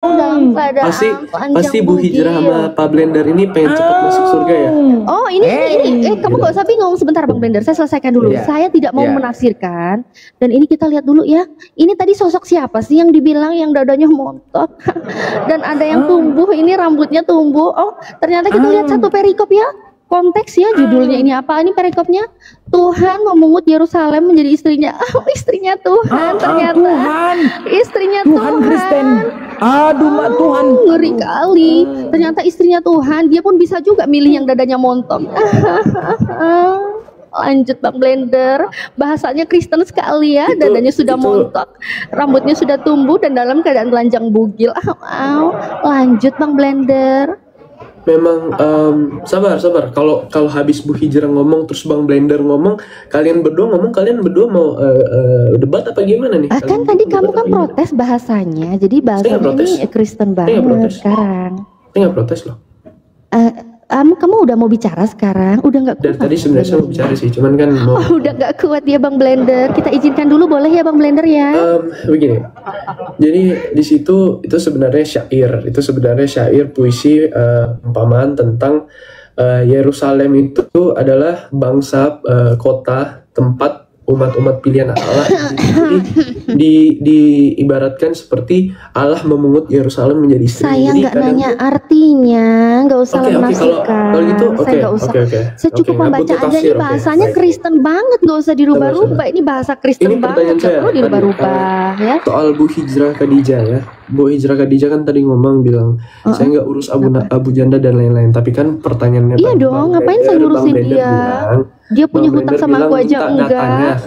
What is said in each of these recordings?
dalam Pasti keadaan pasti telanjang Bu Hijrah sama bugil. Pak Blender ini pengen cepat masuk surga ya. Oh ini kamu gak usah bingung, sebentar Bang Blender, saya selesaikan dulu. Iya. Saya tidak mau Iya. menafsirkan. Dan ini kita lihat dulu ya. Ini tadi sosok siapa sih yang dibilang yang dadanya montok dan ada yang tumbuh, ini rambutnya tumbuh. Oh ternyata kita lihat satu perikop ya. Konteks ya, judulnya ini apa? Ini perikopnya, Tuhan memungut Yerusalem menjadi istrinya. Oh, istrinya Tuhan ternyata. Tuhan. Istrinya Tuhan Kristen. Aduh, Mak, Tuhan. Ngeri kali. Ternyata istrinya Tuhan, dia pun bisa juga milih yang dadanya montok. Lanjut Bang Blender, bahasanya Kristen sekali ya, dadanya sudah montok, rambutnya sudah tumbuh dan dalam keadaan telanjang bugil. Lanjut Bang Blender. Memang sabar. Kalau habis Bu Hijrah ngomong terus Bang Blender ngomong, kalian berdua mau debat apa gimana nih? Kan tadi kamu kan protes bahasanya, jadi bahasanya ini Kristen banget sekarang. Saya nggak protes loh. Kamu udah mau bicara sekarang? Udah nggak kuat? Dari tadi sebenarnya saya mau bicara sih, cuman kan mau. Udah nggak kuat ya Bang Blender. Kita izinkan dulu boleh ya Bang Blender ya? Begini. Jadi di situ itu sebenarnya syair puisi umpamaan tentang Yerusalem itu adalah bangsa, kota, tempat umat-umat pilihan Allah. Jadi diibaratkan seperti Allah memungut Yerusalem menjadi istri. Saya nggak nanya artinya, nggak usah menafsirkan. Kalau gitu, saya nggak usah. Saya cukup membaca aja, ini bahasanya Kristen banget, nggak usah dirubah-rubah. Ini bahasa Kristen banget, nggak perlu dirubah-rubah ya. Soal Bu Hijrah Khadijah ya. Bu Hijrah Khadijah kan tadi bilang saya nggak urus Abu Janda dan lain-lain. Tapi kan pertanyaannya iya dong, ngapain saya ngurusin dia? Dia punya hutang sama aku aja enggak.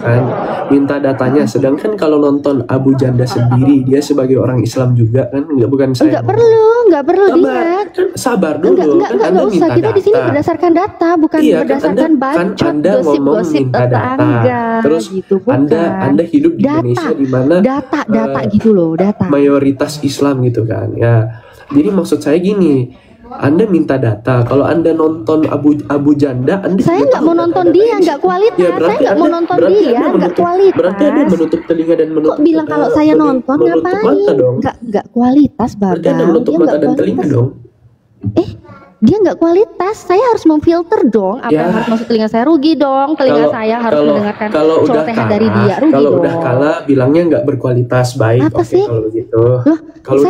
Minta datanya. Sedangkan kalau nonton Abu Janda sendiri, dia sebagai orang Islam juga kan, bukan saya. Nggak perlu lihat. Sabar dulu. Enggak usah. Kita di sini berdasarkan data, bukan berdasarkan bacot, gosip-gosip tetangga. Terus gitu, Anda hidup di Indonesia di mana data gitu loh, data. Mayoritas Islam gitu kan. Ya. Jadi maksud saya gini, Anda minta data. Kalau Anda nonton Abu Janda, saya nggak mau nonton dia, nggak kualitas. Ya, saya nggak mau nonton dia, nggak kualitas. Berarti Anda menutup telinga dan menutup. Kok bilang kalau saya nonton ngapain? Nggak kualitas, Babang. Berarti Anda menutup mata dan telinga dong. Dia nggak kualitas, saya harus memfilter dong. Apa yang harus masuk telinga saya? Rugi dong, telinga saya harus mendengarkan celotehan dari dia. Rugi kalau dong. udah kalah bilangnya nggak berkualitas, baik. Apa sih? Kalau begitu. Loh,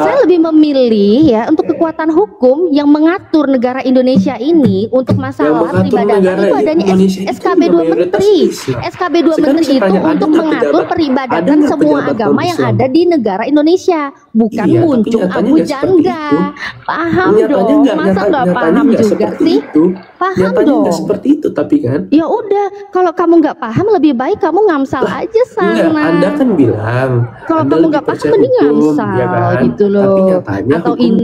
saya lebih memilih ya untuk kekuatan hukum yang mengatur negara Indonesia ini untuk masalah peribadatan itu adanya SKB 2 Menteri. SKB 2 Menteri itu untuk mengatur peribadatan semua agama yang ada di negara Indonesia, bukan muncul Abu Janda. Paham dong? Masa nggak paham juga sih? Paham dong. Nggak seperti itu, tapi kan. Ya udah, kalau kamu nggak paham lebih baik kamu ngamsal aja sana. Enggak, Anda kan bilang kalau kamu nggak paham mending ngamsal ya kan? gitu loh. Tapi nyatanya atau hukum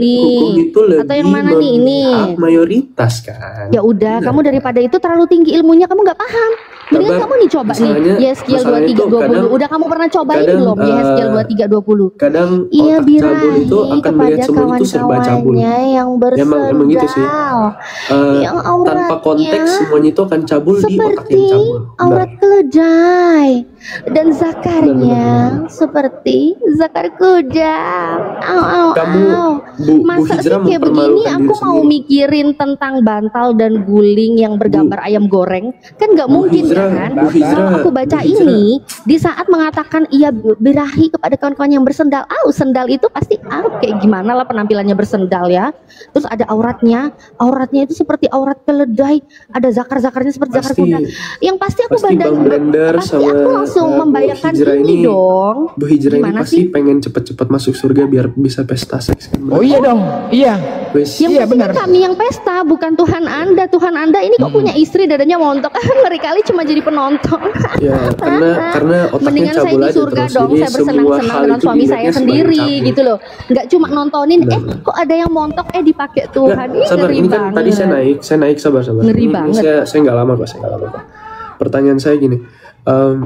itu atau yang mana nih ini? Mayoritas kan. Ya udah, kamu daripada itu terlalu tinggi ilmunya, kamu nggak paham. Mendingan kamu nih coba nih Yeskiel 2320. Udah kamu pernah cobain belum Yeskiel 2320? Kadang iya, otak cabul itu akan melihat semua itu serba cabul. Yang bersendal. Emang gitu sih. Yang tanpa konteks semuanya itu akan cabul di otak yang cabul. Aurat keledai dan zakarnya seperti zakar kuda. Masa sih kayak begini aku mau mikirin tentang bantal dan guling yang bergambar ayam goreng? Kan nggak mungkin kan? Aku baca ini di saat mengatakan ia birahi kepada kawan-kawan yang bersendal. Sendal itu pasti kayak gimana lah penampilannya bersendal ya. Terus ada auratnya itu seperti aurat keledai, ada zakar-zakarnya seperti zakar kuda. Yang pasti aku aku langsung membayangkan ini dong. Bu Hijrah ini pasti pengen cepet-cepet masuk surga biar bisa pesta seks kan? Oh iya dong, iya. Yang benar. Kami yang pesta, bukan Tuhan Anda. Tuhan Anda ini kok punya istri dadanya montok. Ngeri kali cuma jadi penonton. Ya, karena otaknya mendingan saya di surga dong, saya bersenang-senang dengan suami saya sendiri gitu loh. Nggak cuma nontonin, kok ada yang montok dipakai Tuhan. Sabar, ini kan tadi saya naik sabar. Ngeri banget. Saya nggak lama kok, Pertanyaan saya gini,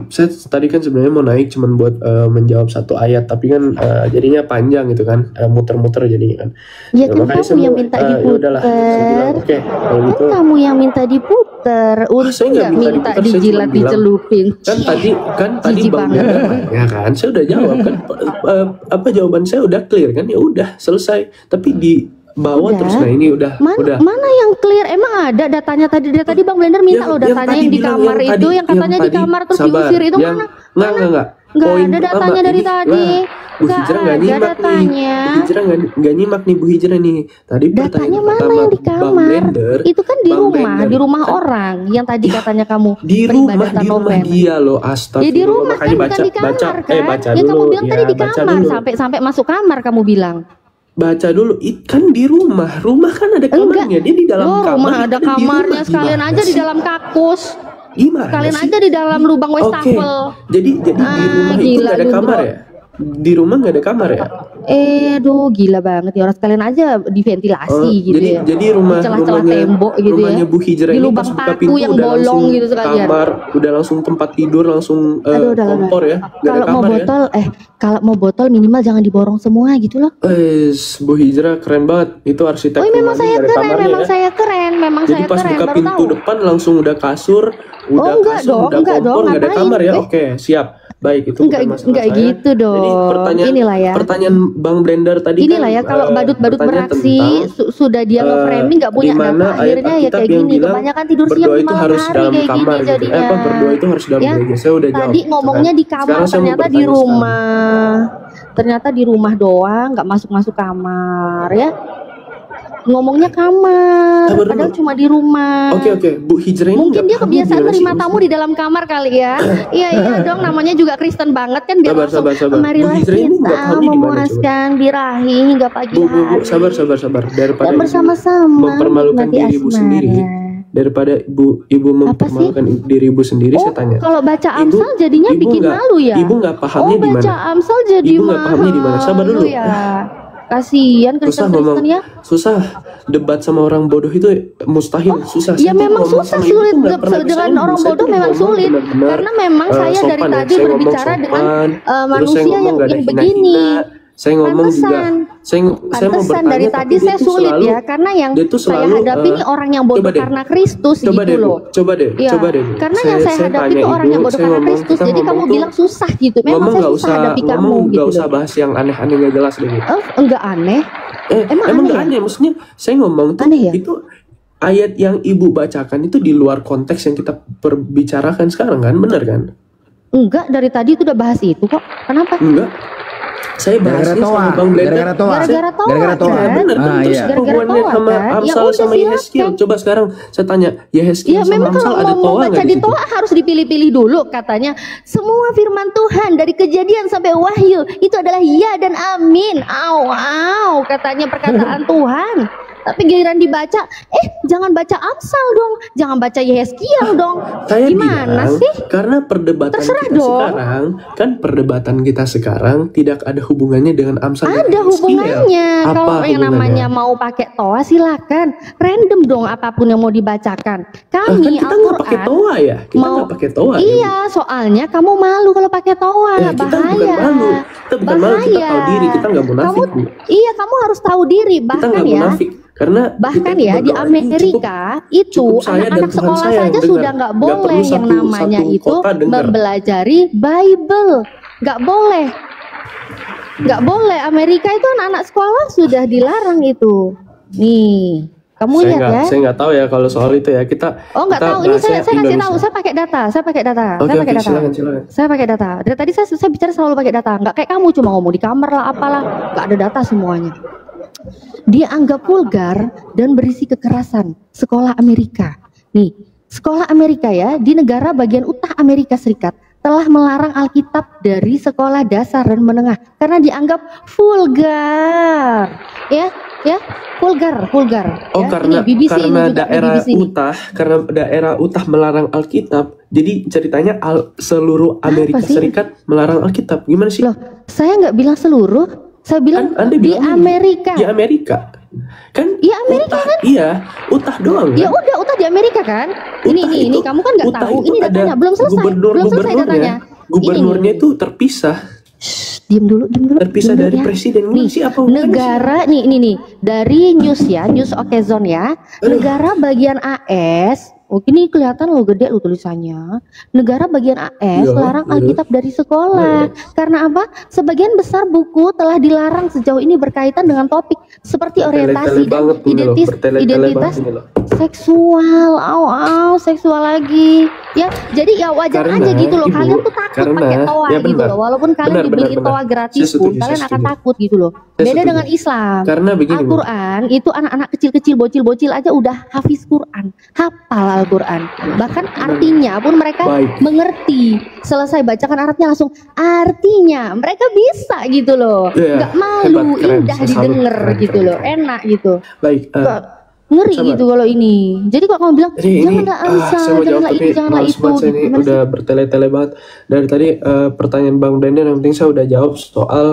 Saya tadi kan sebenarnya mau naik cuman buat menjawab satu ayat, tapi kan jadinya panjang gitu kan, muter-muter jadinya kan. Ya kan makanya kamu yang minta ya udahlah, saya bilang, diputer. oke, kalau Kan gitu kamu yang minta diputer. Untung saya nggak nggak minta minta diputer, saya cuma dijilat bilang, dicelupin. kan tadi Jijik Bang banget. Blender ya kan, saya udah jawab kan, apa jawaban saya udah clear kan, ya udah selesai. Tapi di bawah Udah. terus, nah ini udah Mana yang clear? Emang ada datanya tadi Bang Blender minta loh datanya yang di kamar itu, yang katanya di kamar terus diusir itu mana? Enggak. Nggak Poin ada datanya pertama, dari ini, tadi. Bu Nggak Hijrah nggak ada nyimak datanya. nih. Bu Hijrah nggak nyimak nih Bu Hijrah nih. Tadi Datanya pertanyaan mana pertama yang di Bang kamar? Blender, Itu kan di Bang rumah, Blender. di rumah orang yang tadi katanya kamu Di rumah noven. dia loh, astagfirullah. Ya di rumah kan, Makanya bukan di kamar kan? baca Ya dulu. kamu bilang tadi di baca kamar, dulu. sampai masuk kamar kamu bilang. Baca dulu, kan di rumah kan ada kamarnya, dia di dalam Oh, kamar. rumah ada kita di kamarnya, rumah. sekalian Gimana aja di sih? dalam kakus. Gimana Sekalian sih? aja di dalam lubang Oke, wastafel. jadi di rumah itu gila nggak ada lu, kamar bro. ya? Di rumah nggak ada kamar ya? Aduh gila banget ya orang, sekalian aja diventilasi gitu ya. Jadi rumah di celah-celah rumahnya tembok gitu ya. rumahnya Bu Hijrah Di ini lubang pas buka paku pintu yang udah bolong langsung gitu sekalian. kamar, udah langsung tempat tidur, langsung Aduh, udah. kompor ya. Nggak ada Kalau mau kamar ya. botol, kalau mau botol minimal jangan diborong semua gitu loh. Bu Hijrah keren banget. Itu arsitek Oh memang rumahnya saya nggak ada keren, kamarnya memang ya. saya keren, memang Jadi saya pas keren, buka baru pintu tahu. depan langsung udah kasur, udah enggak kasur, dong, udah enggak kompor, dong, nggak ada ngapain? kamar ya. Oke, siap. Baik, itu bukan masalah Enggak saya. gitu dong. Jadi Inilah ya. pertanyaan Bang Blender tadi Inilah kan, ya kalau badut-badut bertanya beraksi tentang, sudah dia nge-framing nggak punya di mana data, ayat akhirnya ya Alkitab kayak yang gini, bilang kebanyakan tidur siang berdoa di itu malam harus hari dalam kayak kamar gini gitu. jadinya. Berdoa itu harus dalam Ya, gereja. Saya udah jawab. tadi ngomongnya di kamar, Sekarang saya mau ternyata di bertanya rumah. Ternyata di rumah doang, nggak masuk kamar ya. Ngomongnya kamar, Sabar dulu. padahal cuma di rumah. Oke, Bu Hijrah ini Mungkin nggak dia paham kebiasaan gimana sih, terima tamu di dalam kamar kali ya. Iya dong, namanya juga Kristen banget kan, biar langsung Sabar. marilah Bu Hijrah ini kita nggak pahamnya di mana, coba? memuaskan birahi hingga pagi Bu, hari. sabar. Daripada Dan ibu bersama-sama mempermalukan menikmati diri ibu asmara. sendiri, daripada ibu mempermalukan diri ibu sendiri, Oh, saya tanya. kalau baca Amsal jadinya bikin nggak- malu ya? Ibu nggak pahamnya di baca mana? Amsal jadi Ibu nggak pahamnya di mana? Sabar dulu. ya. Kasihan Susah Kristen-Kristen ya. susah debat sama orang bodoh itu mustahil, susah. Ya Saya memang ngomong susah, sama ibu sulit tuh nggak pernah bisa dengan ibu. orang Saya bodoh tuh memang ngomong sulit, benar-benar, karena memang saya dari sopan ya. tadi Saya ngomong berbicara dengan sopan, terus manusia saya ngomong yang nggak ada begini. hina-hina. Saya ngomong juga, Pantesan. saya mau Pantesan bertanya, dari tapi tadi dia saya tuh sulit selalu- ya, karena yang dia tuh saya selalu, hadapi ini orang yang bodoh coba deh. karena Kristus Coba gitu deh, Bu. loh. Coba deh, Ya, Bu. karena yang saya hadapi tanya itu orang Ibu, yang bodoh saya karena ngomong, Kristus. kita Jadi kamu ngomong tuh, bilang susah gitu. Memang ngomong saya nggak susah usah, hadapi kamu ngomong gitu nggak usah loh. bahas yang aneh-aneh nggak jelas deh. Bu. Enggak aneh. Emang Emang aneh nggak ya? aneh, maksudnya saya ngomong tuh Aneh ya? itu ayat yang ibu bacakan itu di luar konteks yang kita perbicarakan sekarang kan, benar kan? Enggak, dari tadi itu udah bahas itu kok. Kenapa? Enggak. Saya bahasnya sama Bang Blender. Gara-gara toa. Gara-gara toa, Gara-gara toa. kan? Ya benar kan, Ah, terus iya. Gara-gara hubungannya toa, sama kan? Ya Amsal udah, sama silakan. Yehezkiel. Coba sekarang saya tanya, Yehezkiel Ya sama memang Amsal kalau ada mau toa baca nggak di di situ? Toa harus dipilih-pilih dulu katanya. Semua firman Tuhan dari Kejadian sampai Wahyu itu adalah ya dan amin. Katanya perkataan Tuhan. Tapi giliran dibaca, jangan baca Amsal dong, jangan baca Yehezkiel dong. Saya Gimana bilang, sih? karena perdebatan Terserah kita dong. sekarang, kan perdebatan kita sekarang tidak ada hubungannya dengan Amsal dan Ada Yehezkiel. hubungannya. Apa Kalau yang hubungannya? namanya mau pakai Toa silakan. Random dong apapun yang mau dibacakan. Kan Kami kita nggak pakai Al-Quran toa ya, kita mau- nggak pakai toa. Iya, soalnya kamu malu kalau pakai Toa. Ya, kita bukan Bahaya. malu, kita bukan malu, kita tahu diri, kita nggak munafik. Kamu, Bu. iya, kamu harus tahu diri. Kita Bahkan nggak ya, munafik, karena bahkan kita ya di berdoa, Amerika itu cukup saya dan anak-anak Tuhan sekolah saya yang saja dengar. sudah nggak Nggak boleh perlu yang namanya satu itu kota dengar. mempelajari Bible. Nggak boleh. Nggak boleh. Amerika itu anak-anak sekolah sudah dilarang itu. Nih, kamu saya lihat ya. Saya nggak tahu ya kalau soal itu ya, kita. Oh nggak kita tahu, ini saya bahasnya kasih tahu, Indonesia. saya pakai data, Oke, saya pakai data. silakan. Saya pakai data. Dari tadi saya bicara selalu pakai data, nggak kayak kamu cuma ngomong di kamar lah apalah, nggak ada data semuanya. Dia anggap vulgar dan berisi kekerasan sekolah Amerika. Nih, sekolah Amerika ya di negara bagian utara Amerika Serikat telah melarang Alkitab dari sekolah dasar dan menengah karena dianggap vulgar. Ya, vulgar. Oh, ya. karena Ini BBC ini karena juga, di daerah BBC ini. Utah, karena daerah Utah melarang Alkitab, jadi ceritanya seluruh Amerika sih? Serikat melarang Alkitab. Gimana sih? Loh, saya nggak bilang seluruh, saya bilang Anda di bilang Amerika. Di Amerika. Kan? Iya Amerika Utah, kan? Iya, Utah doang Ya kan? udah Utah di Amerika kan? Ini kamu kan nggak Utah tahu. itu Ini ada datanya belum selesai datanya. Gubernurnya Ini. itu terpisah. Diem dulu. Terpisah diem dulu dari ya. presiden. Nih, Siapa hubungannya sih? negara nih dari news ya, news Oke Zone ya. Negara bagian AS, ini kelihatan lo gede lo tulisannya. Negara bagian AS Iya, larang iya. Alkitab dari sekolah. Karena apa? Sebagian besar buku telah dilarang sejauh ini berkaitan dengan topik seperti orientasi dan banget ini loh, bertele-tele identitas banget ini loh. seksual. Seksual lagi. Ya, jadi ya wajar Karena, aja gitu loh. Ibu, Kalian tuh takut karena- pakai toa ya gitu benar. loh. Walaupun kalian Benar, dibeliin benar. toa gratis Saya pun, setuju, kalian saya akan setuju. takut gitu loh. Saya Beda setuju. dengan Islam. Karena begini, Bu. Al-Quran itu anak-anak kecil-kecil, bocil-bocil aja udah hafiz Quran, hafal Al-Quran. Bahkan artinya pun mereka Baik. mengerti. Selesai bacakan Arabnya langsung artinya. Mereka bisa gitu loh. Iya, Nggak malu, hebat, keren. indah Saya salut, didengar keren, gitu keren, loh. keren. Enak gitu. Baik, Ngeri sabar. gitu kalau ini. Jadi kalau kamu bilang jadi ini janganlah Amsa, saya mau jawab janganlah tapi ini, janganlah males itu. banget saya ini Gimana udah bertele-tele banget dari tadi. Pertanyaan Bang Brandon yang penting saya udah jawab soal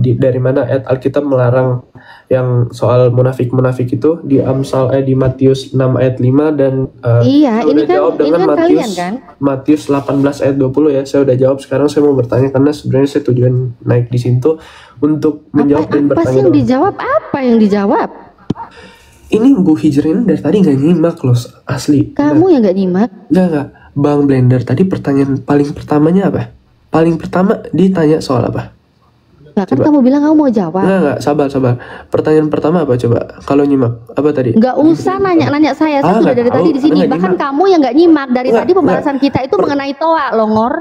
dari mana ayat Alkitab melarang yang soal munafik itu di di Matius 6 ayat 5 dan Iya, saya ini udah kan- jawab ini dengan kan Matius kalian kan? Matius 18 ayat 20 ya. Saya udah jawab. Sekarang saya mau bertanya karena sebenarnya saya tujuan naik di situ untuk menjawab dan Apa bertanya sih yang doang. dijawab? Apa yang dijawab? Ini Bu Hijrah ini dari tadi nggak nyimak loh asli. Kamu yang nggak nyimak. Enggak. Bang Blender tadi pertanyaan paling pertamanya apa? Paling pertama ditanya soal apa? Nah, kan Coba. kamu bilang kamu mau jawab. Enggak, sabar. Pertanyaan pertama apa coba? Kalau nyimak, apa tadi? Nggak usah nanya saya sudah nggak dari tahu, tadi di sini. nggak Bahkan nyimak. kamu yang nggak nyimak dari Nggak, tadi pembahasan kita itu mengenai toa, Longor.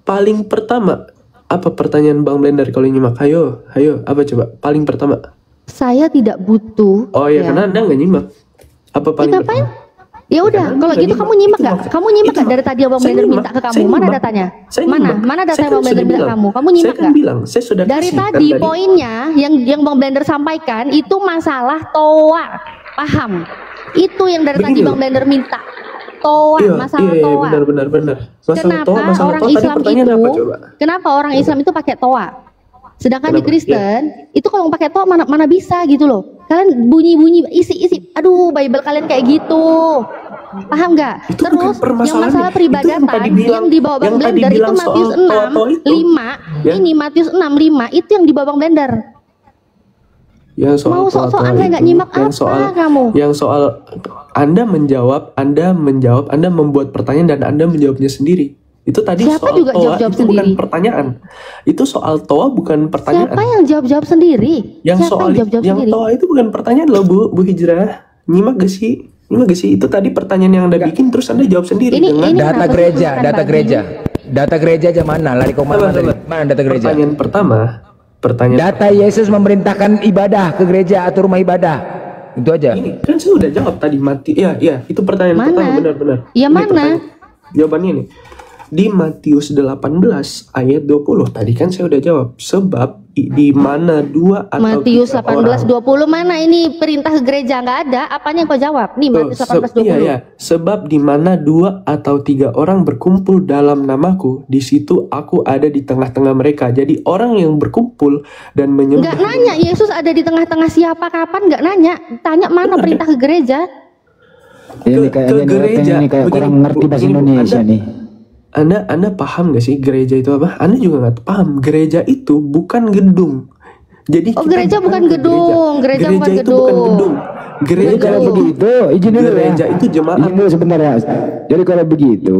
Paling pertama apa pertanyaan Bang Blender kalau nyimak? Ayo, apa coba? Paling pertama. Saya tidak butuh. Oh iya, ya. karena Anda nggak nyimak. Apa paling ngapain? pertama? Ya udah, karena kalau nggak gitu nyimak. kamu nyimak Itu nggak? maksud- Kamu nyimak itu nggak dari tadi Abang saya Blender nyimak. minta ke kamu? Saya Mana nyimak. datanya? Saya Mana? nyimak. Mana data Saya yang kan Bang Blender sudah minta ke bilang. kamu? Kamu Saya nyimak kan nggak? bilang, saya sudah Dari kasih kan tadi poinnya yang Bang Blender sampaikan itu masalah toa. Paham? Itu yang dari tadi Begini Bang loh. Blender minta. Toa, masalah iya, toa. benar. Kenapa orang tadi Islam pertanyaannya itu? apa coba? Kenapa orang Islam itu pakai toa? Sedangkan di Kenapa? Kristen itu kalau pakai toa mana bisa gitu loh. Kalian bunyi isi. Aduh, Bible kalian kayak gitu. Paham nggak? Itu bukan Terus yang permasalahannya. masalah Itu peribadatan yang tadi bilang- yang dibawa Bang yang tadi Blender itu bilang soal Matius 6 toa-toa itu. 5. Ya. Ini Matius 6 5 itu yang dibawa Bang Blender. Yang soal Mau sok-sok toa-toa Anda nggak itu, nyimak yang apa soal, kamu? Yang soal Anda menjawab, Anda membuat pertanyaan dan Anda menjawabnya sendiri. Itu tadi Siapa soal juga toa jawab-jawab itu bukan sendiri? pertanyaan. Itu soal toa bukan pertanyaan. Siapa yang jawab sendiri? Yang Siapa soal yang jawab yang sendiri? toa itu bukan pertanyaan loh Bu Hijrah. Nyimak gak sih? Itu tadi pertanyaan yang Anda bikin terus Anda jawab sendiri Ini- dengan ini Data kenapa gereja, sih bukan data bagi? gereja. Data gereja aja mana? Lari ke mana? Sabar. Mana data gereja? Pertanyaan pertama, Data Yesus memerintahkan ibadah ke gereja atau rumah ibadah. Itu aja. ini kan saya udah jawab tadi mati. Iya, itu pertanyaan Mana? pertama benar. Ya, Ini mana? pertanyaan- Jawabannya nih. Di Matius 18 ayat 20 tadi kan saya udah jawab. Sebab di mana dua atau Matius 3 18 orang. 20 mana ini perintah ke gereja nggak ada? Apanya yang kau jawab? Nih Matius 18 20. Iya. Sebab di mana 2 atau 3 orang berkumpul dalam namaku, di situ aku ada di tengah-tengah mereka. Jadi orang yang berkumpul dan menyembah. Nggak nanya Yesus ada di tengah-tengah siapa kapan, nggak nanya. Tanya mana perintah ke gereja? Ini kayaknya gereja. ini kayak Begini, kurang ngerti bahasa begini, Indonesia Anda- nih. Anda paham gak sih gereja itu apa? Anda juga nggak paham. Gereja itu bukan gedung. Jadi Oh, kita gereja bukan ke gedung. Gereja bukan itu bukan gedung. gedung. Jadi Gereja kalau begitu, izin dulu ya. gereja itu jemaat. Izin dulu sebentar ya. Jadi kalau begitu,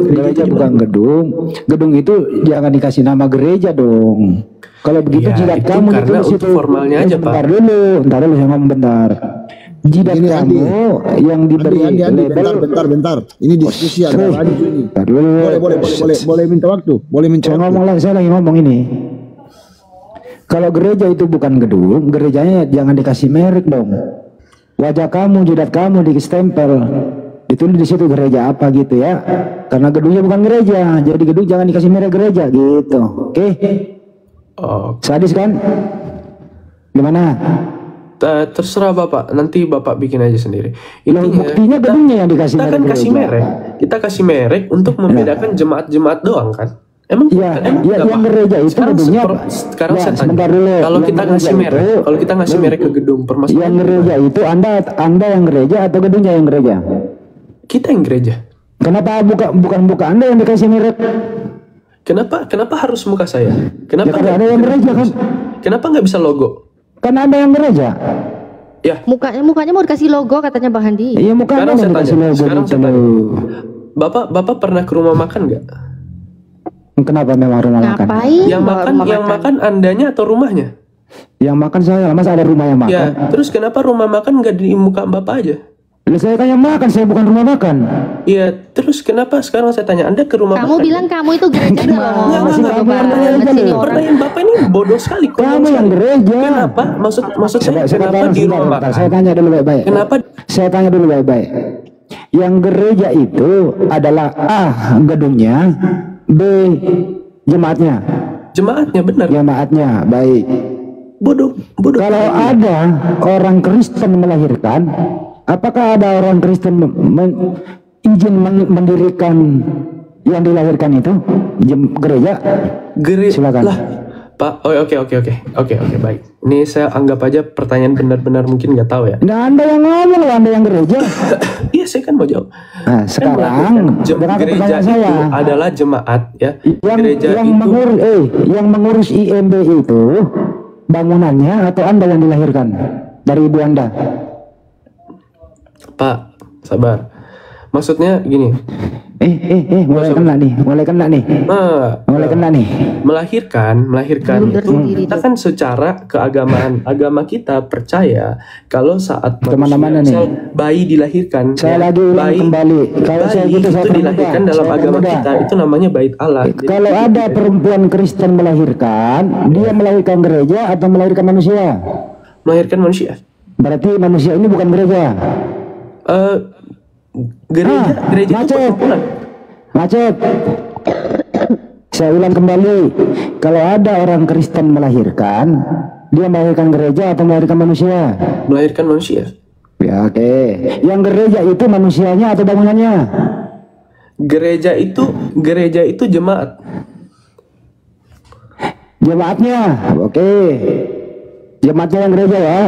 gereja bukan gedung. Gedung itu jangan dikasih nama gereja dong. Kalau begitu Ya, jidat itu kamu karena ditulis untuk itu. formalnya aja, Bentar Pak. dulu, saya ngomong bentar. Jidat Begini, kamu yang diberi Andi, label. bentar. Ini diskusi agak lanjut ini. Bentar dulu. Boleh minta waktu. Boleh minta Saya waktu. ngomong lagi, saya lagi ngomong ini. Kalau gereja itu bukan gedung, gerejanya jangan dikasih merek dong. Wajah kamu, jidat kamu distempel, ditulis di situ gereja apa gitu ya. Karena gedungnya bukan gereja, jadi gedung jangan dikasih merek gereja gitu. Oke? Oh, Sadis kan? Gimana? terserah Bapak. Nanti Bapak bikin aja sendiri. Yang buktinya gedungnya yang dikasih kita merek kan kasih gereja. merek. Kita kasih merek untuk membedakan jemaat-jemaat doang kan. Emang Ya, emang ya nggak, yang Pak? gereja itu Sekarang gedungnya sekarang ya, saya tanya, sebentar dulu. kalau Yang kita gereja ngasih merek, itu, kalau kita ngasih merek ke gedung, yang permasalahan gereja itu Anda yang gereja atau gedungnya yang gereja? kita yang gereja. Kenapa bukan Anda yang dikasih merek? Kenapa harus muka saya? Ya Kenapa karena Anda yang gereja kan? Kenapa nggak bisa logo? Kan Anda yang gereja. Ya, Mukanya mau dikasih logo katanya Bang Handi. Iya muka sekarang Anda saya yang tanya. dikasih logo Sekarang gitu saya tanya. loh. Bapak pernah ke rumah makan nggak? Kenapa memang rumah makan? Ngapain? Yang bawa makan, rumah yang makan andanya atau rumahnya? Yang makan saya, masa ada rumah yang makan? Ya, terus kenapa rumah makan nggak di muka bapak aja? Lah saya kan yang makan, saya bukan rumah makan. Iya, terus kenapa sekarang saya tanya, Anda ke rumah Kamu makan? bilang kamu itu gereja loh. Nggak, masih nggak, kamu yang tanya aja Sini nih. orang. Pertanyaan bapak ini bodoh sekali. konyol Kamu yang sekali. gereja. Kenapa? Maksud saya kenapa di rumah makan? Saya tanya dulu baik-baik. Kenapa? Saya tanya dulu baik-baik. Yang gereja itu adalah A, gedungnya, B, jemaatnya. Jemaatnya benar. Jemaatnya, baik. Bodoh. Kalau ada orang Kristen melahirkan, apakah ada orang Kristen izin mendirikan yang dilahirkan itu gereja? Silakan. Lah, Pak. Oh, oke, baik. Ini saya anggap aja pertanyaan benar-benar mungkin nggak tahu ya. Nah, Anda yang ngomong loh, Anda yang gereja. Iya, saya kan mau jawab. Nah, sekarang dengan Gereja pertanyaan itu saya, adalah jemaat ya. Gereja yang itu yang mengurus IMB itu bangunannya atau Anda yang dilahirkan dari ibu Anda? Pak, sabar. Maksudnya gini. Mulai kena nih. Mulai kena nih. Melahirkan Blunder itu sendiri kita tuh. kan secara keagamaan, agama kita percaya kalau saat Kemana-mana nih. misal bayi dilahirkan, Saya ya, lagi ulang kembali. Kalau saya bayi gitu, saya itu dilahirkan permudah. dalam Saya agama permudah. kita itu namanya bait Allah. Jadi, Kalau ada perempuan Kristen melahirkan, dia melahirkan gereja atau melahirkan manusia? melahirkan manusia. Berarti manusia ini bukan gereja. Gereja itu macet. perkumpulan. Macet. Saya ulang kembali. Kalau ada orang Kristen melahirkan, dia melahirkan gereja atau melahirkan manusia? Melahirkan manusia. Ya, oke. Yang gereja itu manusianya atau bangunannya? Gereja itu jemaat. Jemaatnya. Oke. Jemaatnya yang gereja ya.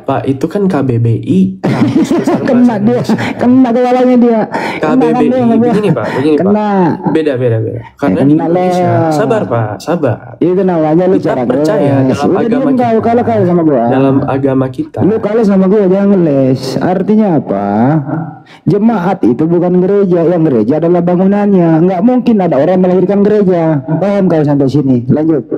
Pak, itu kan KBBI. Kampus Besar Kena Bahasa dia. Indonesia. Kena kepalanya dia. KBBI begini Pak. Kena. Beda. Karena di Kena Indonesia. lah. Sabar Pak, sabar. Itu namanya lu Kita cara percaya ngeles. dalam Udah agama diam kau, kita. kalau sama gua. Dalam agama kita. Lu kalau sama gua jangan ngeles. Artinya apa? Jemaat itu bukan gereja. Yang gereja adalah bangunannya. Nggak mungkin ada orang melahirkan gereja. Paham kau sampai sini? Lanjut.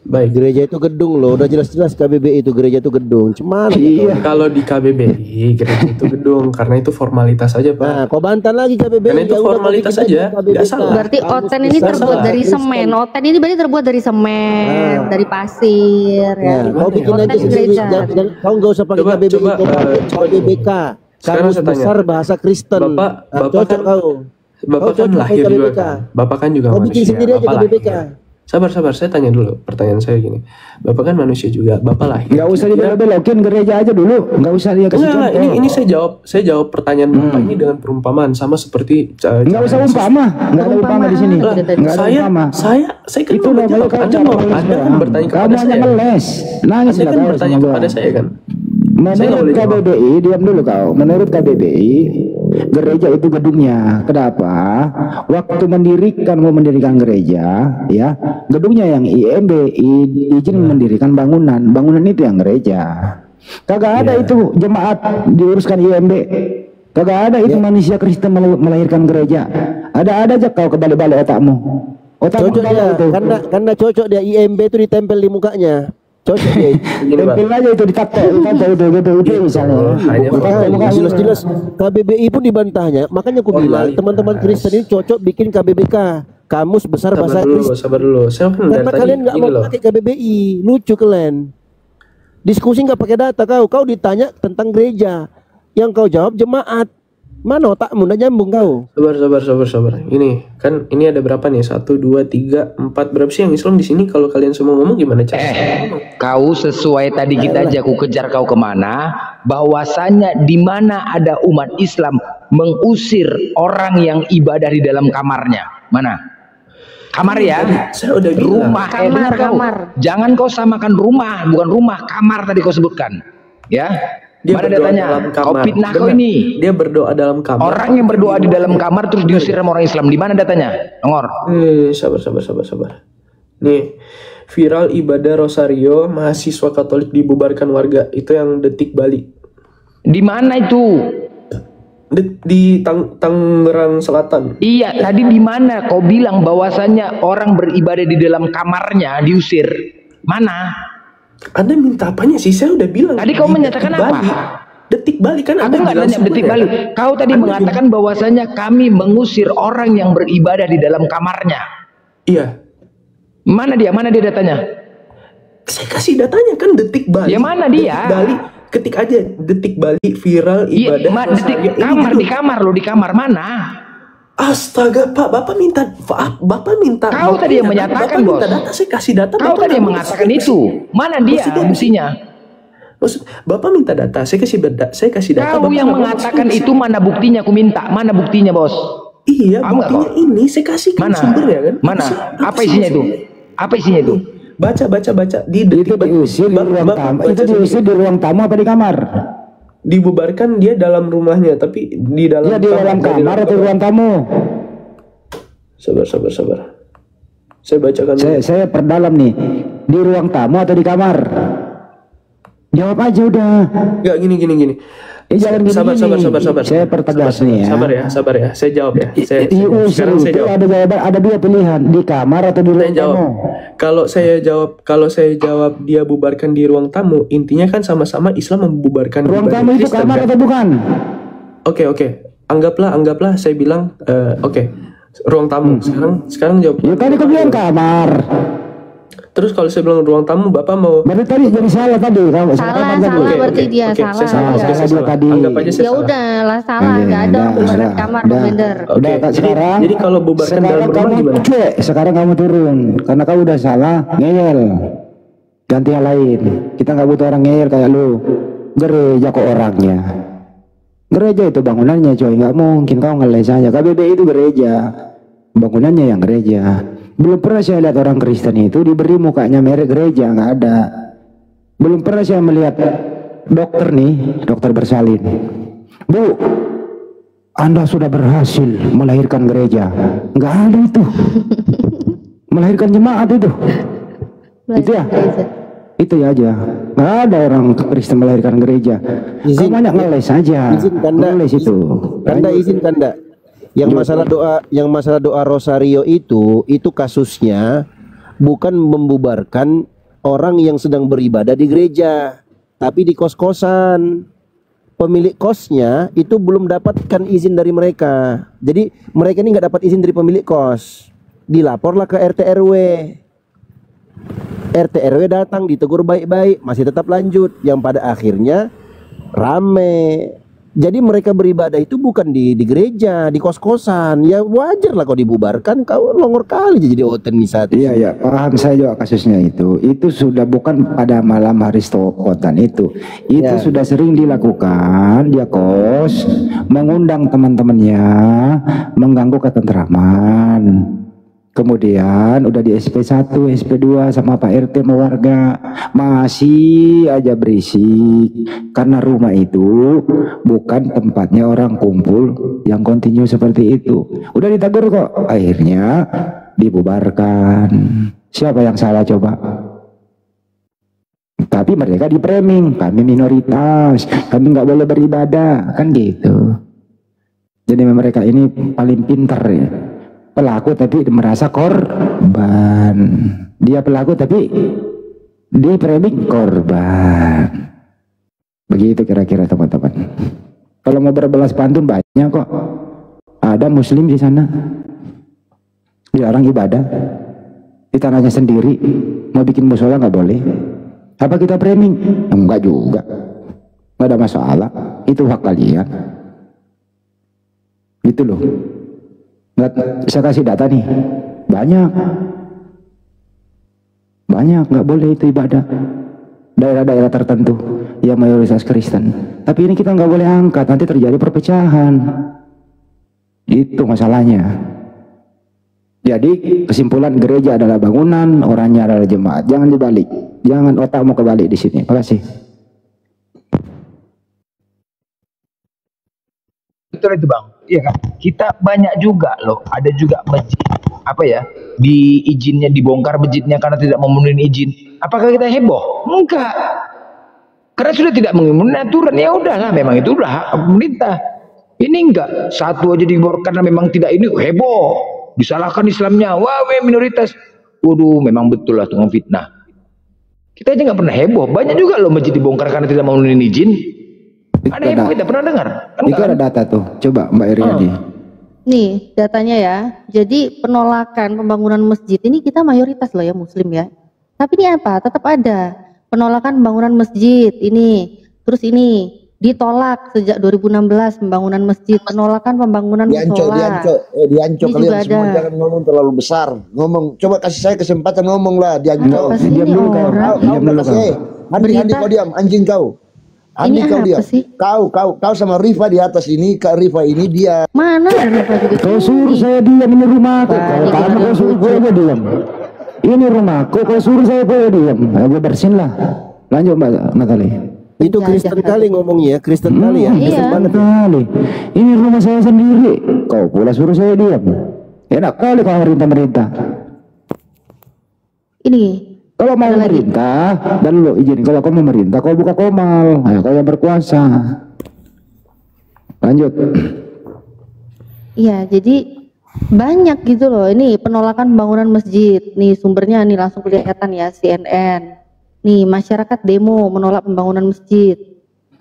Baik. Gereja itu gedung loh, udah jelas-jelas KBBI itu gereja itu gedung. Cuman Iya. Kalau di KBBI gereja itu gedung karena itu formalitas aja Pak. nah, kau bantah lagi KBBI. Karena itu ya udah, kau formalitas bikin aja, KBBI. nggak salah. Berarti Kampus Oten ini Besar terbuat Bahasa dari Kristen. semen. Oten ini berarti terbuat dari semen, Nah. dari pasir ya. Ya, kau bikin Oten aja sendiri. gereja. Kau nggak usah pakai Coba, KBBI, coba, kau pakai coba. KBBK. Sekarang Kamus saya tanya. Besar Bahasa Kristen. Bapak Cocok kan kau. Bapak Kau kan cocok lahir pakai juga KBBK. kan. Bapak kan juga Kau bikin manusia. sendiri aja Bapak KBBK. lahir. Sabar, saya tanya dulu. Pertanyaan saya gini. Bapak kan manusia juga. Bapak lahir. Nggak usah dibelok-belokin, gereja aja dulu. Nggak usah dia kasih Enggak, contoh. ini saya jawab pertanyaan Bapak ini dengan perumpamaan sama seperti Nggak usah umpama. Nggak ada umpama di sini. Lah, Nggak ada umpama. saya kan Itu mau namanya menjawab. kau Anda cara mau ngeles Anda kan doang. bertanya Kamu kepada hanya saya. ngeles. Nangis Anda lah kan kau bertanya sama gua. kepada saya kan. Saya nggak Menurut boleh jawab. KBBI, diam dulu kau. Menurut KBBI, gereja itu gedungnya. Kenapa? Waktu mau mendirikan gereja, ya, gedungnya yang IMB, izin mendirikan bangunan. Bangunan itu yang gereja. Kagak ada itu jemaat diuruskan IMB. Kagak ada itu manusia Kristen melahirkan gereja. Ada aja kau kebalik-balik otakmu. Otakmu Cocok kebalik dia, itu. karena cocok dia IMB itu ditempel di mukanya. Cocok dia. Begini, Pak. Tempel aja itu ditato itu misalnya. hanya Makanya jelas-jelas KBBI pun dibantahnya. Makanya aku bilang teman-teman Kristen ini cocok bikin KBBK, Kamus Besar Bahasa Kristen. Sabar dulu. Saya kan dari Karena tadi kalian nggak ini mau loh. pakai KBBI, lucu kalian. Diskusi nggak pakai data kau ditanya tentang gereja, yang kau jawab jemaat. Mana otakmu nggak nyambung kau? Sabar. Ini kan ini ada berapa nih? 1, 2, 3, 4. Berapa sih yang Islam di sini? Kalau kalian semua ngomong gimana cara? Kau sesuai tadi kita aja, aku kejar kau kemana, bahwasanya di mana ada umat Islam mengusir orang yang ibadah di dalam kamarnya. Mana? Kamar ya. Saya udah bilang. Rumah. Kamar, Dengar kau. kamar. Jangan kau samakan rumah, bukan rumah, kamar tadi kau sebutkan. Ya. Dia Mana berdoa datanya? dalam Kau kamar. fitnah kau Dengar, ini. Dia berdoa dalam kamar. Orang yang berdoa di dalam kamar terus diusir sama orang Islam. Di mana datanya? Ngor. Sabar. Nih, viral ibadah Rosario, mahasiswa Katolik dibubarkan warga. Itu yang Detik Bali. Di mana itu? Di Tangerang Selatan. Iya, tadi di mana kau bilang bahwasannya orang beribadah di dalam kamarnya diusir? Mana? Anda minta apanya sih? Saya udah bilang. Tadi kau di menyatakan Detik apa? Bali. Detik Bali kan Aku Anda nggak bilang nanya Detik semuanya. Bali. Kau tadi Anda mengatakan bahwasanya kami mengusir orang yang beribadah di dalam kamarnya. Iya. Mana dia? Mana dia datanya? Saya kasih datanya kan Detik Bali. Ya, mana dia? Detik Bali. Ketik aja Detik Bali viral Iya, ibadah detik Rosario. Ini kamar dulu. di kamar lo, di kamar mana? Astaga Pak, Bapak minta Kau tadi yang menyatakan, Bapak minta Bos. data, saya kasih data. Kau Bapak tadi yang nggak mau mengatakan kasih. itu. Mana dia Maksudnya- buktinya? Maksud Bapak minta data, saya kasih data. Kau Bapak yang nggak mau mengatakan kasih. itu mana buktinya? Aku minta. Mana buktinya, Bos? Iya, Paham nggak buktinya ini saya kasih kan Mana? sumbernya kan. Mana? Apa isinya itu? Apa isinya itu? Baca di Itu Detik Bali. diusir di ruang tamu. Itu diusir di ruang tamu apa di kamar? Dibubarkan dia dalam rumahnya, tapi di dalam Iya, di dalam kamar atau di ruang tamu? Sabar. Saya bacakan dulu. Saya perdalam nih. Di ruang tamu atau di kamar? Jawab aja udah. Enggak gini. Jangan gini. Sabar. Saya pertegas nih ya. Sabar ya. Saya jawab ya. Diusir Sekarang saya itu jawab. ada jawaban, ada dua pilihan, di kamar atau di Saya ruang jawab. tamu. Kalau saya jawab dia bubarkan di ruang tamu, intinya kan sama-sama Islam membubarkan Ruang ibadah tamu itu Kristen, kamar kan? atau bukan? Oke. Anggaplah saya bilang ruang tamu. Sekarang jawab. Ya kan aku bilang kamar. Terus kalau saya bilang ruang tamu, Bapak mau Berarti tadi jadi salah tadi. Kamu Salah Oke, berarti dia oke, salah. saya salah, Iya. saya Salah tadi. Anggap aja saya Ya salah. udahlah salah, nggak ada Udah, bubaran udah, kamar udah. Bender. Oke, Udah, jadi- jadi kalau bubarkan sekarang dalam rumah kamu gimana? cuek, sekarang kamu turun karena kamu udah salah, ngeyel. Ganti yang lain. Kita nggak butuh orang ngeyel kayak lu. Gereja kok orangnya. Gereja itu bangunannya coy, nggak mungkin kau ngeles aja. KBBI itu gereja, bangunannya yang gereja. Belum pernah saya lihat orang Kristen itu diberi mukanya merek gereja, nggak ada. Belum pernah saya melihat dokter nih, dokter bersalin. Bu, Anda sudah berhasil melahirkan gereja. Nggak ada itu. Melahirkan jemaat itu. Itu ya? Gereja. Itu ya aja. Nggak ada orang Kristen melahirkan gereja. Kau banyak ngeles aja. Izinkan ndak? Ngeles itu. Anda izinkan ndak? Yang masalah doa Rosario itu kasusnya bukan membubarkan orang yang sedang beribadah di gereja, tapi di kos-kosan. Pemilik kosnya itu belum dapatkan izin dari mereka. Jadi mereka ini nggak dapat izin dari pemilik kos. Dilaporlah ke RT RW. RT RW datang, ditegur baik-baik, masih tetap lanjut. Yang pada akhirnya rame. Jadi mereka beribadah itu bukan di gereja, di kos-kosan. Ya wajar lah kalau dibubarkan, kau longor kali jadi organisasi. Iya, paham saya juga kasusnya itu. Itu sudah bukan pada malam hari Stokotan itu. Itu Ya. sudah sering dilakukan. Dia kos mengundang teman-temannya, mengganggu ketentraman. Kemudian udah di SP1, SP2 sama Pak RT sama warga masih aja berisik karena rumah itu bukan tempatnya orang kumpul yang kontinu seperti itu. Udah ditegur kok, akhirnya dibubarkan. Siapa yang salah coba? Tapi mereka di framing, kami minoritas, kami nggak boleh beribadah, kan gitu. Jadi mereka ini paling pintar ya. Pelaku tapi merasa korban. Dia pelaku tapi di framing korban. Begitu kira-kira teman-teman. Kalau mau berbalas pantun banyak kok. Ada muslim di sana. Dilarang ibadah. Di tanahnya sendiri. Mau bikin musola nggak boleh. Apa kita framing? Enggak juga. Nggak ada masalah. Itu hak kalian. Gitu loh. Nggak, saya kasih data nih, banyak nggak boleh itu ibadah daerah-daerah tertentu yang mayoritas Kristen. Tapi ini kita nggak boleh angkat, nanti terjadi perpecahan. Itu masalahnya. Jadi kesimpulan gereja adalah bangunan, orangnya adalah jemaat. Jangan dibalik. Jangan otakmu kebalik di sini. Terima kasih. Betul itu Bang. Iya kan? Kita banyak juga loh, ada juga masjid apa ya, di izinnya dibongkar masjidnya karena tidak memenuhi izin. Apakah kita heboh? Enggak. Karena sudah tidak memenuhi aturan, ya udahlah, memang itu udah hak pemerintah. Ini enggak, satu aja dibongkar karena memang tidak, ini heboh. Disalahkan Islamnya, wah minoritas. Waduh, memang betul lah tukang fitnah. Kita aja nggak pernah heboh. Banyak juga loh masjid dibongkar karena tidak memenuhi izin. Ada heboh, kita pernah dengar? Kan Itu ada data tuh. Coba Mbak Iriadi. Nih datanya ya. Jadi penolakan pembangunan masjid ini kita mayoritas loh ya Muslim ya. Tapi ini apa? Tetap ada penolakan pembangunan masjid ini. Terus ini ditolak sejak 2016 pembangunan masjid, penolakan pembangunan musola. Diancok kalian semua, jangan ngomong terlalu besar. Ngomong, coba kasih saya kesempatan ngomong lah, diancok. Diam dulu kau. Diam dulu kau. Andi kau diam, anjing kau. Andi kau diam. Kau sama Rifa di atas ini, Kak Rifa ini dia. Mana Rifa juga? Kau suruh saya diam, ini rumahku. Karena kau suruh gue diam. Ini rumahku, kau suruh saya diam. Ayo bersin lah. Lanjut Mbak Natali. Itu Kristen kali ngomongnya, Kristen kali ya. Iya. Banget kali. Ini rumah saya sendiri. Kau pula suruh saya diam. Enak kali kau merintah. Ini Kalau mau merintah, dan lo izin. Kalau kau mau merintah, kau buka komal. Nah, kau yang berkuasa. Lanjut. iya, jadi banyak gitu loh. Ini penolakan pembangunan masjid. Nih sumbernya nih langsung kelihatan ya, CNN. Nih masyarakat demo menolak pembangunan masjid.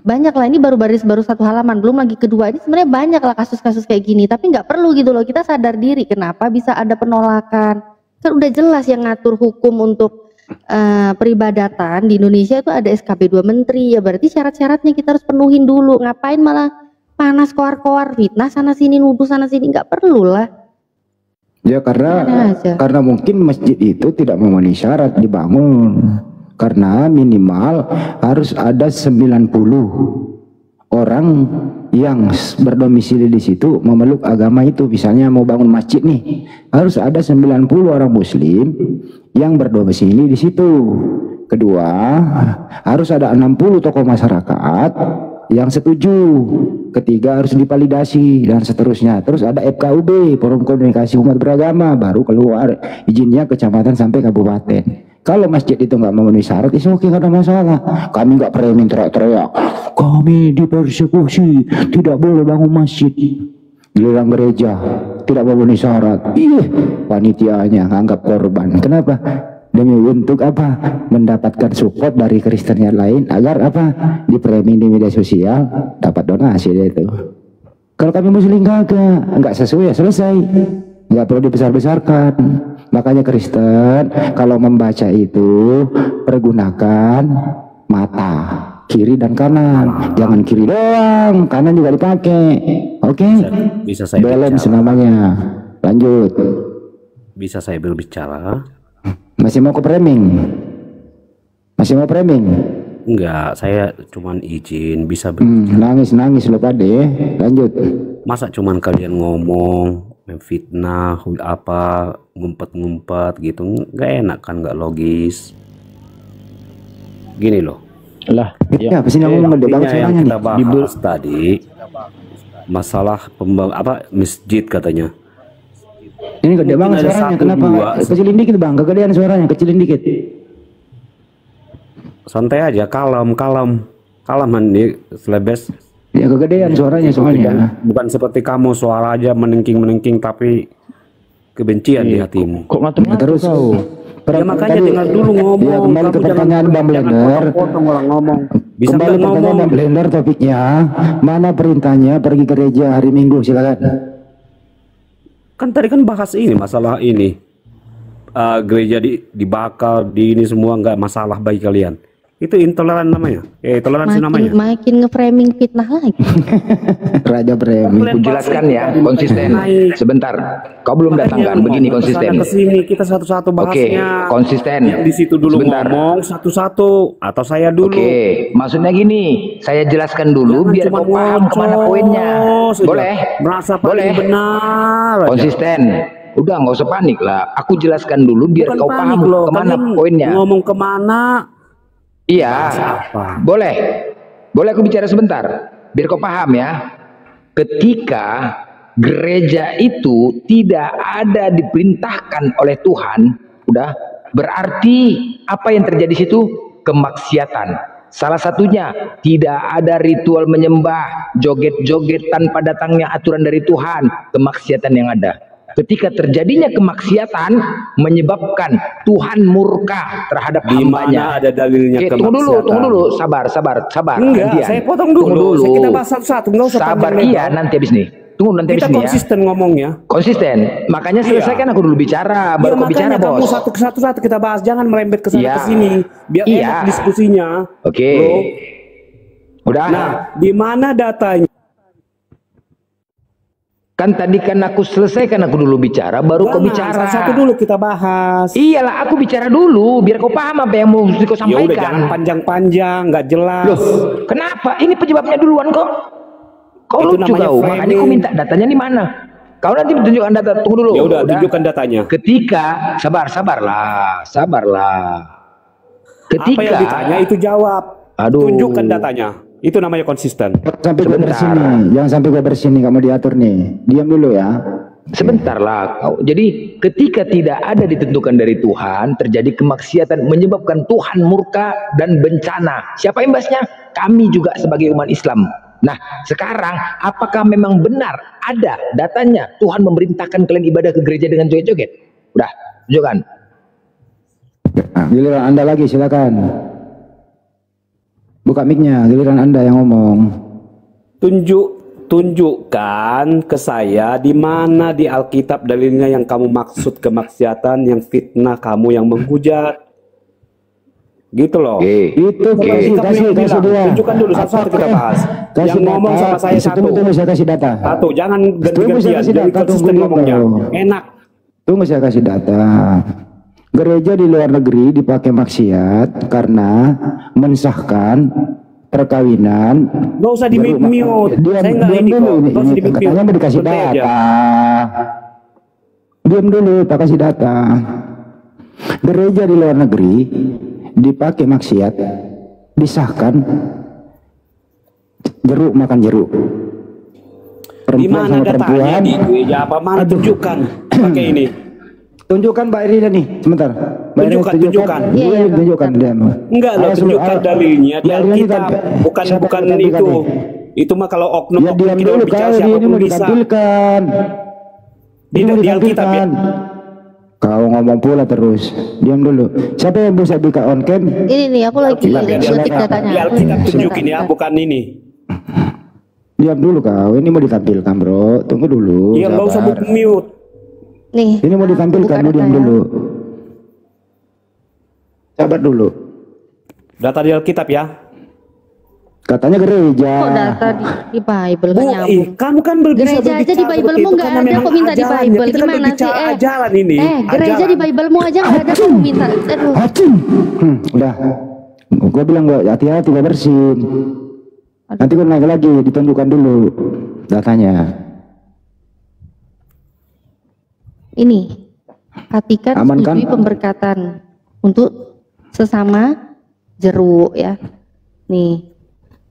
Banyak lah, ini baru satu halaman, belum lagi kedua. Ini sebenarnya banyak lah kasus-kasus kayak gini, tapi nggak perlu gitu loh. Kita sadar diri kenapa bisa ada penolakan. Kan udah jelas yang ngatur hukum untuk peribadatan di Indonesia itu ada SKB 2 Menteri. Ya berarti syarat-syaratnya kita harus penuhin dulu. Ngapain malah panas koar-koar, fitnah sana sini, nuduh sana sini, nggak perlu lah. Ya karena mungkin masjid itu tidak memenuhi syarat dibangun. Karena minimal harus ada 90 orang yang berdomisili di situ memeluk agama itu. Misalnya mau bangun masjid nih, harus ada 90 orang muslim yang berdomisili di situ. Kedua, harus ada 60 tokoh masyarakat yang setuju. Ketiga, harus divalidasi dan seterusnya. Terus ada FKUB, Forum Komunikasi Umat Beragama, baru keluar izinnya kecamatan sampai kabupaten. Kalau masjid itu nggak memenuhi syarat, itu oke, nggak ada masalah. Kami nggak framing teriak-teriak. Kami dipersekusi, tidak boleh bangun masjid. Giliran gereja tidak memenuhi syarat. Panitianya anggap korban. Kenapa? Demi untuk apa? Mendapatkan support dari Kristen yang lain agar apa? Di framing di media sosial dapat donasi deh itu. Kalau kami Muslim nggak sesuai ya selesai. Nggak perlu dibesar-besarkan. Makanya Kristen kalau membaca itu pergunakan mata kiri dan kanan, jangan kiri doang, kanan juga dipakai. Oke? Bisa saya balance bicara. namanya. Lanjut. Bisa saya berbicara? Masih mau ke framing? Masih mau framing? Enggak, saya cuman izin bisa berbicara. Nangis lo pade. Lanjut. Masa cuman kalian ngomong memfitnah apa ngumpet-ngumpet gitu, nggak enak kan, nggak logis. Gini loh, Lah, Ya, pasti ngomong gede banget intinya yang suaranya kita nih. bahas tadi masalah masjid katanya. Ini gede Mungkin banget ada suaranya. satu, Kenapa? dua. Kecilin dikit bang, kegedean suaranya, kecilin dikit. Santai aja, kalem mandi selebes. Ya kegedean suaranya soalnya. Bukan seperti kamu suara aja menengking tapi kebencian di hatimu. kok ngatur-ngatur Terus kau? Ya makanya dengar dulu ngomong. Ya, kembali ke Kamu pertanyaan Bang Blender. Potong orang ngomong. Bisa Kembali ke pertanyaan ngomong. Bang Blender, topiknya mana perintahnya pergi gereja hari Minggu, silakan. Kan tadi kan bahas ini masalah ini. Gereja dibakar di ini semua nggak masalah bagi kalian. Itu intoleran namanya. Toleransi namanya. Makin nge-framing fitnah lagi. Raja Bremi. Aku jelaskan ya, konsisten. Sebentar, kau belum datang kan? Begini konsisten. Ke sini kita satu-satu bahasnya. Konsisten. Yang di situ dulu Sebentar. ngomong satu-satu atau saya dulu. Oke, maksudnya gini, saya jelaskan dulu biar Cuma kau paham kemana ngomong poinnya. saja. Boleh? Merasa Boleh? paling benar aja. Konsisten. Udah nggak usah panik lah. Aku jelaskan dulu biar Bukan kau panik paham loh, kemana kalian poinnya. ngomong kemana? Iya, Apa? boleh. Boleh aku bicara sebentar, biar kau paham ya. Ketika gereja itu tidak ada diperintahkan oleh Tuhan, udah berarti apa yang terjadi di situ? Kemaksiatan. Salah satunya tidak ada ritual menyembah, joget-joget tanpa datangnya aturan dari Tuhan, kemaksiatan yang ada. Ketika terjadinya kemaksiatan menyebabkan Tuhan murka terhadap Di hambanya. mana ada dalilnya Oke, kemaksiatan? tunggu dulu, sabar. Enggak, Gantian. saya potong Tunggu dulu. Kita bahas satu-satu, enggak usah Sabar, panjang iya, lebar. nanti habis nih. Tunggu nanti habis Kita nih ya. konsisten ngomongnya. Konsisten. Makanya selesaikan aku dulu bicara, Ya, baru kau bicara, makanya kamu Bos. satu-satu kita bahas, jangan merembet ke sana Iya. ke sini. Biar Iya. enak diskusinya. Oke. Bro. Udah. Nah, di mana datanya? Kan tadi kan aku selesaikan aku dulu bicara, baru kau Jangan, bicara. satu dulu kita bahas. Iyalah, aku bicara dulu biar kau paham apa yang mau kau Ya udah, jangan sampaikan. panjang-panjang, nggak jelas. Loh, kenapa? Ini penyebabnya duluan kok. Kau Itu lucu namanya kau, framing. makanya kau minta datanya di mana? Kau nanti tunjukkan data, tunggu dulu. Ya udah, tunjukkan datanya. Ketika sabarlah. Ketika Apa yang ditanya itu jawab. Aduh. Tunjukkan datanya. Itu namanya konsisten. Sampai gue Sebentar. bersini, jangan sampai gue bersini, kamu diatur nih. Diam dulu ya. sebentar lah kau. Jadi ketika tidak ada ditentukan dari Tuhan, terjadi kemaksiatan menyebabkan Tuhan murka dan bencana. Siapa imbasnya? Kami juga sebagai umat Islam. Nah, sekarang apakah memang benar ada datanya Tuhan memerintahkan kalian ibadah ke gereja dengan joget-joget? Udah, tunjukkan. Nah, giliran Anda lagi, silakan. Buka mic-nya, giliran Anda yang ngomong. Tunjukkan ke saya di mana di Alkitab dalilnya yang kamu maksud kemaksiatan, yang fitnah kamu, yang menghujat. Gitu loh. Itu kasih dia. Tunjukkan dulu satu-satu kita bahas. Yang ngomong sama saya satu. Tunggu, saya kasih data. Satu, jangan Tunggu, saya ganti-gantian. kasih Jadi data, konsisten tunggu ngomongnya. dulu. Enak. Tunggu, saya kasih data. Gereja di luar negeri dipakai maksiat karena mensahkan perkawinan. Nggak usah di mute. Saya nggak ini kok. Nggak usah di mute. Katanya mau dikasih Santai aja. data. Diam dulu, Pak, kasih data. Gereja di luar negeri dipakai maksiat, disahkan jeruk makan jeruk. Di mana sama datanya di gereja apa mana? Tunjukkan pakai ini. Tunjukkan Mbak Irina nih, sebentar. Mbak Irina, Tunjukkan. Iya, iya, Bang. tunjukkan dia. Enggak loh, tunjukkan dalilnya di Mbak Irina Alkitab. tampil. Bukan Siapa bukan yang tampilkan itu. nih? Itu mah kalau oknum Ya diam kita dulu bicara kali, ini siapapun mau bisa. ditampilkan. Di Ini mau Alkitab ya. ditampilkan. Kau ngomong pula terus. Diam dulu. Siapa yang bisa buka on cam? Ini nih aku lagi ngetik datanya. Di Alkitab tunjukin ya, bukan ini. Diam dulu kau. Ini mau ditampilkan, Bro. Tunggu dulu. Iya, nggak usah sabar. mute. Nih. Ini mau ditampilkan, buka mau diam datanya. dulu. Sabar dulu. Data di Alkitab ya. Katanya gereja. Kok data di Bible nggak nyambung? Kamu kan Gereja aja di Bible-mu nggak ada, kok minta di Bible? Gimana sih? Ajaran ini. Gereja di Bible-mu aja nggak ada, kok minta? Aduh. Hacim. Udah. Gue bilang gue hati-hati, gue bersin. Nanti gue naik lagi, ditunjukkan dulu datanya. Ini, Vatikan Amankan. setujui pemberkatan untuk sesama jeruk ya. Nih,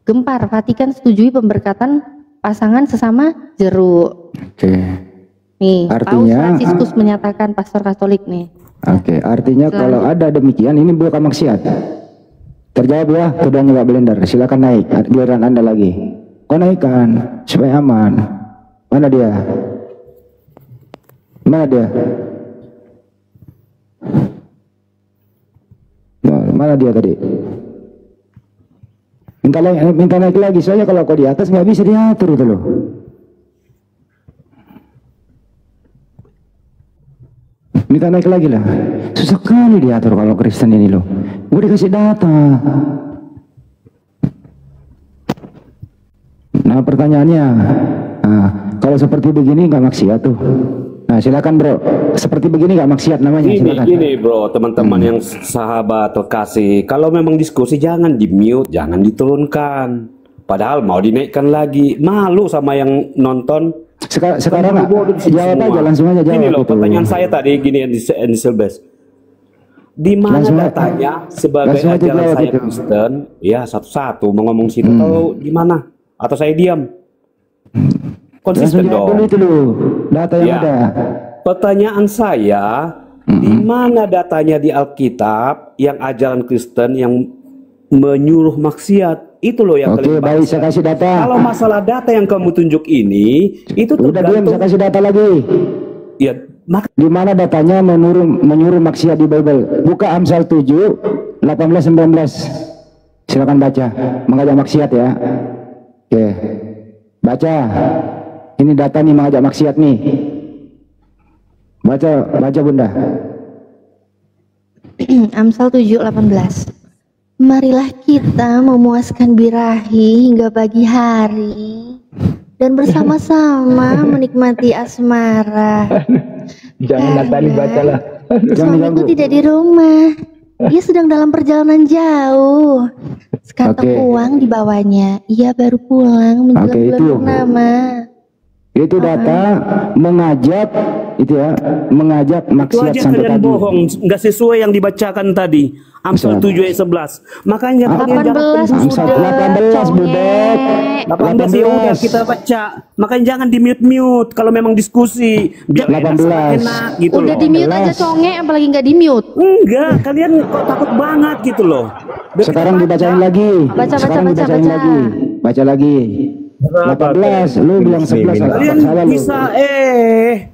Gempar, Vatikan setujui pemberkatan pasangan sesama jeruk. Oke. Nih, Paus Artinya- Fransiskus menyatakan, pastor Katolik nih. Oke, artinya kalau ada demikian, ini bukan maksiat. Terjawab ya, pedangnya Pak Blender. Silakan naik, giliran Anda lagi. Kau naikkan, supaya aman. Mana dia? Mana dia? Mana dia tadi? Minta naik lagi, soalnya kalau kau di atas nggak bisa diatur itu loh. Minta naik lagi lah. Susah kali diatur kalau Kristen ini loh. Gue dikasih data. Nah pertanyaannya, kalau seperti begini nggak maksiat tuh. Nah silakan bro, seperti begini nggak maksiat namanya. Silakan. Gini bro, teman-teman yang sahabat terkasih, kalau memang diskusi jangan di mute, jangan diturunkan. Padahal mau dinaikkan lagi, malu sama yang nonton. Sekarang Bodoh di sini jawab semua. aja, langsung aja jawab. Ini loh itu. pertanyaan saya tadi gini, Andy Silbes. Di mana Langsung aja- datanya sebagai langsung aja ajaran jawab saya itu. Kristen? Ya satu-satu mau ngomong situ atau gimana? Atau saya diam? Langsung Konsisten jawab dulu dong. itu dulu. Data yang Ya. ada. Pertanyaan saya, di mana datanya di Alkitab yang ajaran Kristen yang menyuruh maksiat? Itu loh yang Oke, kalian baik, bahas. saya kasih data. Kalau masalah data yang kamu tunjuk ini, itu Udah diam, tergantung. saya kasih data lagi. Ya, maka Di mana datanya menyuruh maksiat di Bible? Buka Amsal 7, 18, 19. Silakan baca. Mengajak maksiat ya. Oke. Baca. Ini data nih mengajak maksiat nih. Baca Bunda. Amsal 7:18. Marilah kita memuaskan birahi hingga pagi hari dan bersama-sama menikmati asmara. Jangan Natali bacalah. Suamiku tidak di rumah. Dia sedang dalam perjalanan jauh. Sekantong Oke. uang dibawanya. Ia baru pulang menjelang Oke, bulan itu. purnama. Itu data mengajak itu maksiat aja sampai kalian pagi. bohong, nggak sesuai yang dibacakan tadi. Amsal 7 ayat 11. Makanya kalian jangan 18 Amsal sudah. 18 Budek. 18 ya udah kita baca. Makanya jangan di mute kalau memang diskusi. Biar 18. enak gitu Udah loh. di mute aja 18. conge, apalagi nggak di mute. Enggak, kalian kok takut banget gitu loh. Biar kita Sekarang baca. dibacain lagi. Baca, Sekarang baca, dibacain baca. lagi. Baca lagi. 18. Lu bilang 11. Kalian Salah lu. bisa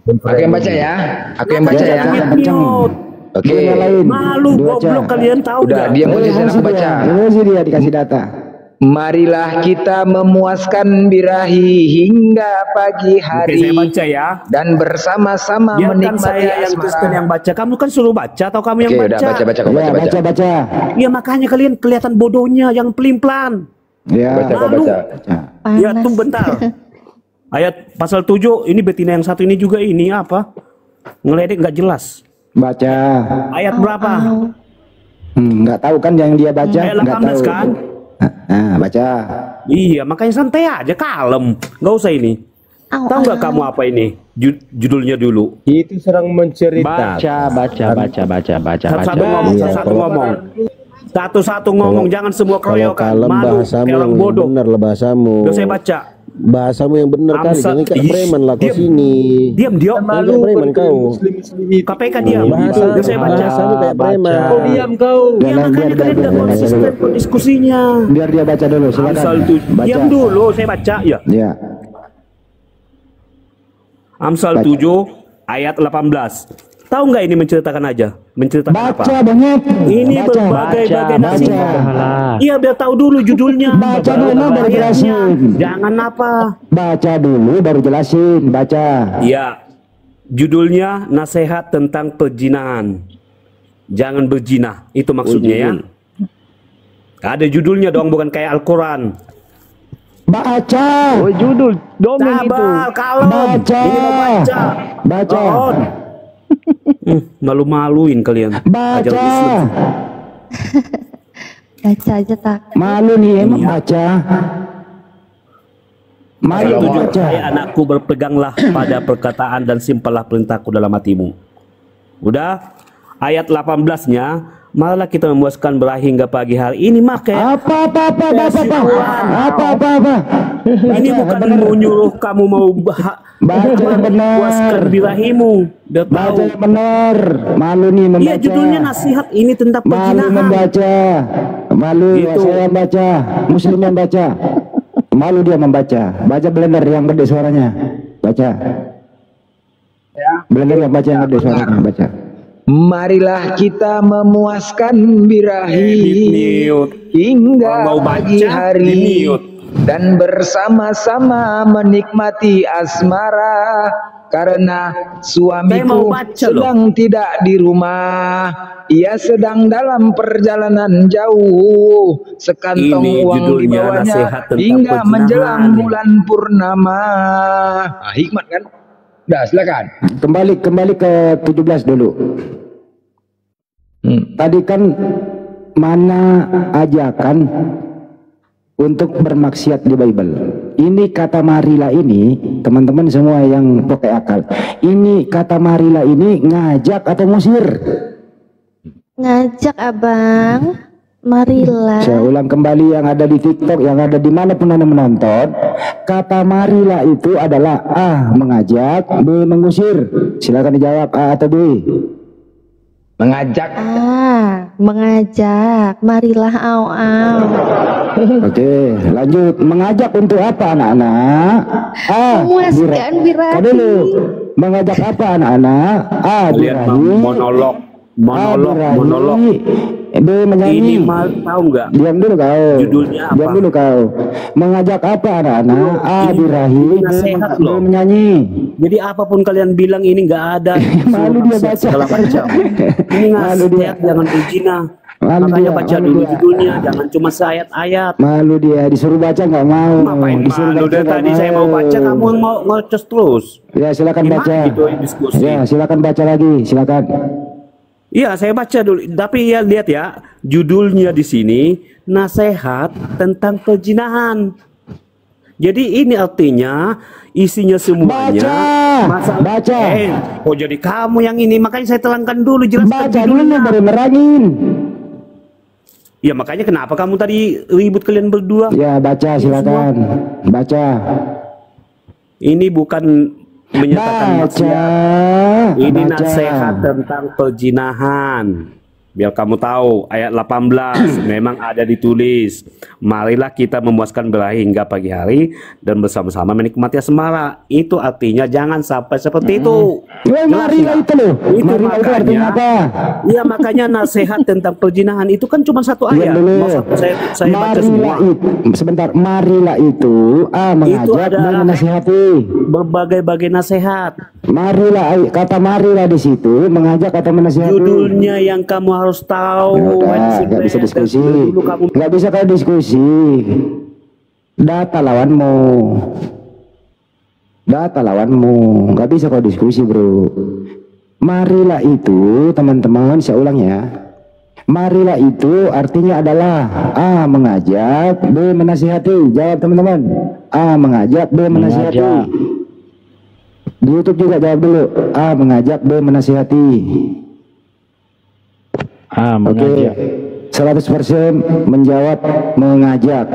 Aku yang baca ya. Aku yang baca ya. Jangan mute. kenceng. Oke. Lu yang lain. Malu Dibaca. goblok kalian tahu Udah, nggak? diam aja saya Emosi aku baca. dia. Emosi dia dikasih data. Marilah kita memuaskan birahi hingga pagi Oke, hari saya baca ya. dan bersama-sama Biarkan menikmati saya yang Kristen yang asmara. baca. Kamu kan suruh baca atau kamu yang Oke, baca? udah baca kau Ya, baca. baca. Ya makanya kalian kelihatan bodohnya yang pelin-pelan. Ya. Baca kau Malu. baca. Panas. Ya tunggu bentar. Ayat pasal 7 ini betina yang satu ini juga ini apa? Ngeledek nggak jelas. Baca. Ayat berapa? Nggak tahu kan yang dia baca? Ayat Nggak 18 tahu. kan? Nah, baca. Iya, makanya santai aja, kalem. Nggak usah ini. Au, Tahu nggak au. kamu apa ini? Judulnya dulu. Itu serang menceritakan. Satu-satu Baca. ngomong, Iya, satu-satu kalau- ngomong. Satu-satu ngomong, jangan semua Kalau keroyokan. kalem Malu, bahasamu kayak orang yang bodoh. benar lah bahasamu. Udah saya baca. Bahasamu yang benar kali. Amsal- Jangan kayak Ih, preman lah kau diam. sini. Diam, dia. Jangan kayak preman kau. KPK diam. Bahasa, Udah saya baca. bahasamu kayak preman. Kau diam kau. Ya Biar- makanya biar- kalian nggak biar- konsisten biar- diskusinya. Biar dia baca dulu, silakan. Amsal 7. Baca. Diam dulu, saya baca ya. Ya. Amsal Baca. 7 ayat 18. Tahu nggak ini menceritakan aja? Menceritakan apa? Baca banyak. Ini Baca. berbagai nasi. Baca. Iya, biar tahu dulu judulnya. Baca dulu, baru Ayatnya. jelasin. Jangan apa? Baca dulu baru jelasin. Baca. Iya. Judulnya nasihat tentang perzinahan. Jangan berzina. Itu maksudnya ya. Ada judulnya dong, bukan kayak Al-Quran. Baca. judul dongeng itu. Sabar, kalem. Baca. Ini mau baca. Baca. On. Malu-maluin kalian. Baca. Ajar Islam. Baca aja tak. Malu nih emang baca. Malu Ayat 7, baca. hai anakku, berpeganglah pada perkataan dan simpanlah perintahku dalam hatimu. Udah. Ayat 18-nya, malah kita memuaskan berahi hingga pagi hari. Ini mah kayak Apa. ini bukan menyuruh kamu mau Baca yang benar. puaskan birahimu. Biar Baca tahu. yang benar. Malu nih membaca. Iya, judulnya nasihat ini tentang Malu perzinahan. membaca. Malu Gitu. saya yang baca. Muslim yang baca. Malu dia membaca. Baca blender yang gede suaranya. Baca. Blender yang baca yang gede suaranya. Baca. Marilah kita memuaskan birahi Mute. hingga Kalau mau pagi baca, hari di-mute. dan bersama-sama menikmati asmara karena Saya suamiku mau baca sedang tidak di rumah, ia sedang dalam perjalanan jauh, sekantong Ini uang judulnya dibawanya nasihat tentang hingga perzinahan. menjelang bulan purnama. Hikmat kan? Dah silakan. Kembali ke 17 dulu. Tadi kan mana ajakan untuk bermaksiat di Bible. Ini kata marilah ini, teman-teman semua yang pakai akal. Ini kata marilah ini ngajak atau ngusir? Ngajak abang, marilah. Saya ulang kembali yang ada di TikTok, yang ada di manapun Anda menonton. Kata marilah itu adalah A. mengajak, B. mengusir. Silakan dijawab A atau B. Mengajak. Mengajak, marilah au. Oke, lanjut. Mengajak untuk apa anak-anak? A. Memuaskan birahi. Tadi dulu. Mengajak apa anak-anak? A. Lihat Birahi. monolog. B. menyanyi. Ini mal tahu nggak? Diam dulu kau. Judulnya apa? Diam dulu kau. Mengajak apa anak-anak? A. birahi. ini nasihat B. loh. menyanyi. Jadi apapun kalian bilang ini nggak ada. Malu dia nasihat baca. segala macam. Ini Malu dia. nasihat jangan berzina. Malu Makanya dia, baca malu dulu dia. judulnya, jangan cuma ayat-ayat. Malu dia, disuruh baca nggak mau. Ngapain Disuruh malu? baca Dari nggak tadi saya mau baca, kamu yang mau ngocos terus. Ya silakan Gimana baca. gitu diskusi? Ya silakan baca lagi, silakan. Iya, saya baca dulu. Tapi ya lihat ya, judulnya di sini nasihat tentang perzinahan. Jadi ini artinya isinya semuanya Baca. oh jadi kamu yang ini, makanya saya terangkan dulu, jelaskan Baca dulu judulnya. baru nerangin. Ya makanya kenapa kamu tadi ribut kalian berdua? Ya baca silakan. Baca. Ini bukan menyatakan maksiat. Ini Baca. nasihat tentang perzinahan. Biar kamu tahu, ayat 18 memang ada ditulis, marilah kita memuaskan birahi hingga pagi hari dan bersama-sama menikmati asmara. Itu artinya jangan sampai seperti itu. Ya, marilah itu loh. Itu Marilah itu artinya apa? Iya makanya nasihat tentang perzinahan itu kan cuma satu ayat. Dulu. Masa saya baca semua. Marilah itu, sebentar. Marilah itu mengajak dan adalah menasihati. Berbagai-bagai nasihat. Marilah, kata marilah di situ mengajak atau menasihati. Judulnya yang kamu harus tahu. Udah, nggak bisa diskusi. Dulu kamu Nggak bisa kau diskusi. Data lawanmu. Data lawanmu. Nggak bisa kau diskusi, bro. Marilah itu, teman-teman, saya ulang ya. Marilah itu artinya adalah A. mengajak, B. menasihati. Jawab teman-teman. A. mengajak, B. menasihati. Di YouTube juga jawab dulu. A. mengajak, B. menasihati. Oke, 100% menjawab mengajak.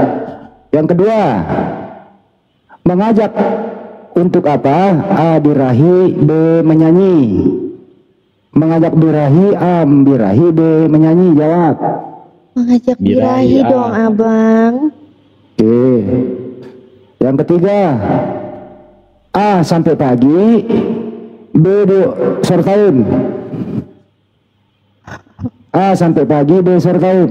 Yang kedua, mengajak untuk apa? A. birahi, B. menyanyi. Mengajak birahi, A. birahi, B. menyanyi. Jawab. Mengajak birahi dong abang. Oke. Yang ketiga, A. sampai pagi, B. sore tahun. A. sampai pagi, B. sore tahun.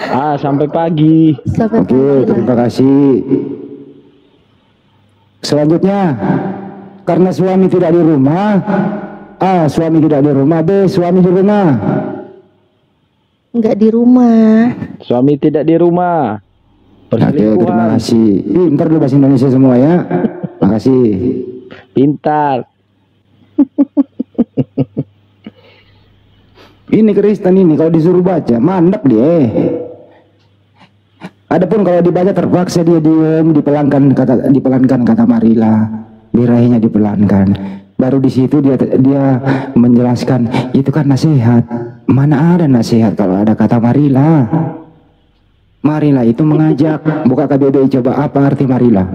A. sampai pagi. Sampai Oke, pagi terima lah. kasih. Selanjutnya, karena suami tidak di rumah, A. suami tidak di rumah, B. suami di rumah. Enggak di rumah. Suami tidak di rumah. Oke, terima Perselingkuhan. kasih. Pintar dulu bahasa Indonesia semua ya. Makasih. Pintar. Ini Kristen ini kalau disuruh baca mandek dia. Adapun kalau dibaca terpaksa dia diam, dipelankan kata marilah, birahinya dipelankan. Baru di situ dia menjelaskan itu kan nasihat. Mana ada nasihat kalau ada kata marilah? Marilah itu mengajak. Buka KBBI coba apa arti marilah?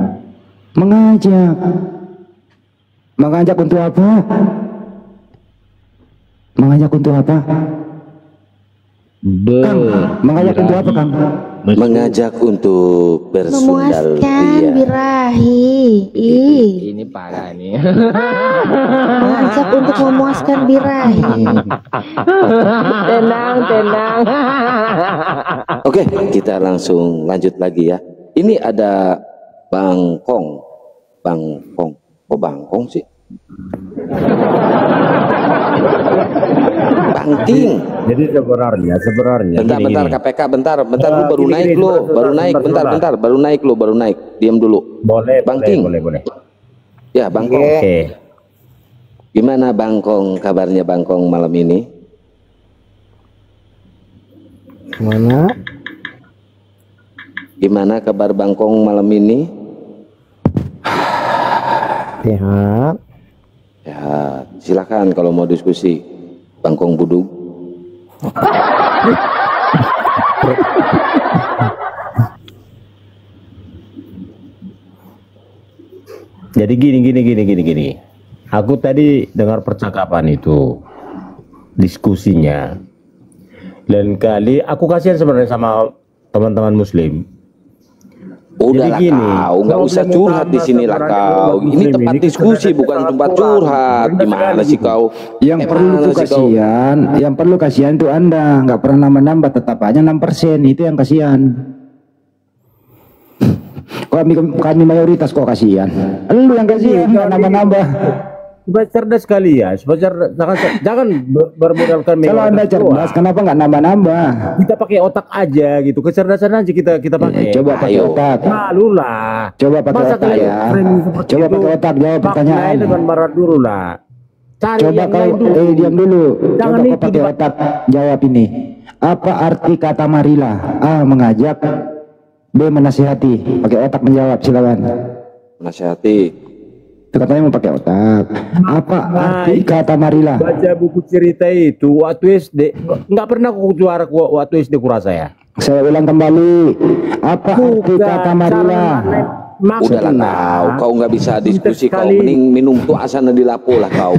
Mengajak. Mengajak untuk apa? Mengajak untuk apa? Kang, mengajak untuk apa, Kang? Mengajak untuk bersundal Memuaskan ria. birahi. Ih, Ini parah nih. mengajak untuk memuaskan birahi. Tenang. Oke, kita langsung lanjut lagi ya. Ini ada Bangkong. Kok Bangkong sih? Bangking. Jadi sebenarnya Bentar KPK, bentar lu baru naik lu, baru naik. Diam dulu. boleh Bangking. boleh. Ya, Bangkong. Oke. Gimana Bangkong, kabarnya Bangkong malam ini? Mana? Gimana kabar Bang Kong malam ini? Sehat. Ya, silakan kalau mau diskusi, Bang Kong Budug. Jadi gini. Aku tadi dengar percakapan itu, diskusinya. Dan kali aku kasihan sebenarnya sama teman-teman Muslim. Udah lah kau, nggak usah curhat di sini lah kau. Ini tempat diskusi bukan tempat curhat. Gimana sih kau? Yang perlu tuh kasihan, yang perlu kasihan itu Anda nggak pernah nambah-nambah, tetap aja 6%, itu yang kasihan. Kami mayoritas kok kasihan. Lu yang kasihan nggak nambah-nambah. Supaya cerdas sekali ya, jangan bermodalkan mewah. Kalau Anda cerdas, kenapa nggak nambah-nambah? Kita pakai otak aja gitu, kecerdasan aja kita pakai. Coba pakai otak. Malu lah. Coba pakai otak ya. Coba pakai otak jawab pertanyaan. Dengan marah dulu lah. Cari coba kau diam dulu. Coba kau pakai otak jawab ini. Apa arti kata marilah? A. Mengajak. B. Menasihati. Pakai otak menjawab, silakan. Menasihati. Itu katanya mau pakai otak. Apa arti kata marilah? Baca buku cerita itu waktu SD, nggak pernah aku juara waktu SD kurasa ya. Saya ulang kembali. Apa arti kata marilah? Udahlah kau nggak bisa diskusi kau. Mending minum tua sana di lapo lah kau.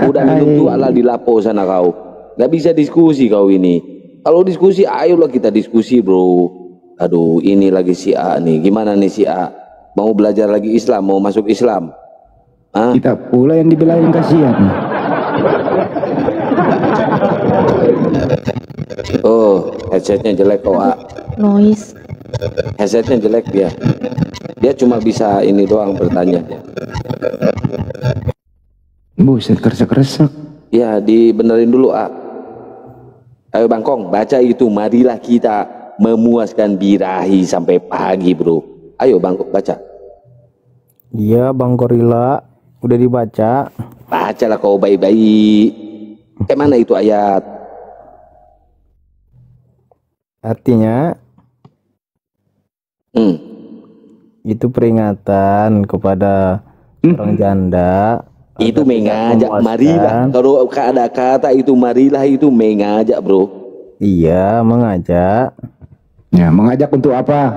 Udah minum tua lah di lapo sana kau. Nggak bisa diskusi kau ini. Kalau diskusi, ayolah kita diskusi bro. Aduh, ini lagi si A nih. Gimana nih si A? Mau belajar lagi Islam? Mau masuk Islam? Hah? Kita pula yang dibelain kasihan. Oh, headsetnya jelek kok, A. Noise. Headsetnya jelek dia. Dia cuma bisa ini doang bertanya. Buset, kresek-kresek. Ya, dibenerin dulu, A. Ayo Bang Kong, baca itu. Marilah kita memuaskan birahi sampai pagi, bro. Ayo Bang Kong, baca. Iya, Bang Gorila. Udah dibaca. Bacalah kau baik-baik. Kayak mana itu ayat? Artinya itu peringatan kepada orang janda. Itu mengajak, marilah. Kalau ada kata itu marilah, itu mengajak bro. Iya, mengajak. Ya, mengajak untuk apa?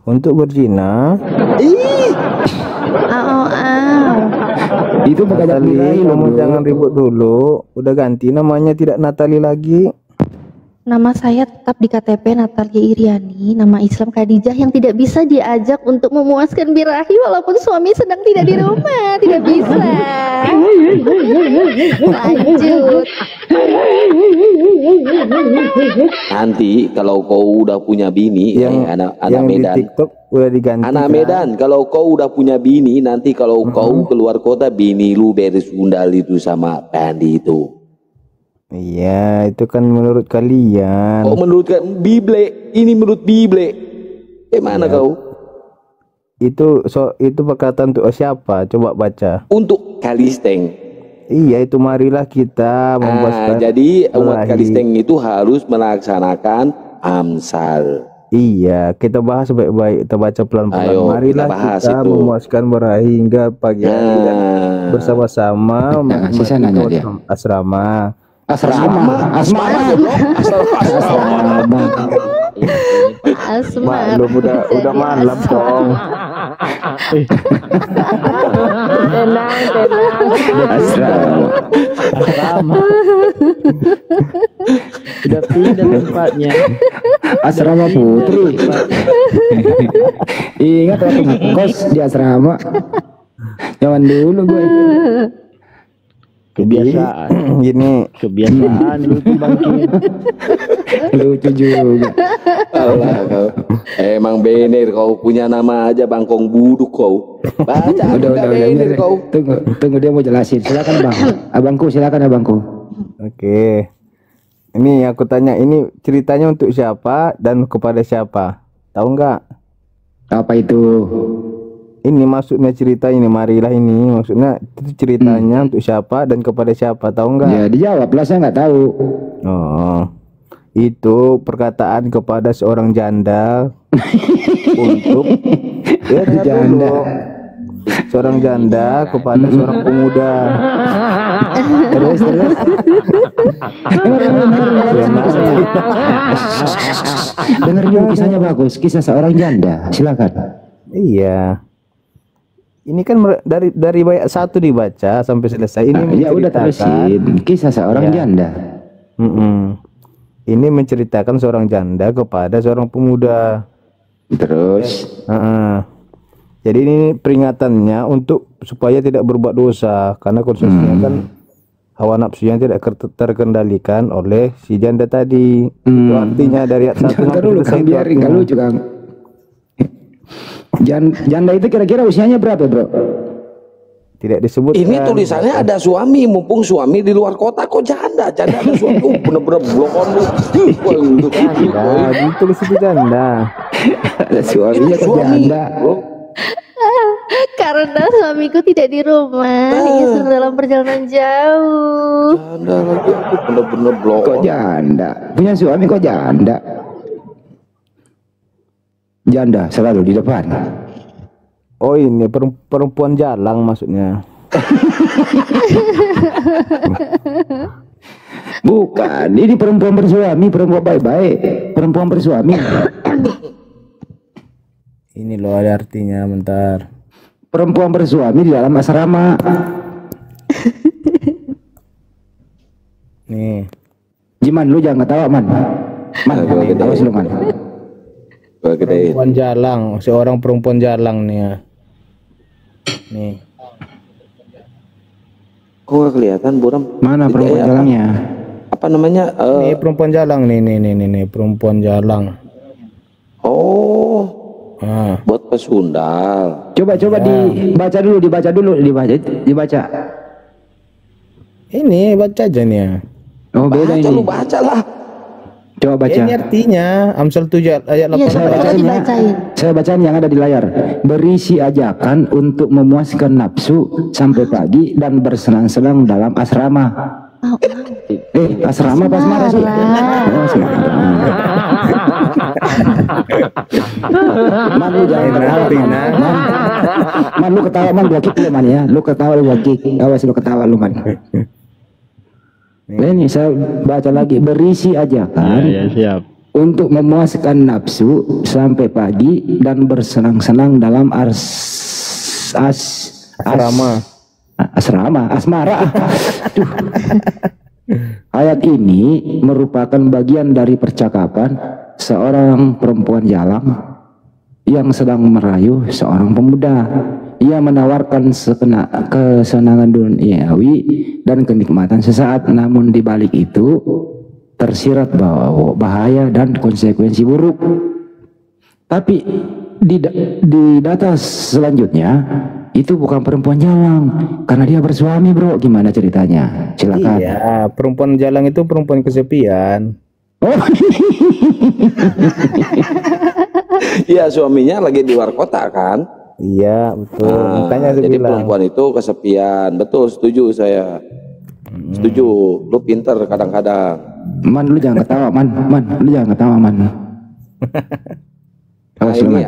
Untuk berzina. Itu mengajak birahi. Kamu jangan ribut dulu. Udah ganti namanya, tidak Natali lagi. Nama saya tetap di KTP Natalia Iriani, nama Islam Khadijah yang tidak bisa diajak untuk memuaskan birahi walaupun suami sedang tidak di rumah, tidak bisa. Lanjut. Nanti kalau kau udah punya bini, anak Medan, di TikTok udah diganti. Anak Medan, kalau kau udah punya bini, nanti kalau kau keluar kota, bini lu beres undal itu sama Pandi itu. Iya, itu kan menurut kalian. Oh, menurut Bible, ini menurut Bible. Mana kau? Itu perkataan untuk siapa? Coba baca. Untuk Kalisteng. Iya, itu marilah kita membuat. Jadi umat Kalisteng itu harus melaksanakan Amsal. Iya, kita bahas baik-baik, kita baca pelan-pelan. Marilah kita memuaskan birahi hingga pagi hari dan bersama-sama menikmati asrama. Maklum udah malam dong. Tenang. Asrama. Sudah pindah tempatnya. Asrama Putri. Ingat waktu kos di asrama. Zaman dulu gue. Kebiasaan lucu bangkit. Lucu juga. Allah, kau. Emang bener kau punya nama aja Bang Kong Buduk kau. Baca udah bener kau. Tunggu dia mau jelasin. Silakan Bang. Silakan abangku. Oke. Ini aku tanya, ini ceritanya untuk siapa dan kepada siapa? Tahu nggak? Apa itu? Ini maksudnya cerita ini, marilah ini maksudnya itu ceritanya untuk siapa dan kepada siapa, tahu nggak? Ya dijawab lah, saya nggak tahu. Oh, Itu perkataan kepada seorang janda untuk janda. Seorang janda kepada seorang pemuda. Terus. Dengar dulu kisahnya bagus, kisah seorang janda. Silakan. Iya. Ini kan dari banyak satu dibaca sampai selesai. Ini ya udah terusin kisah seorang janda. Ini menceritakan seorang janda kepada seorang pemuda. Terus. Jadi ini peringatannya untuk supaya tidak berbuat dosa, karena konsepnya kan hawa nafsunya tidak terkendalikan oleh si janda tadi. Itu artinya dari ayat 1 sampai selesai. Biarin kalau juga. Janda itu kira-kira usianya berapa, bro? Tidak disebut. Ini tulisannya ada suami, mumpung suami di luar kota kok janda. Janda ada suami, bener-bener blokon lu. Tulis itu janda. Ada suaminya kok janda. Karena suamiku tidak di rumah, ia sedang dalam perjalanan jauh. Janda lagi, aku bener-bener blokon. Kok janda? Punya suami kok janda? Janda selalu di depan. Oh ini perempuan jalang maksudnya. Bukan, ini perempuan bersuami, perempuan baik-baik, perempuan bersuami. Ini loh ada artinya, bentar. Perempuan bersuami di dalam asrama. Nih. Jiman, lu jangan ketawa, Man. Awas lu, Man. Perempuan jalang, seorang perempuan jalang nih ya. Nih. Kok gak kelihatan, Buram? Mana perempuan jalangnya? Apa namanya? Nih perempuan jalang nih, perempuan jalang. Oh. Buat pesundal. Coba dibaca dulu. Ini baca aja nih ya. Oh, beda ini. Lu baca lah. Coba baca. Ini artinya Amsal 7 ayat 8. Saya bacain yang ada di layar. Berisi ajakan untuk memuaskan nafsu sampai pagi dan bersenang-senang dalam asrama. Asrama pas marah sih. Man, lu jangan ketawa. Man, lu ketawa, Man, gua kick lu, Man, ya. Lu ketawa, lu gua kick. Awas lu ketawa lu, Man. Ini saya baca lagi. Berisi ajakan siap. untuk memuaskan nafsu sampai pagi dan bersenang-senang dalam asmara. Ayat ini merupakan bagian dari percakapan seorang perempuan jalang yang sedang merayu seorang pemuda. Ia menawarkan kesenangan duniawi dan kenikmatan sesaat, namun di balik itu tersirat bahwa bahaya dan konsekuensi buruk. Tapi di data selanjutnya itu bukan perempuan jalang karena dia bersuami, bro. Gimana ceritanya? Silakan. Iya, perempuan jalang itu perempuan kesepian. Oh. Iya, suaminya lagi di luar kota kan? Iya, betul. Makanya jadi perempuan itu kesepian. Betul, setuju saya. Setuju. Lu pinter kadang-kadang. Man, lu jangan ketawa, Man. Lu jangan ketawa, Man. Nah, ini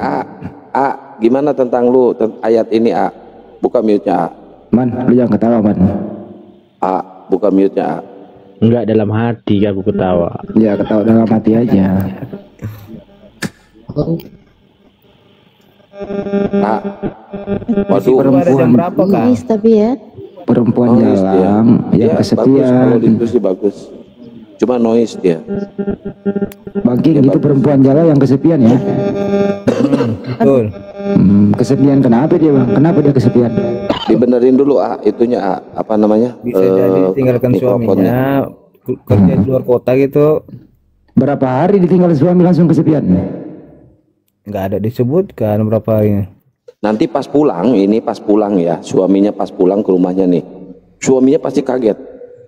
A, gimana tentang lu ayat ini, A? Buka mute-nya, A. Man, lu jangan ketawa, Man. A, buka mute-nya, A. Enggak, dalam hati aku ketawa. Ya, ketawa dalam hati aja. A. Waduh, perempuan berapa, Kak? Tapi ya. Perempuan jalang yang kesepian. Bagus, kalau itu sih bagus. Cuma noise dia. Bangking itu perempuan jalang yang kesepian ya. Betul. Kesepian kenapa dia, Bang? Kenapa dia kesepian? Dibenerin dulu, A, itunya, A. Apa namanya? Bisa jadi ditinggalkan suaminya kerja di luar kota gitu. Berapa hari ditinggal suami langsung kesepian? Nggak ada disebutkan berapa ini. Nanti pas pulang ya, suaminya pas pulang ke rumahnya nih, suaminya pasti kaget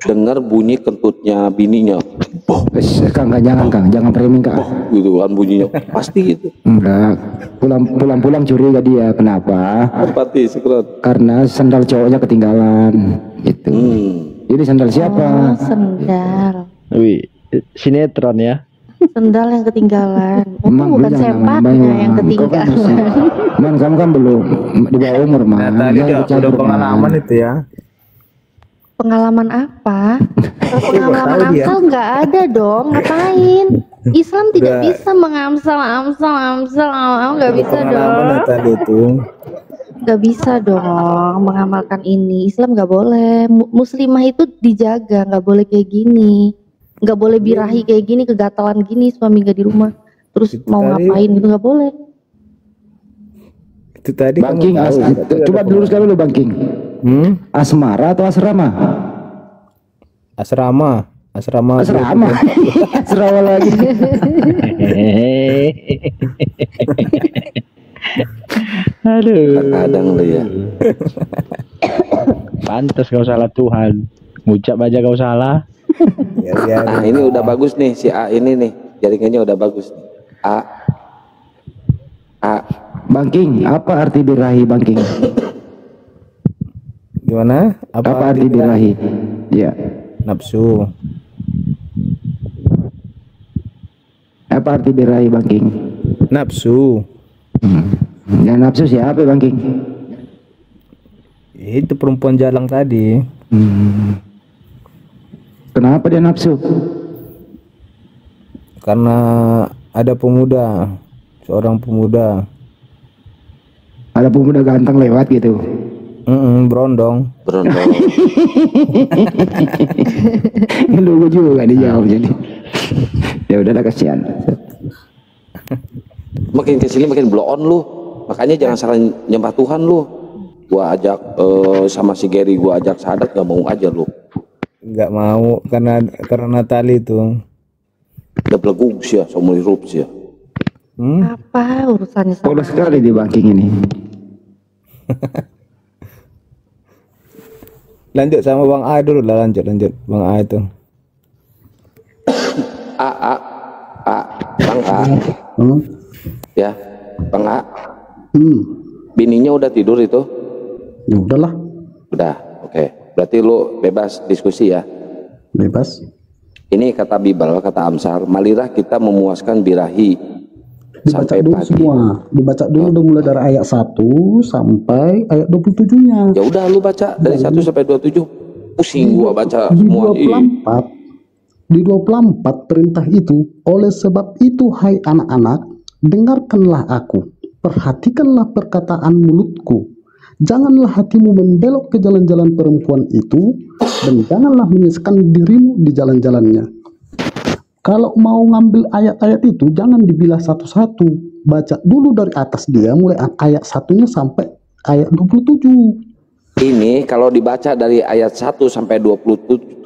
dengar bunyi kentutnya bininya. Oh, Kang, jangan framing, Kang. Gitu kan bunyinya, pasti gitu. Enggak, pulang curiga dia. Kenapa? Pati sekret. Karena sandal cowoknya ketinggalan, gitu. Ini sandal siapa? Sendal. Wih, sinetron ya. Sendal yang ketinggalan. Itu Man, bukan lu jangan sempaknya lambai, yang Man. Kau kan masih, ketinggalan. Man, kamu kan belum di bawah umur, Man. Nah, tadi Jangan udah campur, pengalaman Man. itu ya. Pengalaman apa? Kalau pengalaman tahu dia. amsal nggak ada dong. Ngapain? Islam tidak Udah. bisa mengamsal, nggak bisa Pengalaman dong. tadi itu. Nggak bisa dong mengamalkan ini. Islam nggak boleh. Muslimah itu dijaga, nggak boleh kayak gini. Nggak boleh birahi kayak gini, kegatalan gini suami nggak di rumah. Terus Itu mau tadi- ngapain gitu nggak boleh. Itu tadi Bang kamu King, tahu, tapi coba ada diluruskan dulu Bang King. Asmara atau asrama? asrama. Asrama. Asrama lagi. Aduh. Kadang lu ya. Pantas kau salah Tuhan. Ngucap aja kau salah. Ya, Nah ini udah bagus nih si A ini nih, jaringannya udah bagus nih. A Bang King, apa arti birahi Bang King? Gimana? Apa arti birahi? Ya. Nafsu. Apa arti birahi Bang King? Nafsu. Yang nafsu siapa Bang King? Itu perempuan jalang tadi. Kenapa dia nafsu? Karena ada pemuda, seorang pemuda. Ada pemuda ganteng lewat gitu. Berondong. Lu juga dijawab jadi. Ya udahlah kasihan. makin kesini makin blow on lu, makanya jangan salah nyembah Tuhan lu. Gua ajak sama si Gary, gua ajak sahadat gak mau aja lu. Nggak mau karena Natali itu. Udah belegung sih ya, seumur hidup sih ya. Apa urusannya sama Polos sekali di Bang King ini. Lanjut sama Bang A dulu lah, lanjut Bang A itu. Bang A. Ya, Bang A. Bininya udah tidur itu? Ya udahlah. Udah, oke. Berarti lu bebas diskusi ya? Bebas. Ini kata Bibel, kata Amsal, marilah kita memuaskan birahi Dibaca sampai dulu pagi. semua. Dibaca dulu udah mulai dari ayat 1 sampai ayat 27-nya. Ya udah lu baca dari 1 sampai 27. Pusing gua baca Di semua. 24 perintah itu, oleh sebab itu hai anak-anak, dengarkanlah aku, perhatikanlah perkataan mulutku. Janganlah hatimu membelok ke jalan-jalan perempuan itu, dan janganlah menyesatkan dirimu di jalan-jalannya. Kalau mau ngambil ayat-ayat itu, jangan dibilah satu-satu. Baca dulu dari atas dia, mulai ayat 1-nya sampai ayat 27. Ini kalau dibaca dari ayat 1 sampai 27,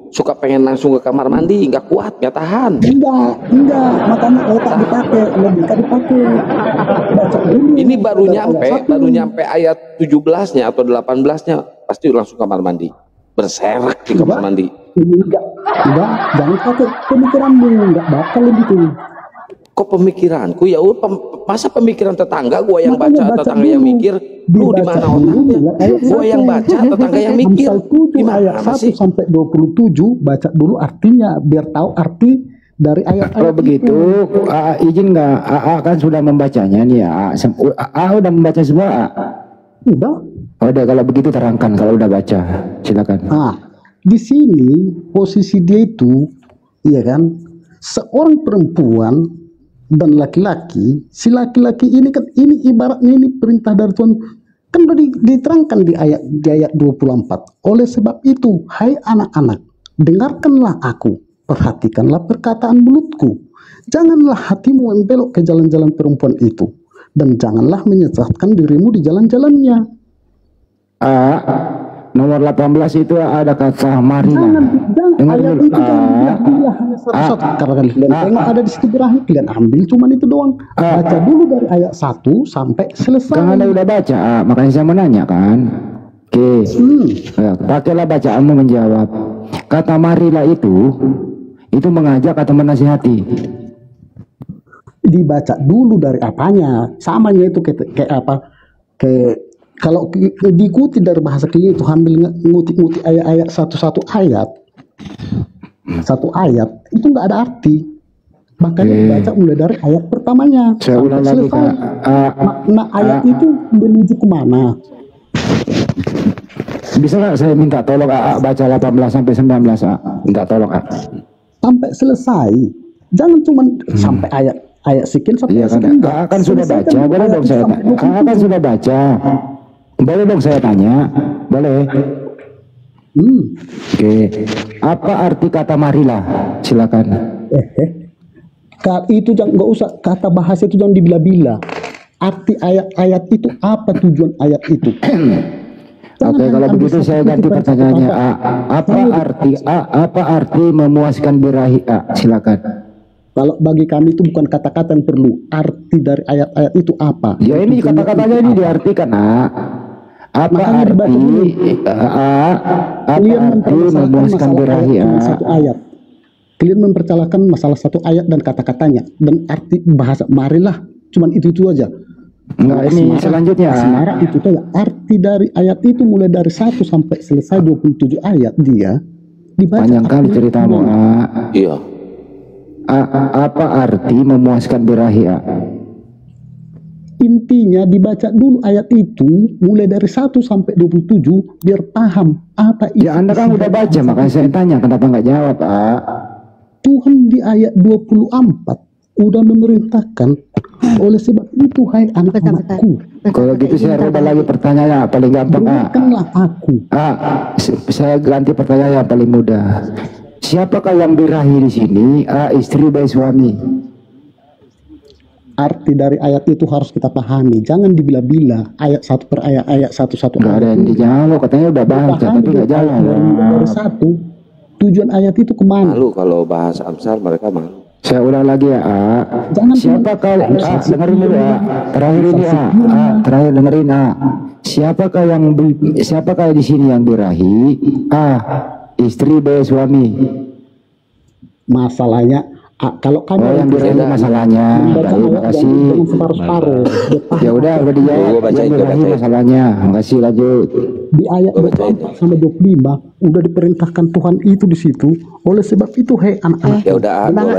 suka pengen langsung ke kamar mandi, nggak kuat, nggak tahan. Enggak, makanya otak dipakai, logika dipakai. Baca dulu. Ini baru nyampe ayat 17-nya atau 18-nya, pasti langsung kamar mandi. Berserak di kamar mandi. Enggak, jangan pakai pemikiranmu, enggak bakal begitu. Kok pemikiranku ya masa pemikiran tetangga gua yang Makanya baca, tetangga yang mikir, lu di mana otaknya? Gua yang baca, tetangga yang mikir. Ayat 1 sampai 27 baca dulu artinya biar tahu arti dari ayat-ayat. Kalau begitu, izin nggak? AA kan sudah membacanya nih ya. AA udah membaca semua. Udah. Udah, kalau begitu terangkan kalau udah baca. Silakan. Di sini posisi dia itu, iya kan, seorang perempuan dan laki-laki. Si laki-laki ini kan, ini ibaratnya ini perintah dari Tuhan. Kan udah diterangkan di ayat 24. Oleh sebab itu, hai anak-anak, dengarkanlah aku, perhatikanlah perkataan mulutku. Janganlah hatimu membelok ke jalan-jalan perempuan itu, dan janganlah menyesatkan dirimu di jalan-jalannya. Nomor 18 itu ada kata marilah. Jangan ayat itu jangan dibilah hanya satu-satu. Karena kalian tengok ada di situ berakhir, kalian ambil cuman itu doang. Baca dulu dari ayat 1 sampai selesai. Kan Anda udah baca, makanya saya menanya kan. Oke. Ya, pakailah bacaanmu menjawab. Kata marilah itu mengajak atau menasihati? Dibaca dulu dari apanya. Samanya itu kayak apa? Kalau diikuti dari bahasa kalian itu ambil ngutik-ngutik ayat-ayat satu ayat itu nggak ada arti. Makanya baca mulai dari ayat pertamanya Saya ulang sampai lagi, selesai. Kak. Makna ayat itu menuju kemana? Bisa nggak saya minta tolong baca 18 sampai 19 minta tolong Sampai selesai. Jangan cuma sampai ayat sekian sampai Iya kan, sekian. kan sudah baca, boleh dong saya tanya. Kan sudah baca, boleh dong saya tanya, boleh. Oke, apa arti kata marilah? Silakan. Itu jangan, nggak usah kata bahasa itu jangan dibilah-bilah. Arti ayat-ayat itu apa, tujuan ayat itu? Oke, kalau begitu saya ganti pertanyaannya. Apa arti memuaskan birahi? Silakan. Kalau bagi kami itu bukan kata-kata yang perlu. Arti dari ayat-ayat itu apa? Ya ini kata-katanya ini diartikan. Apa arti memuaskan birahi? Satu ayat. Kalian mempercalakan masalah satu ayat dan kata-katanya dan arti bahasa marilah. Cuman itu aja. Enggak, ini selanjutnya. Asmara itu tuh arti dari ayat itu mulai dari 1 sampai selesai 27 ayat dia dibaca. Panjang kali ceritamu. Iya. Apa arti memuaskan birahi? Intinya dibaca dulu ayat itu mulai dari 1 sampai 27 biar paham apa itu. Ya Anda kan udah baca, makanya saya tanya kenapa nggak jawab, Tuhan di ayat 24 udah memerintahkan, oleh sebab itu hai anak-anakku. Kalau gitu saya rubah lagi pertanyaan paling gampang. Dengarkanlah aku. Saya ganti pertanyaan yang paling mudah. Siapakah yang birahi di sini? Istri baik suami. Arti dari ayat itu harus kita pahami. Jangan dibilah-bilah ayat satu per ayat satu-satu. Gak ada yang dijawab, katanya udah baca tapi nggak jawab. Dari satu, tujuan ayat itu kemana? Malu kalau bahas Amsal mereka malu. Saya ulang lagi ya. Siapakah dengerin dulu terakhir ini terakhir dengerin siapakah di sini yang birahi? Istri baik suami. Masalahnya kalau kamu yang birahi masalahnya. Terima kasih. Ya udah dijawab. Yang birahi masalahnya. Makasih, lanjut. Di ayat 24 sampai 25 udah diperintahkan Tuhan itu di situ. Oleh sebab itu anak-anak. Ya udah Bang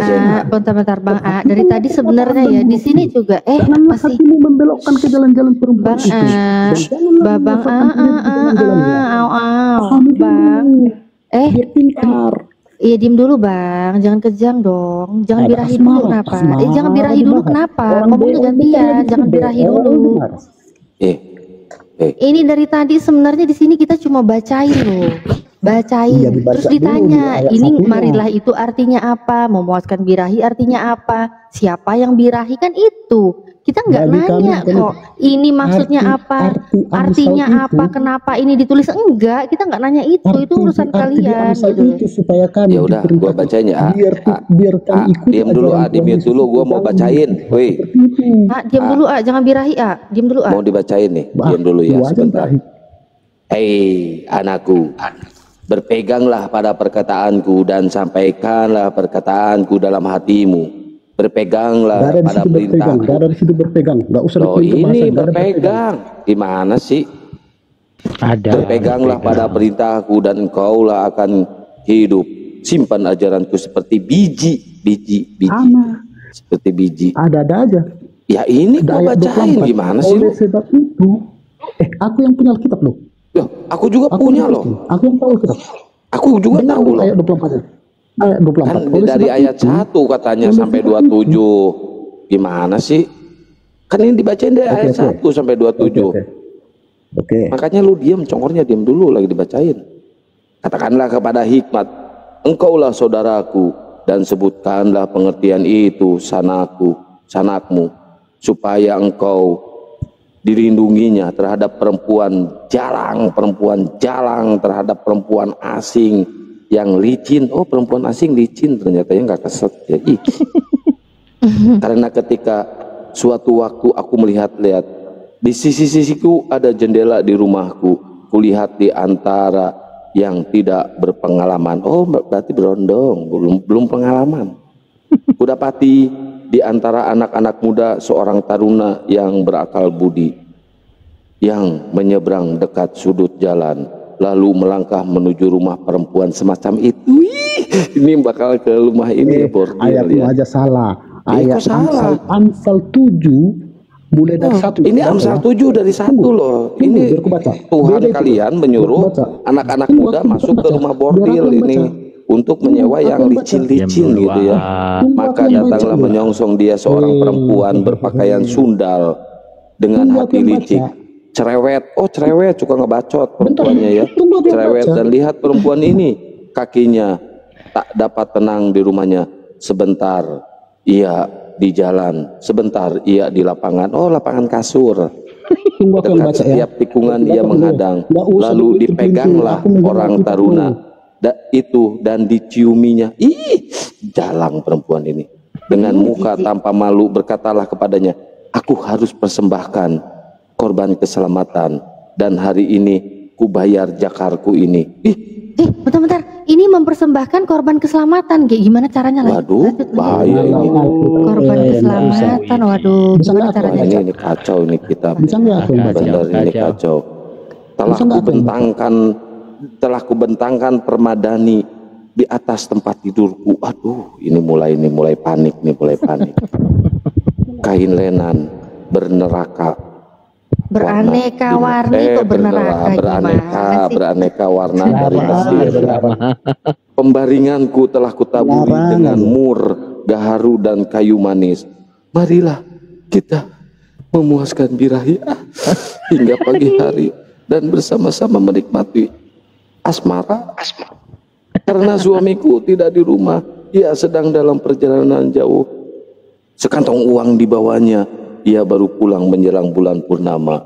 bentar Bang dari tadi sebenarnya ya di sini juga masih membelokkan ke jalan-jalan perempuan itu. Bang Biar pintar. Iya diem dulu Bang, jangan kejang dong, jangan birahi dulu kenapa? Jangan birahi dulu kenapa? Ngomongnya gantian, jangan birahi dulu. Ini dari tadi sebenarnya di sini kita cuma bacain loh, terus ditanya, ini marilah itu artinya apa? Memuaskan birahi artinya apa? Siapa yang birahi kan itu? Kita nggak nanya kok, ini maksudnya apa? Artinya apa? Kenapa ini ditulis? Enggak, kita nggak nanya itu urusan kalian. Itu supaya kami ya udah, gua bacain ya. Biarkan ikut. Diam dulu, diam dulu, gua mau bacain. Woi. Diam dulu, jangan birahi, diam dulu. Mau dibacain nih, diam dulu ya sebentar. Hei anakku, berpeganglah pada perkataanku dan sampaikanlah perkataanku dalam hatimu. Berpeganglah pada perintah. Dari situ berpegang, nggak usah. Oh ini berpegang, gimana sih? Ada. Berpeganglah pada perintahku dan engkaulah akan hidup. Simpan ajaranku seperti biji. Seperti biji. Ada aja. Ya ini gua bacain gimana sih? Oleh sebab itu, aku yang punya Alkitab loh. Ya, aku juga punya loh. Aku yang tahu Alkitab. Aku juga tahu loh. Ayat 24. Ayat 24. Kan dari ayat 1 katanya sampai 27. Gimana sih? Kan ini dibacain dari ayat 1 sampai 27. Oke. Makanya lu diam, congornya diam dulu lagi dibacain. Katakanlah kepada hikmat, engkaulah saudaraku, dan sebutkanlah pengertian itu sanakmu, supaya engkau dilindunginya terhadap perempuan jalang terhadap perempuan asing yang licin. Oh, perempuan asing licin, ternyata ya nggak keset ya. Karena ketika suatu waktu aku melihat-lihat di sisi-sisiku ada jendela di rumahku, kulihat di antara yang tidak berpengalaman. Oh, berarti berondong, belum pengalaman. Kudapati di antara anak-anak muda seorang taruna yang berakal budi, yang menyeberang dekat sudut jalan, lalu melangkah menuju rumah perempuan semacam itu. ini bakal ke rumah ini bordil ayatmu ya. aja salah. Iya, Ayat kok salah? Amsal 7 mulai dari 1. Ini Amsal 7 dari 1 loh. Ini biar aku baca. Tuhan Beda itu. kalian menyuruh Biar aku baca. anak-anak Tunggu, muda aku masuk ke baca. rumah Biar bordil aku ini baca. untuk menyewa yang aku baca. licin-licin gitu ya. Maka aku baca datanglah dulu. menyongsong dia seorang perempuan berpakaian sundal dengan Tunggu hati aku baca. licik. Cerewet, oh cerewet, suka ngebacot perempuannya ya. Tunggu aku Cerewet, baca. dan lihat perempuan ini, kakinya tak dapat tenang di rumahnya. Sebentar ia di jalan, sebentar ia di lapangan. Oh, lapangan kasur. Tunggu aku Dekat baca ya. setiap tikungan ia menghadang. Nggak usah Lalu dulu dipeganglah aku mendengar orang kita taruna dulu. dan diciuminya. Ih, jalang perempuan ini. Dengan muka tanpa malu berkatalah kepadanya, aku harus persembahkan korban keselamatan, dan hari ini ku bayar jakarku ini. Ih, bentar-bentar, ini mempersembahkan korban keselamatan, kayak gimana caranya? waduh, bahaya ini. Korban keselamatan, waduh, gimana Wah, caranya? ini kacau ini kita. Bisa nggak aku baca? Benar ini kacau. Telah kubentangkan permadani di atas tempat tidurku. Aduh, ini mulai panik nih, mulai panik. Kain lenan berneraka. Beraneka warni kok berneraka gimana sih? beraneka warna dari mesir. Pembaringanku telah kutaburi dengan mur, gaharu dan kayu manis. Marilah kita memuaskan birahi hingga pagi hari dan bersama-sama menikmati asmara. Karena suamiku tidak di rumah, ia sedang dalam perjalanan jauh. Sekantong uang dibawanya. Ia baru pulang menjelang bulan purnama.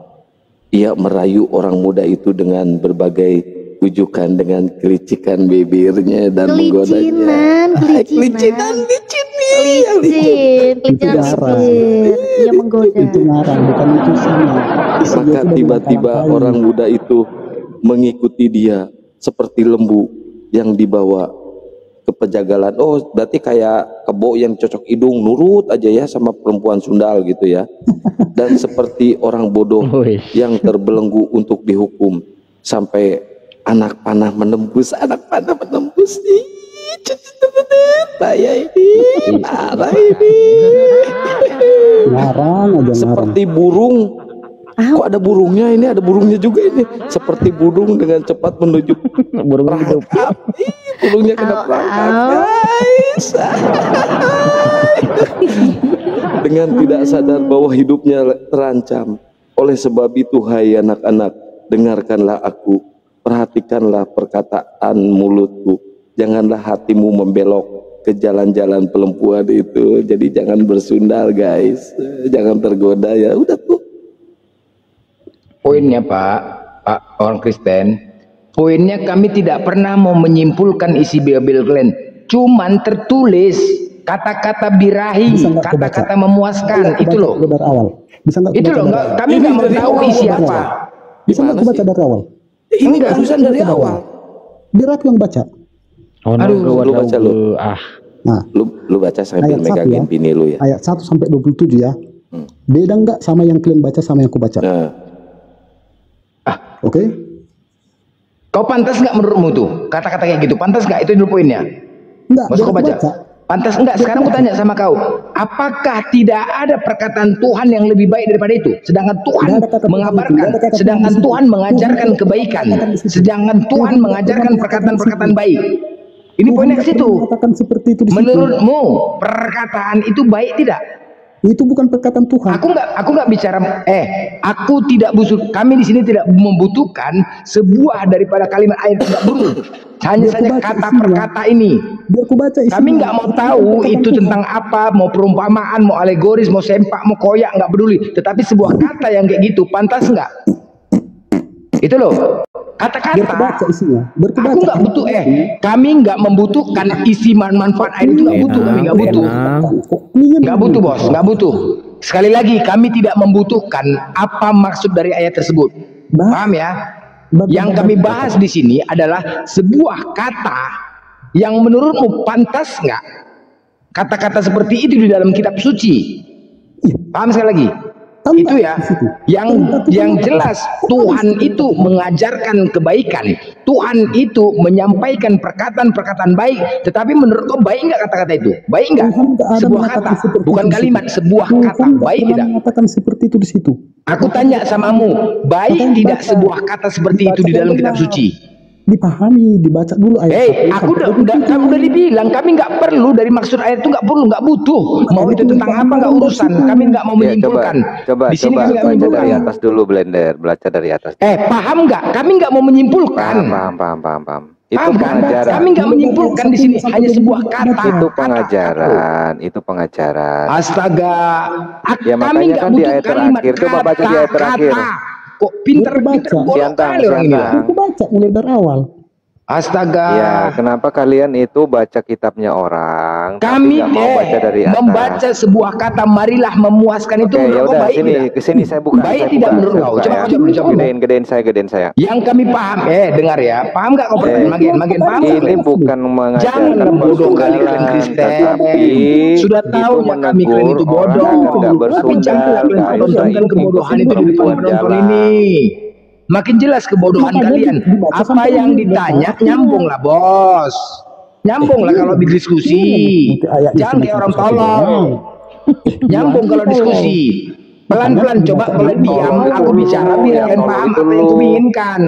Ia merayu orang muda itu dengan berbagai pujukan, dengan kelicikan bibirnya dan menggodanya. Licin. Ia menggoda. Itu ngarang, bukan itu sama. Maka tiba-tiba orang muda itu mengikuti dia seperti lembu yang dibawa ke pejagalan. Oh, berarti kayak kebo yang cocok hidung, nurut aja ya sama perempuan sundal gitu ya. Dan seperti orang bodoh yang terbelenggu untuk dihukum sampai anak panah menembus. Bahaya ini, marah ini. Ngarang aja Seperti burung. Kok ada burungnya ini? Ada burungnya juga ini. Seperti burung dengan cepat menuju perangkap. Burungnya kena perangkap, guys. Dengan tidak sadar bahwa hidupnya terancam. Oleh sebab itu, hai anak-anak, dengarkanlah aku. Perhatikanlah perkataan mulutku. Janganlah hatimu membelok ke jalan-jalan perempuan itu. Jadi jangan bersundal, guys. Jangan tergoda ya. Udah tuh. Poinnya Pak orang Kristen, poinnya kami tidak pernah mau menyimpulkan isi Bible kalian, cuman tertulis kata-kata birahi, kata-kata memuaskan, itu loh. Dari awal. Bisa nggak? Itu loh, kami nggak mau tahu isi apa. Bisa nggak aku baca dari awal? Ini barusan dari awal. Biar aku yang baca. Aduh, lu baca lu. Nah, lu baca sambil megangin bini lu ya. Ayat 1 sampai 27 ya. Beda nggak sama yang kalian baca sama yang aku baca? Oke. Kau pantas nggak menurutmu tuh kata-kata kayak gitu? Pantas nggak? Itu dulu poinnya. Enggak. Masuk kau baca. Pantas enggak? Sekarang aku tanya sama kau, apakah tidak ada perkataan Tuhan yang lebih baik daripada itu? Sedangkan Tuhan mengabarkan, sedangkan Tuhan mengajarkan kebaikan, sedangkan Tuhan mengajarkan perkataan-perkataan baik. Ini poinnya ke situ. Menurutmu perkataan itu baik tidak? Itu bukan perkataan Tuhan. Aku nggak bicara. Aku tidak busuk. Kami di sini tidak membutuhkan sebuah daripada kalimat ayat tidak butuh. Hanya saja kata per kata ini. Biar aku baca isinya. Kami nggak mau tahu itu tentang apa, mau perumpamaan, mau alegoris, mau sempak, mau koyak, nggak peduli. Tetapi sebuah kata yang kayak gitu pantas nggak? Itu loh. Kata-kata. Aku nggak butuh. Kami nggak membutuhkan isi manfaat ayat itu, nggak butuh. Kami nggak butuh. Nggak butuh bos, nggak butuh. Sekali lagi kami tidak membutuhkan apa maksud dari ayat tersebut. Paham ya? Yang kami bahas di sini adalah sebuah kata yang menurutmu pantas nggak? Kata-kata seperti itu di dalam kitab suci. Paham sekali lagi? Itu ya, yang jelas Tuhan itu mengajarkan kebaikan. Tuhan itu menyampaikan perkataan-perkataan baik. Tetapi menurut kau baik nggak kata-kata itu? Baik nggak? Sebuah kata, bukan kalimat, sebuah kata. Baik tidak? Mengatakan seperti itu di situ. Aku tanya samamu, baik tidak sebuah kata seperti itu di dalam kitab suci? Dipahami, dibaca dulu ayat. Aku udah dibilang kami nggak perlu dari maksud ayat itu, nggak perlu, nggak butuh. Mau itu tentang apa nggak urusan. Kami nggak mau menyimpulkan. Coba di sini kami nggak menyimpulkan. dari atas dulu, Blender, belajar dari atas. Paham nggak? Kami nggak mau menyimpulkan. Paham. Itu Paham kan? pengajaran. Kami nggak menyimpulkan di sini, hanya sebuah kata. Itu pengajaran. Astaga, Ya, kami makanya nggak kan di butuh ayat kalimat terakhir. Coba baca di ayat terakhir. Kok pinter Siantang. Aku baca mulai dari awal. Astaga. Ya, kenapa kalian itu baca kitabnya orang? Kami tapi nggak mau baca dari atas. membaca sebuah kata, marilah memuaskan itu. Oke, menurut ya kau udah, baik tidak? kesini saya buka. Baik saya tidak buka, menurut saya kau? buka Coba ya. coba. Gedein saya. Yang kami paham, dengar ya. Paham nggak kau pertanyaan magen paham? Ini bukan mengajarkan Jangan bodoh kali kalian persaudaraan, Kristen. tetapi Sudah tahu ya kami kalian itu bodoh. Tapi janganlah kalian pertontonkan kebodohan itu di depan penonton ini. Makin jelas kebodohan kalian. Apa yang ditanya nyambunglah, bos. Nyambunglah kalau berdiskusi. Jangan kayak orang tolong. Nyambung kalau diskusi. Pelan-pelan, coba kalau diam aku bicara biar kalian paham apa yang aku inginkan.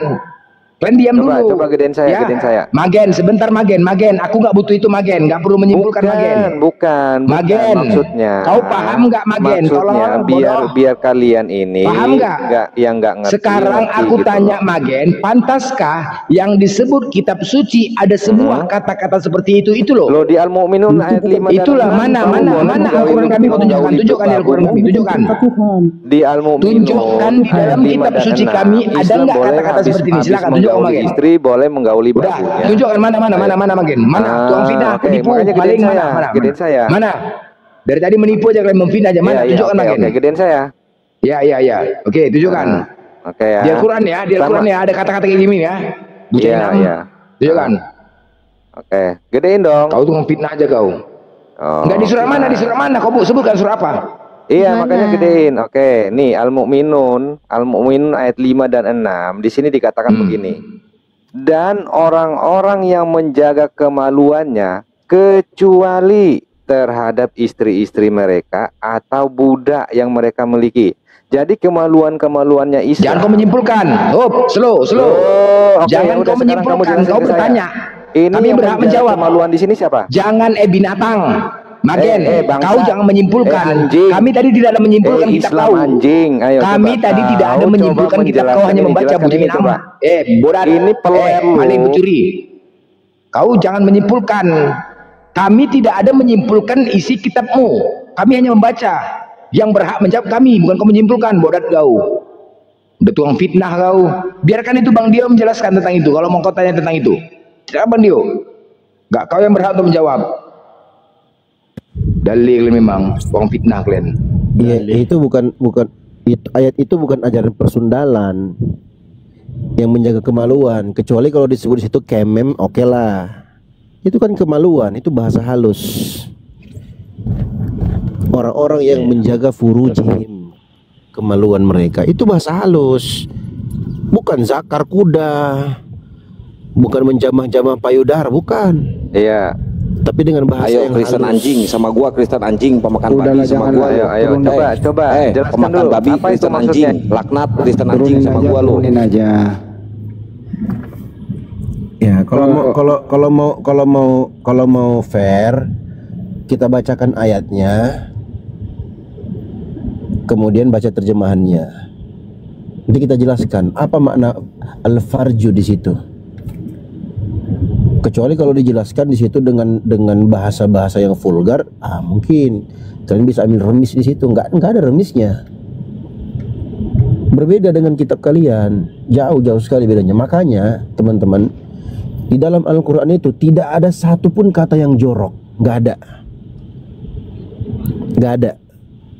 Kalian diam dulu. Coba gedein saya. Magen, sebentar Magen. Aku nggak butuh itu Magen. Nggak perlu menyimpulkan Magen. Bukan. Magen. Maksudnya. Kau paham nggak Magen? Maksudnya biar kalian ini. Paham nggak? Nggak ngerti. Sekarang aku gitu tanya Magen, pantaskah yang disebut kitab suci ada sebuah kata-kata seperti itu? Itu loh. Loh di Al-Mu'minun ayat 5 Itulah mana Al-Quran kami kau tunjukkan di Al-Quran kami tunjukkan. Di Al-Mu'minun. Tunjukkan di dalam kitab suci kami ada nggak kata-kata seperti ini? Silakan tunjukkan Magen. Istri boleh menggauli babunya. Tunjukkan mana Magen. Mana tukang fitnah, penipu, maling mana? Gedein saya. Mana? Dari tadi menipu aja kalian memfitnah aja. Mana? Tunjukkan Magen. Oke, gedein saya. Ya. Oke, tunjukkan. Oke ya. Di Al-Quran ya, ada kata-kata kayak gini ya. Iya. Tunjukkan. Oke, gedein dong. Kau tuh memfitnah aja kau. Enggak di surah mana? Di surah mana? Kau sebutkan surah apa? Iya, makanya gedein. Oke, nih Al-Mu'minun ayat 5 dan 6. Di sini dikatakan begini. Dan orang-orang yang menjaga kemaluannya kecuali terhadap istri-istri mereka atau budak yang mereka miliki. Jadi kemaluannya Isa. Jangan kau menyimpulkan. Slow. Jangan kau menyimpulkan. Kau bertanya. Ini kami berhak menjawab. Kemaluan di sini siapa? Jangan binatang. Magen, bangsa. kau jangan menyimpulkan. Kami tadi tidak ada menyimpulkan kitab kau. Anjing. Ayo, kami tadi tidak ada menyimpulkan kitab kau, hanya membaca bujukin amat. Bodat. Ini maling pencuri. Kau jangan menyimpulkan. Kami tidak ada menyimpulkan isi kitabmu. Kami hanya membaca. Yang berhak menjawab kami, bukan kau menyimpulkan. Bodat kau. Udah tukang fitnah kau. Biarkan itu Bang Dio menjelaskan tentang itu. Kalau mau kau tanya tentang itu, siapa Bang Dio? Gak kau yang berhak untuk menjawab. Dalil memang uang fitnah kalian. Iya, itu bukan ayat itu bukan ajaran persundalan yang menjaga kemaluan, kecuali kalau disebut di situ kemem, oke lah. Itu kan kemaluan, itu bahasa halus. Orang-orang yang menjaga furujihim, kemaluan mereka, itu bahasa halus. Bukan zakar kuda, bukan menjamah-jamah payudara, bukan. Iya. Tapi dengan bahasa ayo yang Kristen halus. anjing sama gua, Kristen anjing pemakan babi sama gua. Ayo coba jelaskan pemakan dulu. babi Apa itu Kristen maksudnya? anjing, laknat Kristen anjing sama gua lo. aja. Ya, kalau mau fair, kita bacakan ayatnya, kemudian baca terjemahannya. Nanti kita jelaskan apa makna al-farju di situ. Kecuali kalau dijelaskan di situ dengan bahasa-bahasa yang vulgar, mungkin kalian bisa ambil remis di situ. Enggak ada remisnya. Berbeda dengan kitab kalian, jauh sekali bedanya. Makanya teman-teman, di dalam Al-Quran itu tidak ada satupun kata yang jorok, nggak ada.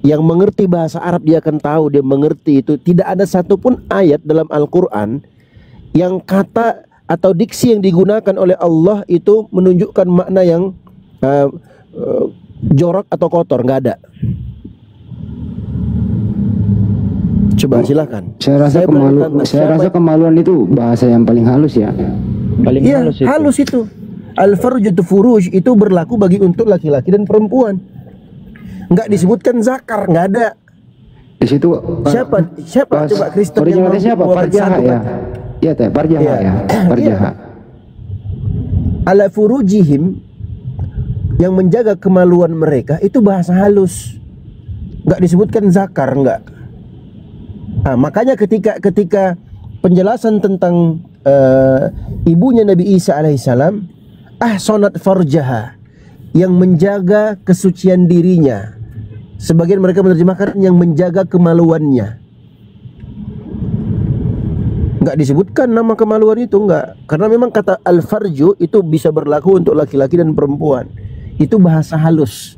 Yang mengerti bahasa Arab dia akan tahu, dia mengerti itu. Tidak ada satupun ayat dalam Al-Quran yang kata atau diksi yang digunakan oleh Allah itu menunjukkan makna yang jorok atau kotor, nggak ada. Coba silakan. Saya rasa kemaluan itu bahasa yang paling halus ya. Paling Iya, halus itu. halus itu. Al-farjatu furuj itu berlaku bagi untuk laki-laki dan perempuan. Enggak disebutkan zakar, enggak ada. Di situ Siapa coba Kristen yang orangnya siapa? Parjaha ya. Iya teh, Parjaha ya. Parjaha. Ala furujihim, yang menjaga kemaluan mereka itu bahasa halus. Enggak disebutkan zakar, enggak. Nah, makanya ketika penjelasan tentang ibunya Nabi Isa alaihissalam, ahsanat farjaha, yang menjaga kesucian dirinya. Sebagian mereka menerjemahkan yang menjaga kemaluannya. Enggak disebutkan nama kemaluan itu, enggak. Karena memang kata al-farju itu bisa berlaku untuk laki-laki dan perempuan. Itu bahasa halus,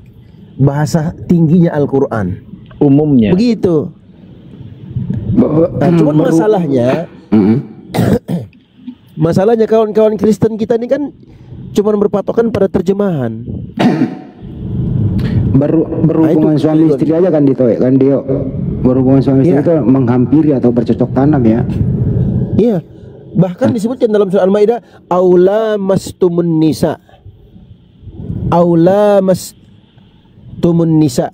bahasa tingginya Al-Quran Umumnya. begitu. Nah, cuman masalahnya kawan-kawan Kristen kita ini kan cuman berpatokan pada terjemahan. Berhubungan suami istri aja kan kan Dio. Berhubungan suami istri itu menghampiri atau bercocok tanam ya. Iya. Bahkan disebutkan dalam surah Al-Maidah, aula mastumun nisa. Aula mastumun nisa.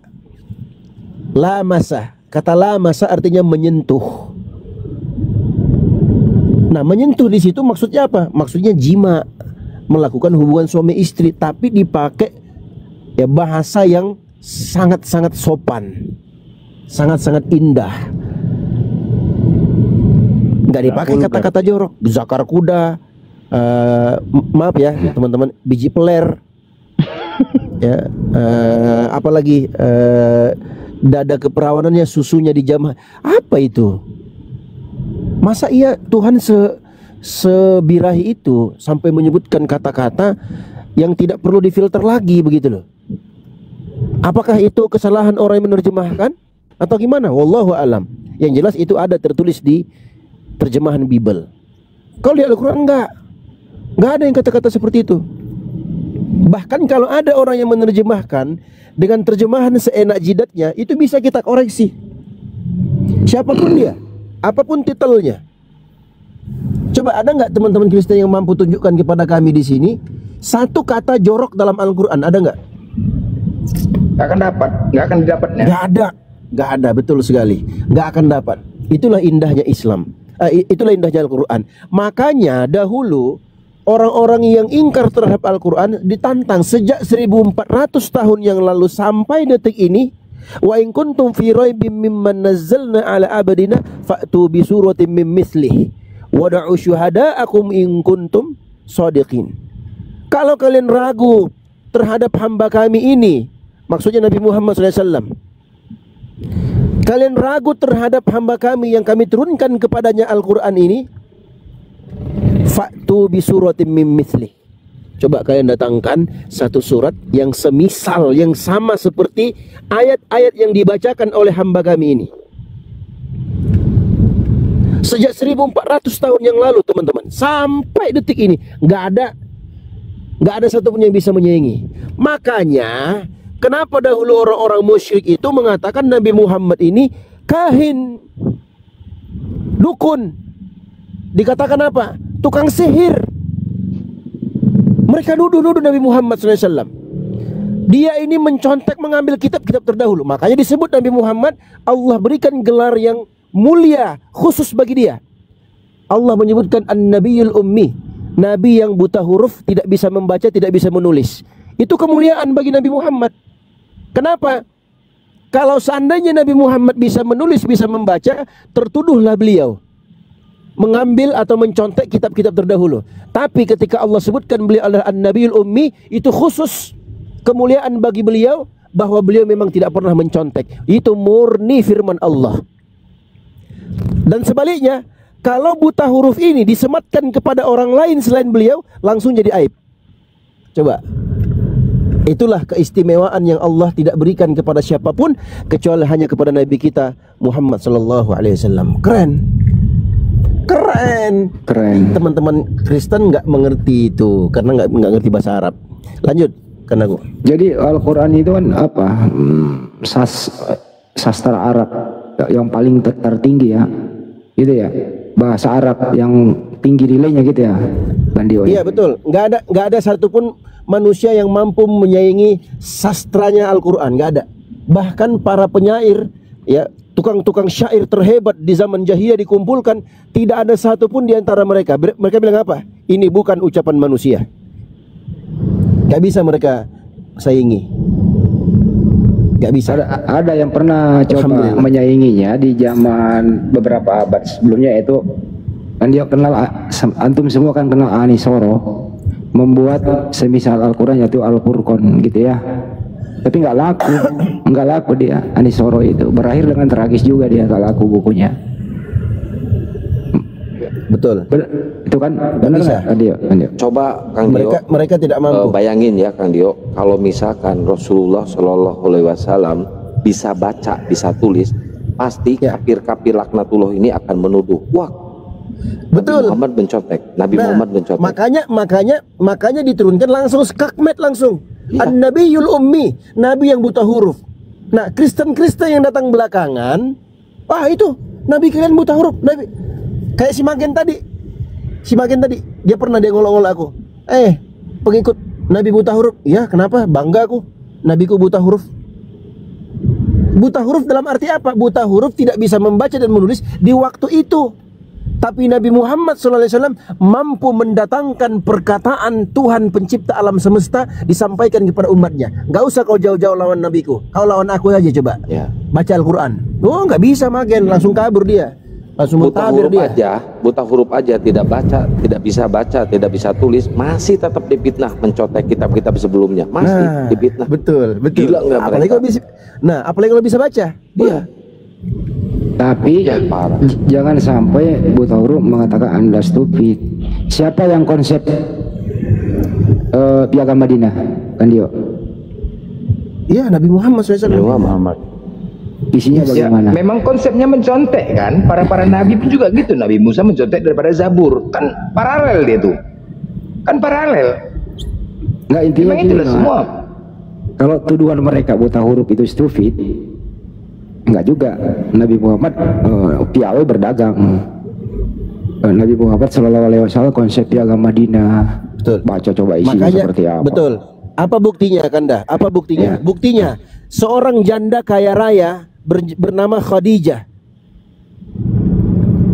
Lamasa. Kata lamasa artinya menyentuh. Nah, menyentuh di situ maksudnya apa? Maksudnya jima, melakukan hubungan suami istri, tapi dipakai ya bahasa yang sangat-sangat sopan, sangat-sangat indah. Nggak dipakai kata-kata jorok, zakar kuda, maaf ya teman-teman, biji peler, ya, apalagi dada keperawanannya, susunya dijamah. Apa itu? Masa iya Tuhan sebirahi itu sampai menyebutkan kata-kata yang tidak perlu difilter lagi begitu loh? Apakah itu kesalahan orang yang menerjemahkan atau gimana? Wallahu alam. Yang jelas itu ada tertulis di terjemahan Bible. Kalau di Al-Quran enggak ada yang kata-kata seperti itu. Bahkan kalau ada orang yang menerjemahkan dengan terjemahan seenak jidatnya, itu bisa kita koreksi. Siapapun dia, apapun titelnya. Coba ada nggak teman-teman Kristen yang mampu tunjukkan kepada kami di sini satu kata jorok dalam Al-Quran? Ada nggak? Nggak akan didapatnya. Nggak ada, betul sekali. Nggak akan dapat. Itulah indahnya Islam. Itulah indahnya Al-Quran. Makanya dahulu orang-orang yang ingkar terhadap Al-Quran ditantang sejak 1400 tahun yang lalu sampai detik ini. Wa in kuntum fi raibim mimman nazzalna ala abadina fa'tu bi suratin min mislihi wada'u syuhada'akum in kuntum shadiqin. Kalau kalian ragu terhadap hamba kami ini, maksudnya Nabi Muhammad SAW, kalian ragu terhadap hamba kami yang kami turunkan kepadanya Al-Quran ini, fa'tu bi suratin min mislihi. Coba kalian datangkan satu surat yang semisal, yang sama seperti ayat-ayat yang dibacakan oleh hamba kami ini. Sejak 1400 tahun yang lalu teman-teman, sampai detik ini nggak ada satupun yang bisa menyaingi. Makanya kenapa dahulu orang-orang musyrik itu mengatakan Nabi Muhammad ini kahin, dukun, dikatakan apa? Tukang sihir. Mereka nuduh Nabi Muhammad SAW. Dia ini mencontek, mengambil kitab-kitab terdahulu. Makanya disebut Nabi Muhammad, Allah berikan gelar yang mulia khusus bagi dia. Allah menyebutkan An-Nabiyul Ummi, Nabi yang buta huruf, tidak bisa membaca, tidak bisa menulis. Itu kemuliaan bagi Nabi Muhammad. Kenapa? Kalau seandainya Nabi Muhammad bisa menulis, bisa membaca, tertuduhlah beliau mengambil atau mencontek kitab-kitab terdahulu. Tapi ketika Allah sebutkan beliau adalah An-Nabiyul Ummi, itu khusus kemuliaan bagi beliau, bahwa beliau memang tidak pernah mencontek. Itu murni firman Allah. Dan sebaliknya, kalau buta huruf ini disematkan kepada orang lain selain beliau, langsung jadi aib. Coba. Itulah keistimewaan yang Allah tidak berikan kepada siapapun kecuali hanya kepada Nabi kita Muhammad SAW. Keren. Teman-teman Kristen nggak mengerti itu karena nggak ngerti bahasa Arab. Lanjut, karena aku. Jadi Al-Quran itu kan apa? Sastra Arab. yang paling tertinggi ya, gitu ya, bahasa Arab yang tinggi nilainya gitu ya, Bandio. Iya betul, nggak ada satupun manusia yang mampu menyaingi sastranya Al-Quran, nggak ada. Bahkan para penyair, ya, tukang-tukang syair terhebat di zaman jahiliyah dikumpulkan, tidak ada satupun di antara mereka. Mereka bilang apa? Ini bukan ucapan manusia. Gak bisa mereka saingi. Gak bisa. Ada yang pernah coba menyainginya di zaman beberapa abad sebelumnya, itu kan dia kenal, antum semua kan kenal Anisoro, membuat semisal Al-Quran yaitu Al-Furqan gitu ya. Tapi nggak laku dia, Anisoro itu berakhir dengan tragis juga, dia nggak laku bukunya. Betul. Itu kan benar nggak, Kang Dio? Coba Kang Dio, mereka tidak mampu. Bayangin ya Kang Dio, kalau misalkan Rasulullah Shallallahu Alaihi Wasallam bisa baca, bisa tulis, pasti kafir-kafir laknatullah ini akan menuduh, wah, betul, Muhammad mencontek, Nabi Muhammad mencontek. Makanya diturunkan langsung skakmat langsung. An-Nabiyul Ummi, Nabi yang buta huruf. Nah, Kristen-Kristen yang datang belakangan, wah itu Nabi kalian buta huruf. Nabi kayak si Magen tadi, dia pernah dia ngolok-ngolok aku. Pengikut Nabi buta huruf. Ya, kenapa? Bangga aku, Nabiku buta huruf. Buta huruf dalam arti apa? Buta huruf tidak bisa membaca dan menulis di waktu itu. Tapi Nabi Muhammad SAW mampu mendatangkan perkataan Tuhan pencipta alam semesta disampaikan kepada umatnya. Gak usah kau jauh-jauh lawan nabiku, kau lawan aku aja coba. Baca Al-Quran. Oh, nggak bisa Magen, langsung kabur dia. Langsung buta huruf aja tidak baca, tidak bisa baca, tidak bisa tulis, masih tetap difitnah mencontek kitab-kitab sebelumnya, masih difitnah. Betul. Gila nggak apalagi kalau bisa, apalagi kalau bisa baca. Iya. Tapi jangan sampai buta huruf mengatakan Anda stupid. Siapa yang konsep Piagam Madinah, Kan Dio? Iya, Nabi Muhammad SAW. Isinya bagaimana? Memang konsepnya mencontek kan. Para nabi pun juga gitu. Nabi Musa mencontek daripada Zabur. Kan paralel dia tuh. Kan paralel. Nggak, intinya memang itulah semua. Kalau tuduhan mereka buta huruf itu stupid, enggak juga. Nabi Muhammad piawai berdagang. Nabi Muhammad SAW konsep Piagam Madinah. Betul. Baca coba isinya seperti apa. Betul. Apa buktinya, Kanda? Apa buktinya? Buktinya seorang janda kaya raya bernama Khadijah.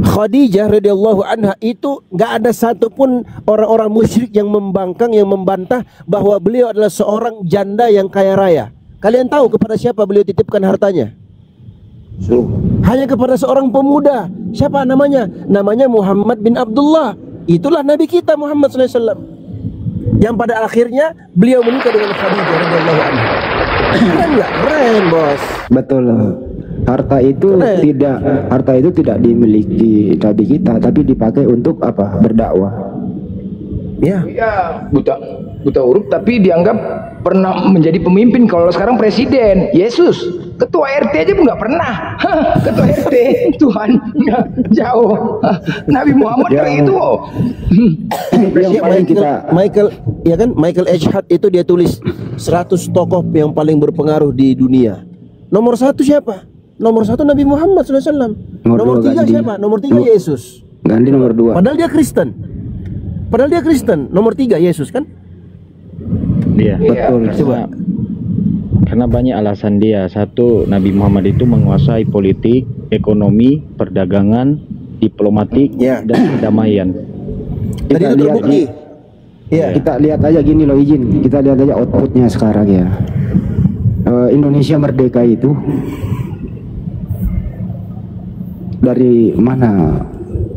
Khadijah radhiyallahu anha itu nggak ada satupun orang-orang musyrik yang membangkang, yang membantah bahwa beliau adalah seorang janda yang kaya raya. Kalian tahu kepada siapa beliau titipkan hartanya? Hanya kepada seorang pemuda. Siapa namanya? Namanya Muhammad bin Abdullah. Itulah Nabi kita Muhammad SAW. Yang pada akhirnya beliau menikah dengan Khadijah radhiyallahu anha. Keren nggak? Keren, bos. Betul. Harta itu tidak dimiliki Nabi kita, tapi dipakai untuk apa? Berdakwah. Ya, buta huruf tapi dianggap pernah menjadi pemimpin. Kalau sekarang presiden, Yesus, ketua RT aja pun nggak pernah. Ketua RT, Tuhan jauh. Nabi Muhammad kayak itu. Michael Eshad itu dia tulis 100 tokoh yang paling berpengaruh di dunia. Nomor 1 siapa? Nomor 1 Nabi Muhammad SAW. Nomor 3 siapa? Nomor 3 Yesus. Gandhi nomor 2. Padahal dia Kristen. Nomor 3 Yesus kan? Iya. Betul. Karena banyak alasan dia. Satu, Nabi Muhammad itu menguasai politik, ekonomi, perdagangan, diplomatik, dan perdamaian. Tadi itu terbukti. Kita lihat aja gini loh, izin. Kita lihat aja outputnya sekarang ya. Indonesia merdeka itu dari mana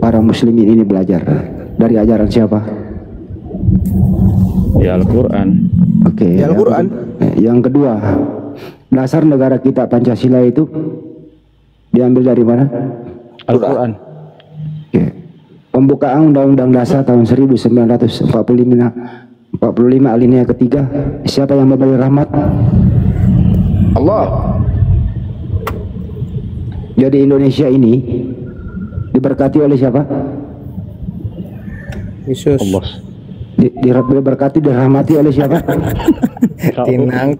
para muslimin ini belajar? Dari ajaran siapa? Ya Al-Quran. Oke. Al-Quran. Yang kedua, dasar negara kita Pancasila itu diambil dari mana? Al-Quran. Oke. Pembukaan Undang-Undang Dasar tahun 1945 alinea ketiga, siapa yang memberi rahmat? Allah. Jadi Indonesia ini diberkati oleh siapa? Yesus. Allah. diberkati, dirahmati oleh siapa? Pinang.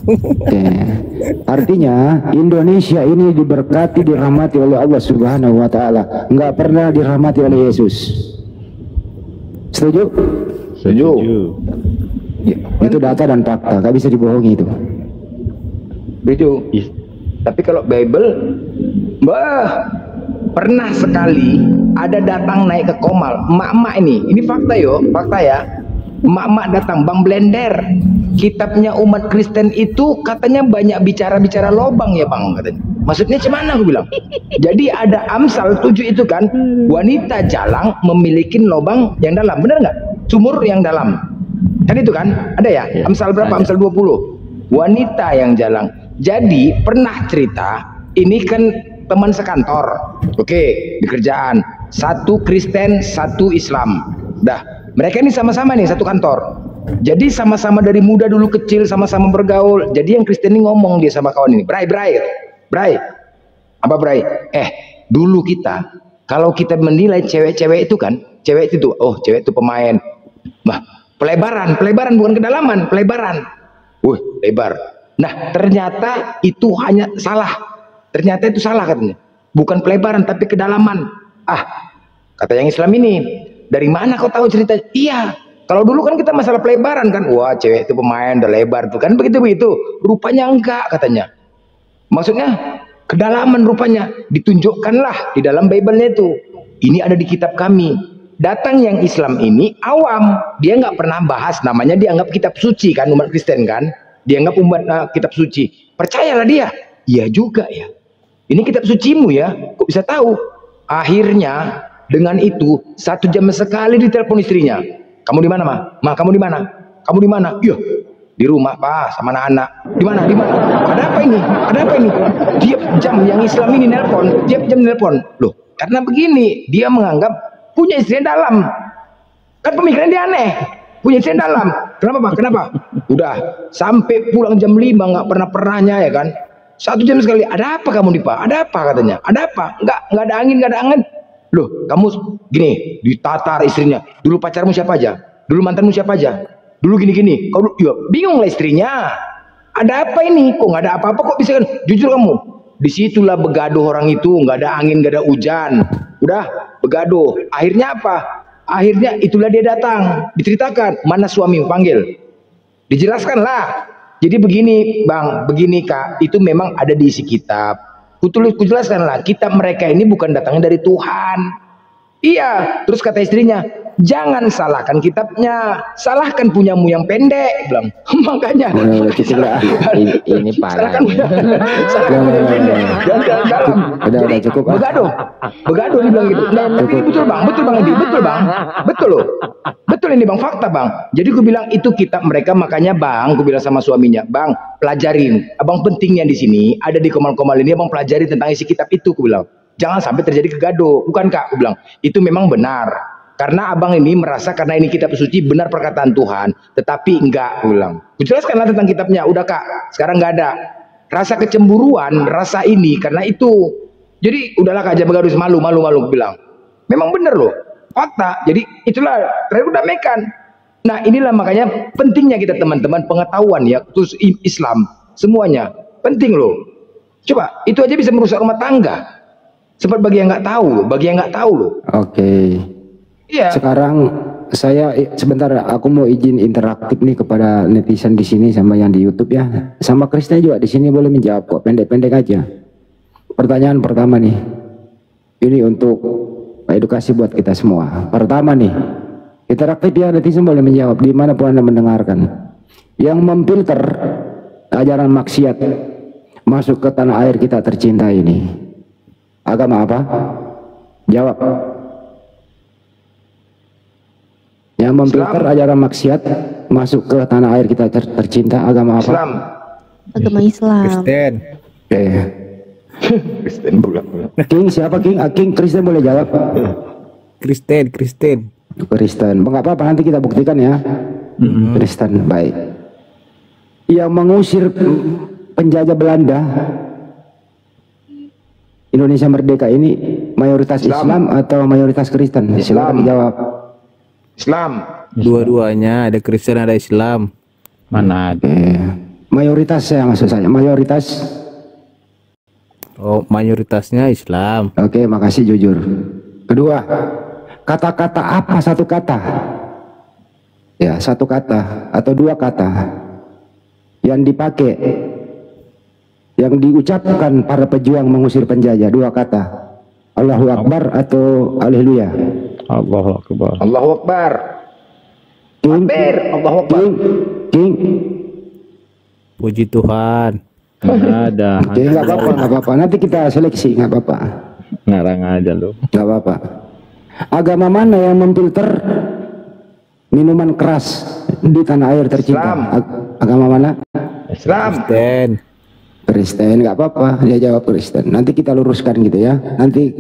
Oke. Artinya Indonesia ini diberkati, dirahmati oleh Allah Subhanahu wa taala, nggak pernah dirahmati oleh Yesus. Setuju? Setuju. Ya, itu data dan fakta, nggak bisa dibohongi itu. Setuju. Tapi kalau Bible, pernah sekali ada datang naik ke Komal, emak-emak ini fakta fakta ya. Emak-emak datang, Bang Blender, kitabnya umat Kristen itu katanya banyak bicara-bicara lobang ya Bang, katanya. Maksudnya gimana aku bilang? Jadi ada Amsal 7 itu kan, wanita jalang memiliki lobang yang dalam, benar nggak? Sumur yang dalam. Kan itu kan? Ada ya? Amsal berapa? Amsal 20. Wanita yang jalang. Jadi pernah cerita, ini kan teman sekantor. Oke, di kerjaan. Satu Kristen, satu Islam. Dah, mereka ini sama-sama nih satu kantor. Jadi sama-sama dari muda dulu kecil sama-sama bergaul. Jadi yang Kristen ini ngomong dia sama kawan ini, Bray. Apa Bray? Dulu kita kalau kita menilai cewek-cewek itu kan, cewek itu cewek itu pemain. Nah, pelebaran bukan kedalaman, pelebaran. Lebar. Nah, ternyata itu hanya salah. Ternyata itu salah katanya. Bukan pelebaran tapi kedalaman. Kata yang Islam ini, dari mana kau tahu cerita? Iya, kalau dulu kan kita masalah pelebaran kan, wah cewek itu pemain udah lebar tuh kan, begitu. Rupanya enggak katanya. Maksudnya kedalaman rupanya ditunjukkanlah di dalam Bible-nya itu. Ini ada di kitab kami. Datang yang Islam ini awam, dia nggak pernah bahas, namanya dianggap kitab suci kan, umat Kristen kan, dianggap umat kitab suci. Percayalah dia. Iya juga ya. Ini kitab sucimu ya, kok bisa tahu? Akhirnya dengan itu 1 jam sekali ditelepon istrinya. Kamu di mana, Ma? Kamu di mana? Kamu di mana? Iya, di rumah Pak sama anak-anak. Di mana? Ada apa ini? Tiap jam yang Islam ini nelpon. Loh, karena begini, dia menganggap punya istri yang dalam. Kan pemikiran dia aneh. Punya istri yang dalam. Kenapa Pak? Kenapa? Udah sampai pulang jam 5 nggak pernahnya ya kan? 1 jam sekali. Ada apa kamu nih Pak? Ada apa katanya? Ada apa? Nggak ada angin. Loh, kamu gini, ditatar istrinya. Dulu pacarmu siapa aja? Dulu mantanmu siapa aja? Dulu gini. Kau bingung lah istrinya. Ada apa ini? Kok nggak ada apa-apa kok bisa kan? Jujur kamu. Disitulah begaduh orang itu, nggak ada angin, nggak ada hujan. Udah begaduh. Akhirnya apa? Akhirnya itulah dia datang, diceritakan mana suami panggil. Dijelaskan lah. Jadi begini Bang, begini Kak, itu memang ada di isi kitab. Kujelaskanlah, kitab mereka ini bukan datangnya dari Tuhan. Iya, terus kata istrinya, jangan salahkan kitabnya, salahkan punyamu yang pendek, bilang. Makanya ini parah. Salahkan punya yang pendek. Jangan dalam. Jadi cukup. Begaduh dibilang gitu. Nah, tapi betul Bang Edi, betul loh. Betul ini Bang, fakta Bang. Jadi aku bilang itu kitab mereka, makanya Bang, aku bilang sama suaminya, Bang, pelajarin. Abang pentingnya di sini ada di komal-komal ini, Abang pelajari tentang isi kitab itu, aku bilang. Jangan sampai terjadi kegaduh. Bukan Kak, aku bilang. Itu memang benar. Karena abang ini merasa karena ini kitab suci benar perkataan Tuhan. Tetapi enggak, aku bilang. Kujelaskanlah tentang kitabnya. Udah Kak, sekarang enggak ada. Rasa kecemburuan, rasa ini karena itu. Jadi udahlah Kak, jangan bergaduh, malu, aku bilang. Memang benar loh. Fakta. Jadi itulah terakhir damaikan. Nah inilah makanya pentingnya kita teman-teman pengetahuan ya, terus Islam semuanya penting loh. Coba itu aja bisa merusak rumah tangga. Sempat bagi yang nggak tahu loh. Oke. Iya. Sekarang saya sebentar, aku mau izin interaktif nih kepada netizen di sini sama yang di YouTube ya, sama Kristen juga di sini boleh menjawab kok, pendek-pendek aja. Pertanyaan pertama nih, ini untuk edukasi buat kita semua. Pertama nih, interaktif ya, netizen boleh menjawab di mana pun Anda mendengarkan. Yang memfilter ajaran maksiat masuk ke tanah air kita tercinta ini, agama apa? Jawab. Yang memfilter ajaran maksiat masuk ke tanah air kita tercinta, agama apa? Islam. Agama Islam. Kristen. Kristen pula. King siapa King? King Kristen boleh jawab. Kristen. Enggak apa-apa, nanti kita buktikan ya. Kristen, baik. Yang mengusir penjajah Belanda Indonesia merdeka ini mayoritas Islam atau mayoritas Kristen? Silakan dijawab. Islam. Dua-duanya, ada Kristen ada Islam. Mana ada? Mayoritas ya maksud saya, mayoritas. Oh, mayoritasnya Islam. Oke, makasih jujur. Kedua, kata-kata apa satu kata? Ya, satu kata atau dua kata yang dipakai, yang diucapkan para pejuang mengusir penjajah, dua kata. Allahu Akbar atau Haleluya? Allahu Akbar. Allahu Akbar. King, Allahu Akbar. King. Puji Tuhan. Mana ada? Oke, nggak apa-apa, nggak apa-apa. Nanti kita seleksi, nggak apa-apa. Ngarang aja lo. Nggak apa-apa. Agama mana yang memfilter minuman keras di tanah air tercinta? Islam. Agama mana? Islam. Kristen. Kristen, nggak apa-apa. Dia jawab Kristen. Nanti kita luruskan gitu ya. Nanti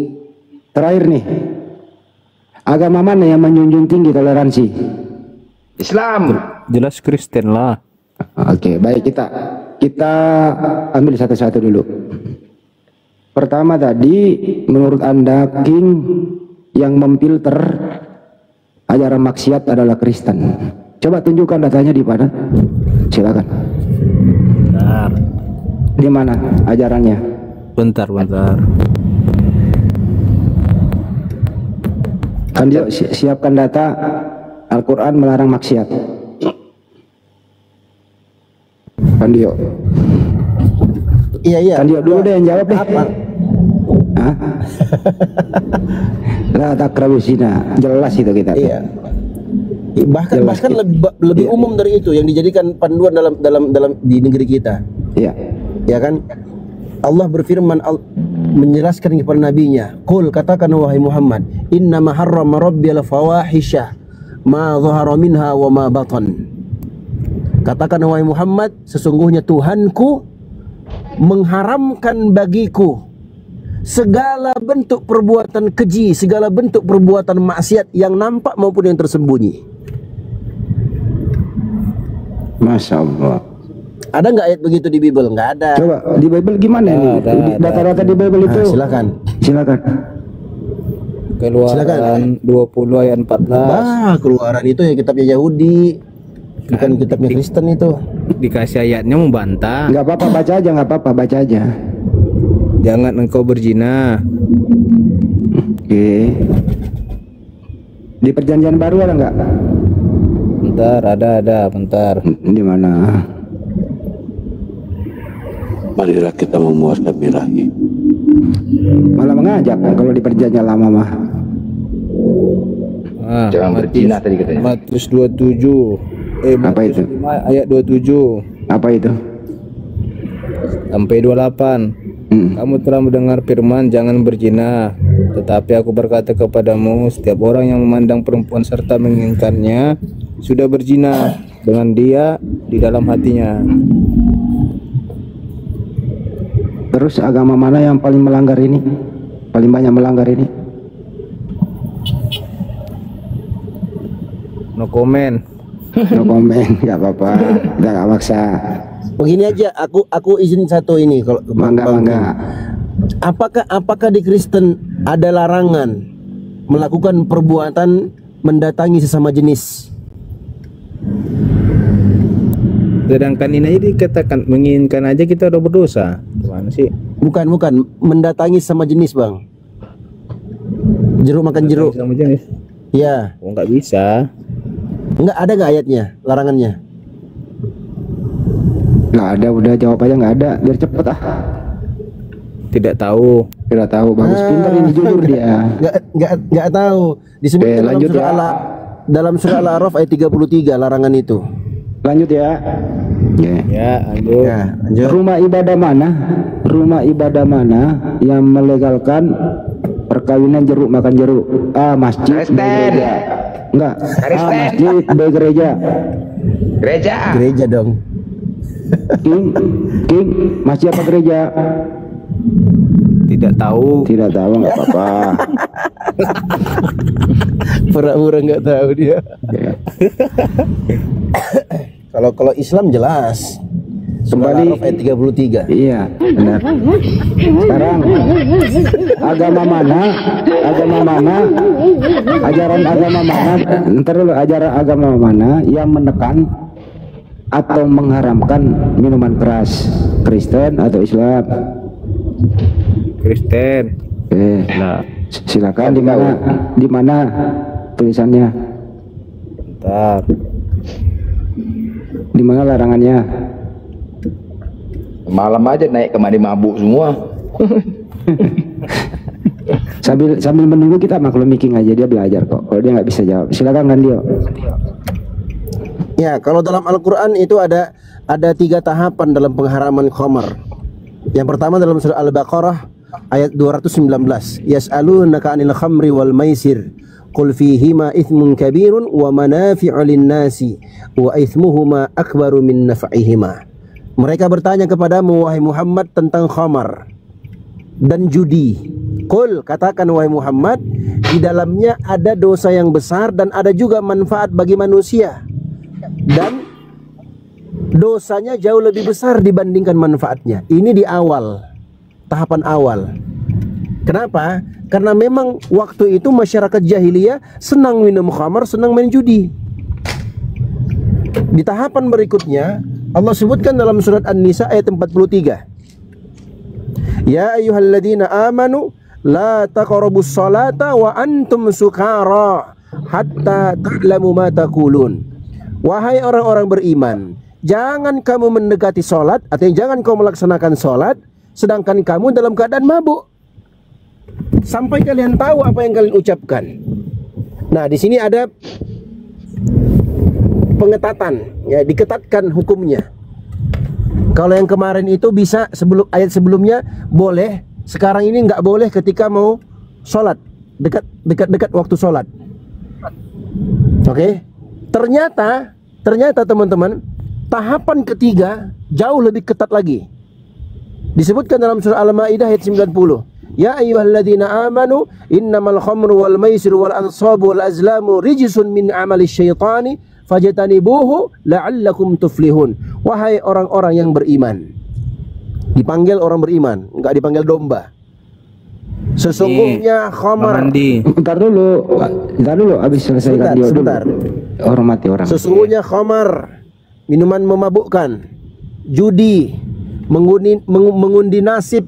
terakhir nih. Agama mana yang menjunjung tinggi toleransi? Islam. Jelas Kristen lah. Oke, baik, kita ambil satu-satu dulu. Pertama tadi, menurut Anda King yang memfilter ajaran maksiat adalah Kristen. Coba tunjukkan datanya di mana? Silakan. Bentar. Di mana ajarannya? Bentar. Kan dia siapkan data Al-Quran melarang maksiat. Kan dia. Iya. Kan dia dulu deh yang jawab deh. Apa? Hah? La takrabu zina. Jelas itu kita. Iya. Bahkan lebih Iya. umum dari itu yang dijadikan panduan dalam di negeri kita. Iya. Ya kan? Allah berfirman menjelaskan kepada nabinya, "Qul, katakan wahai Muhammad, innama harrama rabbiyal fawahisha ma dhahara minha wa ma batan." Katakan wahai Muhammad, sesungguhnya Tuhanku mengharamkan bagiku segala bentuk perbuatan keji, segala bentuk perbuatan maksiat yang nampak maupun yang tersembunyi. Masya Allah. Ada nggak ayat begitu di Bible? Nggak ada. Coba di Bible gimana ini? Data-data di Bible itu. Silakan. Keluaran 20 ayat 14. Keluaran itu ya kitabnya Yahudi, bukan kitabnya Kristen itu. Dikasih ayatnya membantah. Nggak apa-apa, baca aja, nggak apa-apa, baca aja. Jangan engkau berzina. Oke. Di perjanjian baru ada nggak? Bentar, ada, bentar. Di mana? Marilah kita memuaskan birahi. Malah mengajak kan kalau di perjanjian lama mah. Jangan berzina tadi katanya. Matius 27. Apa itu? 5 ayat 27. Apa itu? Sampai 28. Kamu telah mendengar firman jangan berzina. Tetapi aku berkata kepadamu, setiap orang yang memandang perempuan serta menginginkannya sudah berzina dengan dia di dalam hatinya. Terus agama mana yang paling melanggar ini? Paling banyak melanggar ini? No comment. No comment, nggak apa-apa. Kita nggak maksa. Begini aja, aku izin satu ini kalau Bangga. Apakah di Kristen ada larangan melakukan perbuatan mendatangi sesama jenis? Sedangkan ini aja dikatakan menginginkan aja kita udah berdosa. Gimana sih? Bukan, mendatangi sama jenis, Bang. Jeruk makan jeruk. Sama jenis. Ya. Oh, nggak bisa. Nggak ada nggak ayatnya, larangannya? Nggak ada, udah jawab aja nggak ada, biar cepet ah. Tidak tahu. Bagus, pintar ini, jujur dia. Nggak tahu. Disebut dalam surah Al-A'raf ayat 33 larangan itu. Lanjut ya. Ya, lanjut. Rumah ibadah mana yang melegalkan perkawinan jeruk makan jeruk? Masjid, gereja. Enggak. Masjid, gereja. Gereja dong. King, masjid apa gereja? Tidak tahu, nggak apa-apa. Pura-pura nggak tahu dia. Kalau Islam jelas, kembali ayat 33. Iya, benar. Sekarang agama mana? Ajaran agama mana? Ntar dulu, ajaran agama mana yang menekan atau mengharamkan minuman keras? Kristen atau Islam? Kristen. Nah, silakan di mana tulisannya? Bentar. Di mana larangannya? Malam aja naik kemari mabuk semua. sambil menunggu kita maklumiking aja, dia belajar kok. Kalau dia nggak bisa jawab, silakan Gandio. Ya, kalau dalam Al-Quran itu ada 3 tahapan dalam pengharaman khamar. Yang pertama dalam surah Al-Baqarah ayat 219. Yas'alunaka 'anil khamri wal maisir. Qul fihima ithmun kabirun wa manafi'u lin-nasi wa ithmuhuma akbaru min naf'ihima. Mereka bertanya kepadamu wahai Muhammad tentang khamar dan judi. Qul, katakan wahai Muhammad, di dalamnya ada dosa yang besar dan ada juga manfaat bagi manusia. Dan dosanya jauh lebih besar dibandingkan manfaatnya. Ini di awal, tahapan awal. Kenapa? Karena memang waktu itu masyarakat jahiliyah senang minum khamar, senang main judi. Di tahapan berikutnya Allah sebutkan dalam surat An-Nisa ayat 43. Ya ayyuhalladzina amanu la taqrabus salata wa antum sukara hatta ta'lamu ma taqulun. Wahai orang-orang beriman, jangan kamu mendekati salat, atau jangan kamu melaksanakan salat sedangkan kamu dalam keadaan mabuk, sampai kalian tahu apa yang kalian ucapkan. Nah, di sini ada pengetatan, ya, diketatkan hukumnya. Kalau yang kemarin itu bisa ayat sebelumnya boleh, sekarang ini nggak boleh ketika mau sholat, dekat waktu sholat. Oke? Ternyata teman-teman, tahapan ketiga jauh lebih ketat lagi. Disebutkan dalam surah Al-Maidah ayat 90. Ya ayyuhalladzina amanu innamal khamru wal maisiru wal ansabu wal azlamu rijsun min amali syaitani fajtanibuhu la'allakum tuflihun. Wahai orang-orang yang beriman. Dipanggil orang beriman, enggak dipanggil domba. Sesungguhnya khamar. Bentar dulu habis selesai sebentar. Hormati orang. Sesungguhnya khamar, minuman memabukkan, judi, mengundi nasib,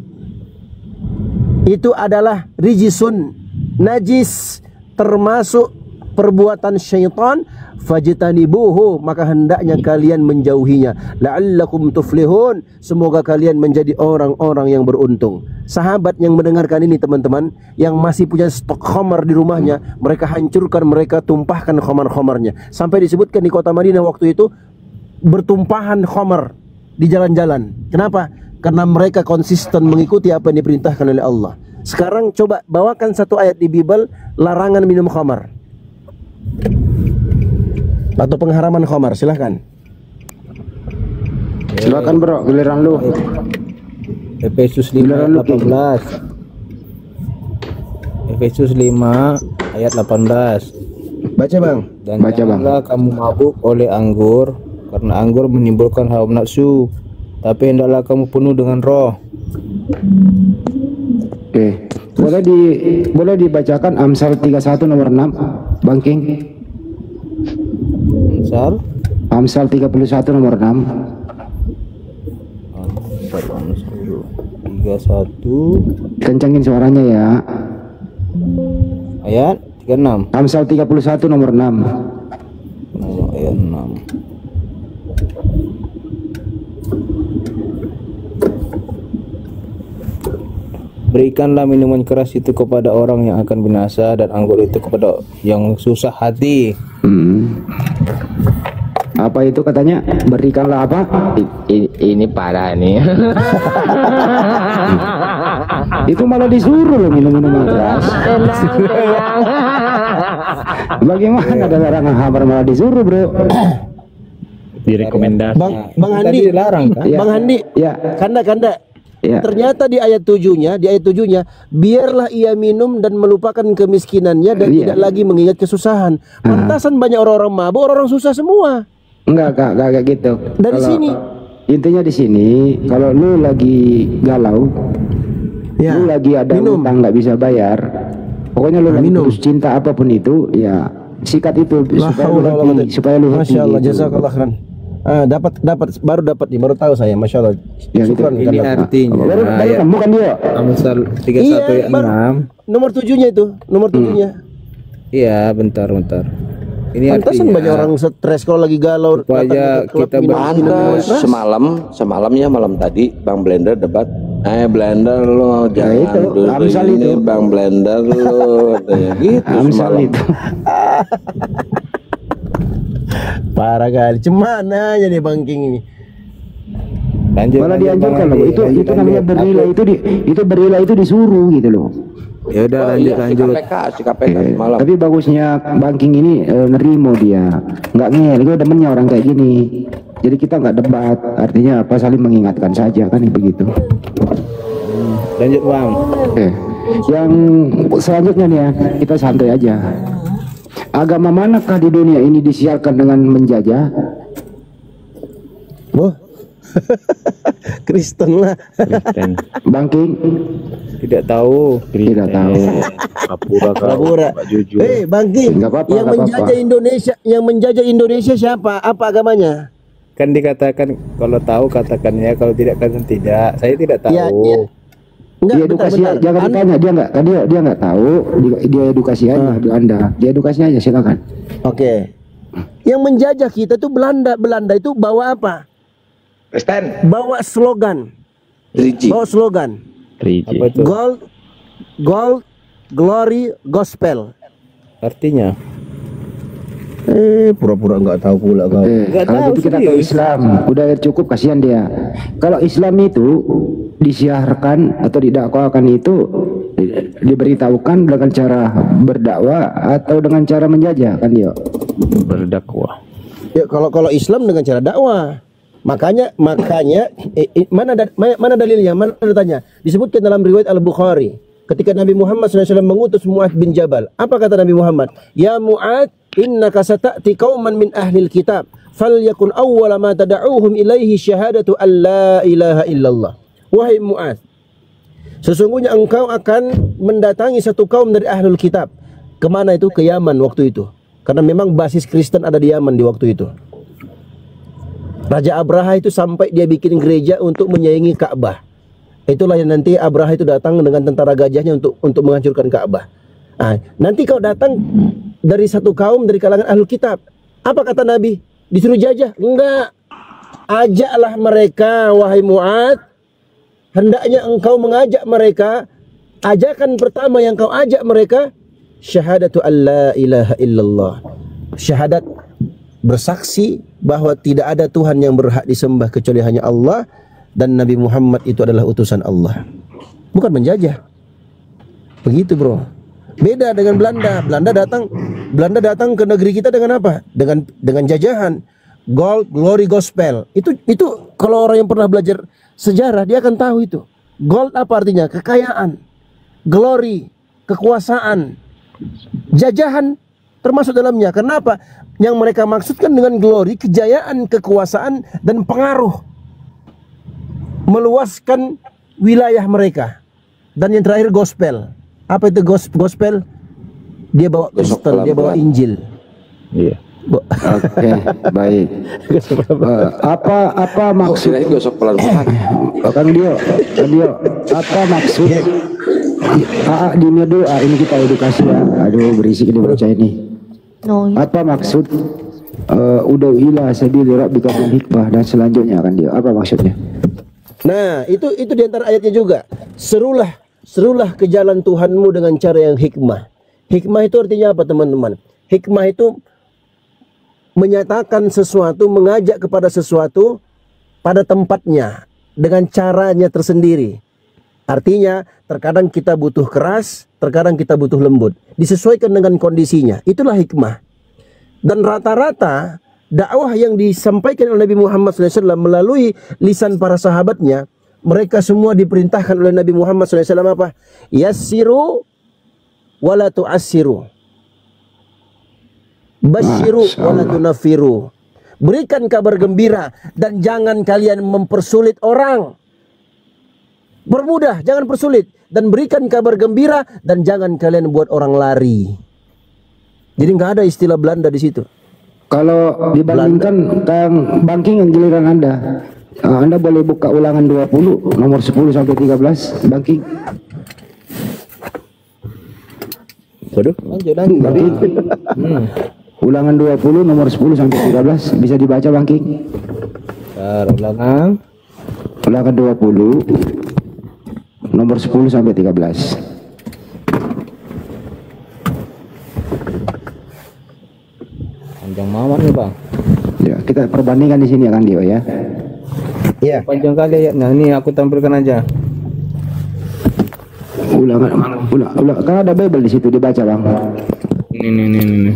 itu adalah rijisun, najis, termasuk perbuatan syaitan. Fajtanibuhu, maka hendaknya kalian menjauhinya. La'allakum tuflihun, semoga kalian menjadi orang-orang yang beruntung. Sahabat yang mendengarkan ini teman-teman, yang masih punya stok khamar di rumahnya, mereka hancurkan, mereka tumpahkan khamar-khamarnya. Sampai disebutkan di kota Madinah waktu itu bertumpahan khamar di jalan-jalan. Kenapa? Karena mereka konsisten mengikuti apa yang diperintahkan oleh Allah. Sekarang coba bawakan satu ayat di Bible larangan minum khamar atau pengharaman khamar, silahkan. Silakan bro, giliran lu. Efesus 5:18. Efesus 5 ayat 18. Baca bang. Dan janganlah kamu mabuk oleh anggur, karena anggur menimbulkan hawa nafsu, tapi hendaklah kamu penuh dengan roh. Oke. Boleh dibacakan Amsal 31 nomor 6, Bang King. Amsal 31 nomor 6. Amsal 31. Kencangin suaranya ya. Ayat 36. Amsal 31 nomor 6. Ayat 6. Berikanlah minuman keras itu kepada orang yang akan binasa, dan anggur itu kepada yang susah hati. Apa itu katanya? Berikanlah apa? Ini parah nih. Itu malah disuruh loh minum-minuman keras. Bagaimana ada larangan khamar malah disuruh, bro? Direkomendasi. Bang Handi dilarang kan? Bang Handi, ya. Kanda. Ya. Ternyata di ayat 7-nya, biarlah ia minum dan melupakan kemiskinannya dan tidak lagi mengingat kesusahan. Pantasan banyak orang-orang mabuk, orang-orang susah semua. Enggak kayak gitu. Dari sini intinya di sini kalau lu lagi galau, lu lagi ada utang nggak bisa bayar, pokoknya lu lagi putus cinta apapun itu, ya sikat itu supaya lu happy. Masya Allah, jazakallah khairan. Dapat baru tahu saya, Masya Allah. Ya, ini artinya bukan dia. Amsal 316 nomor 7-nya itu, nomor 7-nya. Iya, bentar. Ini pantasan artinya banyak orang stres kalau lagi galau. Supaya kita pantas semalam tadi Bang Blender debat. Blender lo jangan dulu ini Bang Blender lo katanya gitu semalam. Parah kali. Cemana aja nih Bang King ini. Malah dianjurkan loh. Itu namanya bernilai, itu bernilai itu disuruh gitu loh. Ya udah lanjut. Si KPK malam. Tapi bagusnya banking ini nerimo dia, nggak ngel. Gue demennya orang kayak gini. Jadi kita nggak debat, artinya apa, saling mengingatkan saja kan begitu. Lanjut Bang. Yang selanjutnya nih ya, kita santai aja. Agama manakah di dunia ini disiarkan dengan menjajah? Kristen lah. Banking tidak tahu. Kapura. Banking. Yang menjajah Indonesia siapa? Apa agamanya? Kan dikatakan kalau tahu katakan ya, kalau tidak katakan tidak. Saya tidak tahu. Enggak, dia edukasi jangan ditanya, dia nggak tahu, dia edukasi aja Belanda. Dia edukasi aja, silakan. Oke. Yang menjajah kita tuh Belanda itu bawa apa? Kristen. Bawa slogan. Apa itu? Gold, glory, gospel. Artinya? Pura-pura nggak tahu pula kau. Kalau gitu kita ke Islam, udah cukup, kasihan dia. Kalau Islam itu disiarkan atau didakwakan itu diberitahukan dengan cara berdakwah atau dengan cara menjajah kan dia? Berdakwah. Ya kalau Islam dengan cara dakwah. Makanya mana dalilnya? Mana datanya? Disebutkan dalam riwayat Al-Bukhari ketika Nabi Muhammad SAW mengutus Mu'adz bin Jabal. Apa kata Nabi Muhammad? Ya Mu'adz, innaka sata'ti qauman min ahlil kitab, falyakun awwala ma tad'uuhum ilaihi syahadatu an la ilaha illallah. Wahai Mu'adz, sesungguhnya engkau akan mendatangi satu kaum dari ahlul kitab. Kemana itu? Ke Yaman waktu itu. Karena memang basis Kristen ada di Yaman di waktu itu. Raja Abraha itu sampai dia bikin gereja untuk menyaingi Ka'bah. Itulah yang nanti Abraha itu datang dengan tentara gajahnya untuk menghancurkan Ka'bah. Nanti kau datang dari satu kaum dari kalangan ahlul kitab. Apa kata Nabi? Disuruh jajah? Enggak. Ajaklah mereka, wahai Mu'adz. Hendaknya engkau mengajak mereka. Ajakan pertama yang kau ajak mereka, syahadatu an la ilaha illallah. Syahadat, bersaksi bahwa tidak ada Tuhan yang berhak disembah kecuali hanya Allah, dan Nabi Muhammad itu adalah utusan Allah. Bukan menjajah. Begitu bro. Beda dengan Belanda. Belanda datang ke negeri kita dengan apa? Dengan jajahan. Gold, glory, gospel. Itu kalau orang yang pernah belajar sejarah dia akan tahu itu. Gold apa artinya? Kekayaan. Glory, kekuasaan. Jajahan termasuk dalamnya. Kenapa? Yang mereka maksudkan dengan glory, kejayaan, kekuasaan, dan pengaruh. Meluaskan wilayah mereka. Dan yang terakhir gospel. Apa itu gospel? Dia bawa Kristen, dia bawa Injil. Iya. Oke, baik. Apa maksud? Kan dia. Apa maksud? Di doa ini kita edukasi ya. Aduh, berisik ini baca ini. Apa maksud udauila sabili rabbika bil hikmah dan selanjutnya kan dia? Apa maksudnya? Nah, itu di antara ayatnya juga. Serulah ke jalan Tuhanmu dengan cara yang hikmah. Hikmah itu artinya apa, teman-teman? Hikmah itu menyatakan sesuatu, mengajak kepada sesuatu pada tempatnya dengan caranya tersendiri. Artinya, terkadang kita butuh keras, terkadang kita butuh lembut. Disesuaikan dengan kondisinya. Itulah hikmah. Dan rata-rata dakwah yang disampaikan oleh Nabi Muhammad SAW melalui lisan para sahabatnya, mereka semua diperintahkan oleh Nabi Muhammad SAW apa? Yassiru wala tu'assiru. Basyiru wala tunaffiru. Berikan kabar gembira dan jangan kalian mempersulit orang. Bermudah, jangan persulit, dan berikan kabar gembira dan jangan kalian buat orang lari. Jadi nggak ada istilah Belanda di situ. Kalau dibandingkan Kang Bangking yang giliran Anda boleh buka ulangan 20 nomor 10 sampai 13 Bangking. Waduh, Bangking. Ulangan 20 nomor 10 sampai 13 bisa dibaca Bangking. Ulangan 20 nomor 10 sampai 13. Panjang amat nih Bang. Ya, kita perbandingkan di sini ya Kang Dio ya. Iya. Panjang kali ayatnya. Ini aku tampilkan aja. Ulangan, kan ada Bible di situ dibaca Bang. Ini.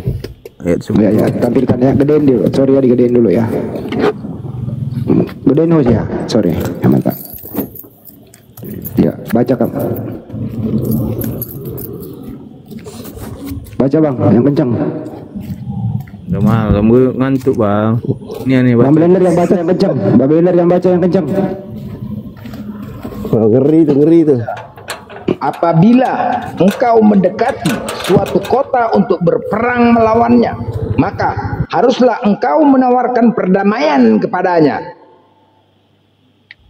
Ayat Ya, ya, tampilkan ya, gedein dulu. Sorry ya, digedein dulu ya. Gedein host ya, sorry. Ya, mantap. Ya, baca Kang. Baca Bang, yang kencang. Udah malam, gue ngantuk Bang. Ini Bang Blender yang baca yang kencang. Bang Blender yang baca yang kencang. Ngeri itu. Apabila engkau mendekati suatu kota untuk berperang melawannya, maka haruslah engkau menawarkan perdamaian kepadanya.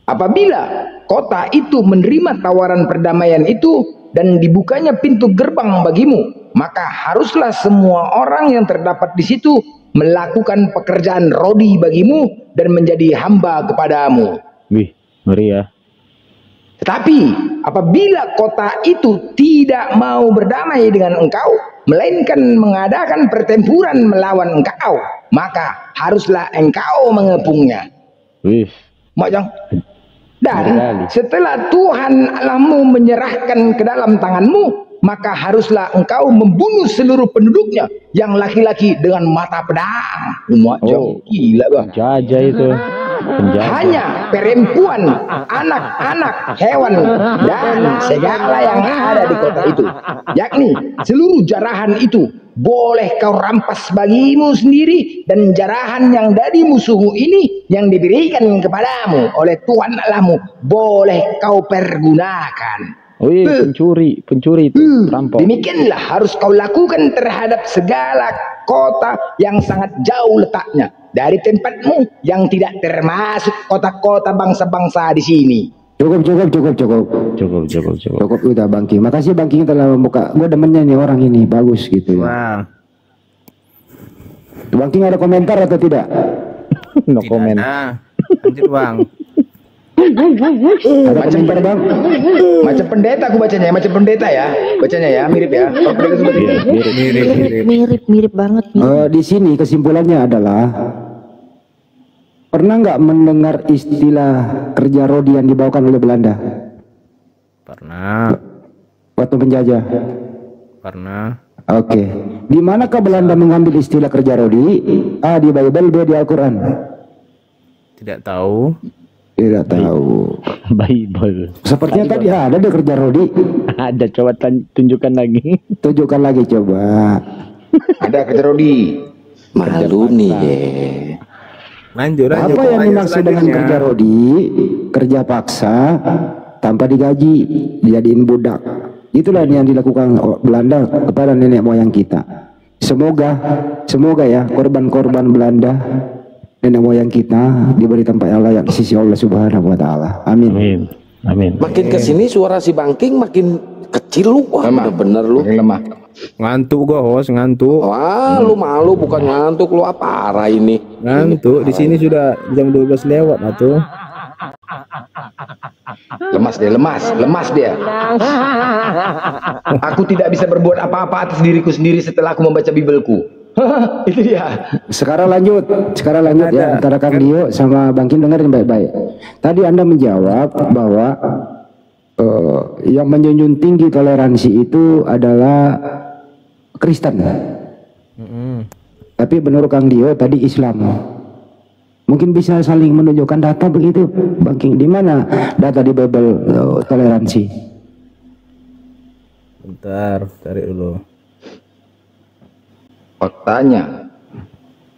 Apabila kota itu menerima tawaran perdamaian itu dan dibukanya pintu gerbang bagimu, maka haruslah semua orang yang terdapat di situ melakukan pekerjaan rodi bagimu dan menjadi hamba kepadamu. Wih, ngeri ya. Tetapi apabila kota itu tidak mau berdamai dengan engkau, melainkan mengadakan pertempuran melawan engkau, maka haruslah engkau mengepungnya. Wih. Macam. Dan setelah Tuhan Allahmu menyerahkan ke dalam tanganmu, maka haruslah engkau membunuh seluruh penduduknya yang laki-laki dengan mata pedang. Macam gila Bang. Penjajah itu. Hanya perempuan, anak-anak, hewan, dan segala yang ada di kota itu, yakni seluruh jarahan itu boleh kau rampas bagimu sendiri, dan jarahan yang dari musuhmu ini yang diberikan kepadamu oleh Tuhan Allahmu boleh kau pergunakan. Wih, pencuri itu, perampok. Demikianlah harus kau lakukan terhadap segala kota yang sangat jauh letaknya dari tempatmu yang tidak termasuk kota-kota bangsa-bangsa di sini. Cukup udah Bangking. Makasih Bangking telah membuka. Gue demennya nih orang ini, bagus gitu ya. Wow. Bangking ada komentar atau tidak? No comment. Lanjut Bang. Macam Bang. Macam pendeta aku bacanya, macam pendeta ya. Bacanya ya, mirip ya. Mirip banget. Di sini kesimpulannya adalah pernah nggak mendengar istilah kerja rodi yang dibawakan oleh Belanda? Pernah. Waktu penjajah? Pernah. Oke. Di manakah Belanda mengambil istilah kerja rodi? A di Bible, B di Al-Quran. Tidak tahu. Tidak tahu. Bible. Sepertinya tadi ada deh kerja rodi. Ada, coba tunjukkan lagi. Tunjukkan lagi coba. Ada kerja rodi. Malu nih. Lanjut. Apa yang dimaksud dengan kerja rodi? Kerja paksa tanpa digaji, dijadiin budak. Itulah yang dilakukan Belanda kepada nenek moyang kita. Semoga ya korban-korban Belanda, nenek moyang kita diberi tempat yang layak di sisi Allah Subhanahu wa taala. Amin. Amin. Makin kesini suara si Bangking makin kecil lu. Wah, bener-bener lu. Lemah. Ngantuk gua, host, ngantuk. Wah, lu malu bukan ngantuk, lu apa parah ini. Ngantuk. Di sini sudah jam 12 lewat atuh. Lemas dia. Aku tidak bisa berbuat apa-apa atas diriku sendiri setelah aku membaca Bibelku. Itu dia. Sekarang lanjut ya antara Kang Dio sama Bangking, dengerin baik-baik. Tadi Anda menjawab bahwa yang menjunjung tinggi toleransi itu adalah Kristen. Tapi menurut Kang Dio tadi Islam. Mungkin bisa saling menunjukkan data begitu, Bangking. Di mana data di Bible toleransi? Bentar, cari dulu. Faktanya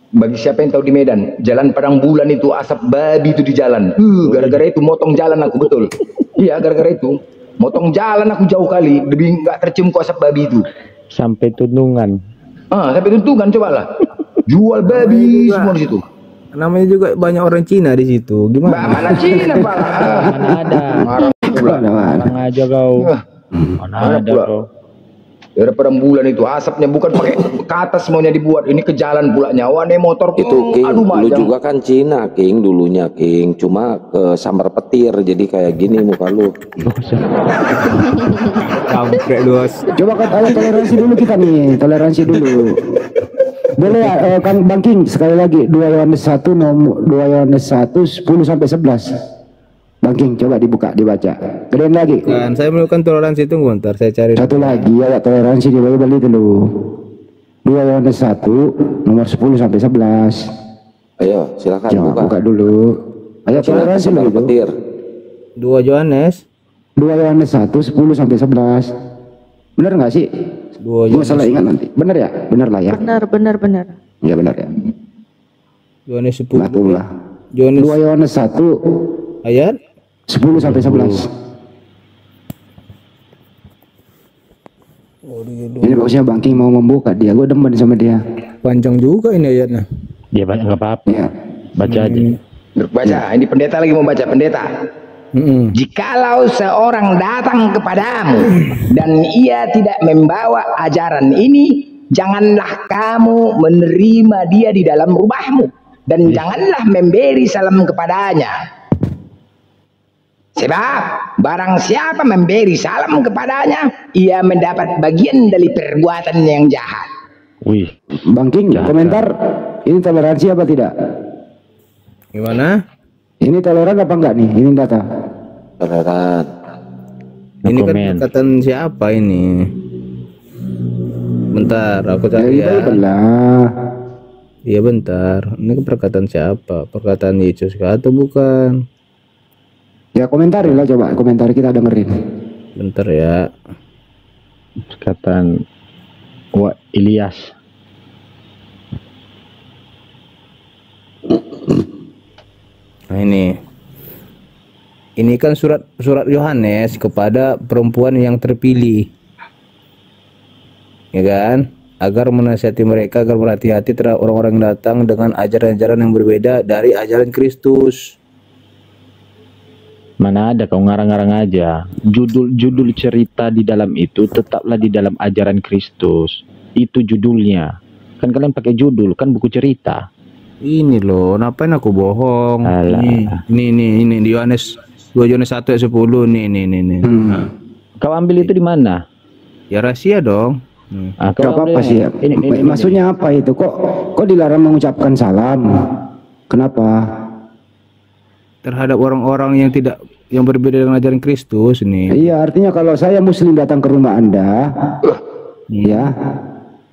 Bagi siapa yang tahu di Medan, jalan Padang Bulan itu asap babi itu di jalan. Gara-gara itu motong jalan aku betul. Iya, gara-gara itu motong jalan aku jauh kali, lebih nggak tercium ku asap babi itu. Sampai Tunjungan. Sampai Tunjungan cobalah. Jual babi semua di situ. Namanya juga banyak orang Cina di situ. Gimana? Mana Cina, Pak? Mana ada? Orang aja kau. Mana ada kau? Dari Padang Bulan itu asapnya bukan pakai ke atas semuanya dibuat, ini ke jalan pula nyawa nih motor itu King. Lu juga kan Cina King dulunya King, cuma sambar petir jadi kayak gini muka lu. Kampret lu. Coba kan toleransi dulu kita nih, toleransi dulu. Boleh ya, Kang Bang King sekali lagi 2 Yohanes 1 nomor 2 Yohanes 1 10 sampai 11. Bang King coba dibaca. Gedein lagi. Kan saya melakukan toleransi, tunggu bentar saya cari. Satu lagi ayat toleransi di Bible itu lu. 2 Yohanes 1 nomor 10 sampai 11. Ayo silakan buka dulu. Ayat toleransi lu itu. 2 Yohanes 1 10 sampai 11. Benar nggak sih? 2 Yohanes. Salah ingat nanti. Benar ya? Benar lah ya. Benar. Ya benar ya. Yohanes 10. 2 Yohanes 1 ayat 10 sampai 11. Ini bagusnya Bang King mau membuka dia, gue demen sama dia. Panjang juga ini ayatnya. Dia baca nggak apa-apa. Ya. Baca aja. Baca. Ini pendeta lagi mau baca, pendeta. Jikalau seorang datang kepadamu dan ia tidak membawa ajaran ini, janganlah kamu menerima dia di dalam rumahmu dan janganlah memberi salam kepadanya. Sebab barang siapa memberi salam kepadanya, ia mendapat bagian dari perbuatan yang jahat. Wih, Bang King, komentar ini toleransi apa tidak? Gimana? Ini toleran apa enggak nih? Ini data. Toleran. Ini kan perkataan siapa ini? Bentar, aku cari ya. Iya bentar. Ini kan perkataan siapa? Perkataan Yesus atau bukan? Ya komentari lah, coba komentari kita dengerin. Bentar ya. Perkataan Ilyas. Nah ini kan surat Yohanes kepada perempuan yang terpilih, ya kan, agar menasihati mereka agar berhati-hati terhadap orang-orang yang datang dengan ajaran-ajaran yang berbeda dari ajaran Kristus. Mana ada kau ngarang-ngarang aja. Judul cerita di dalam itu tetaplah di dalam ajaran Kristus. Itu judulnya. Kan kalian pakai judul, kan buku cerita. Ini loh, ngapain aku bohong? Ini di Yohanes 2 Yohanes 1 ayat 10 nih. Kau ambil itu di mana? Ya rahasia dong. Gak apa-apa sih ya. Maksudnya apa itu? Kok dilarang mengucapkan salam? Kenapa? Terhadap orang-orang yang berbeda dengan ajaran Kristus nih. Iya, artinya kalau saya Muslim datang ke rumah Anda, ya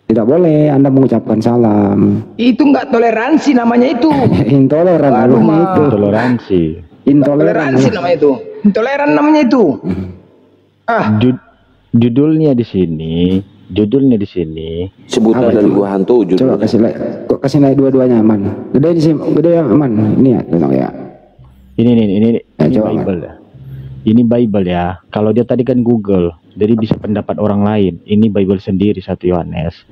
tidak boleh Anda mengucapkan salam. Itu enggak toleransi namanya itu. Intoleran namanya itu. Toleransi. Intoleransi namanya itu. Intoleran namanya itu. Judulnya di sini. Sebutan dari gua hantu judulnya. Coba kasih naik dua-duanya aman. Gede yang aman. Ini ya, tolong ya. Ini Bible ya. Ini Bible ya. Kalau dia tadi kan Google, jadi bisa pendapat orang lain. Ini Bible sendiri 1 Yohanes.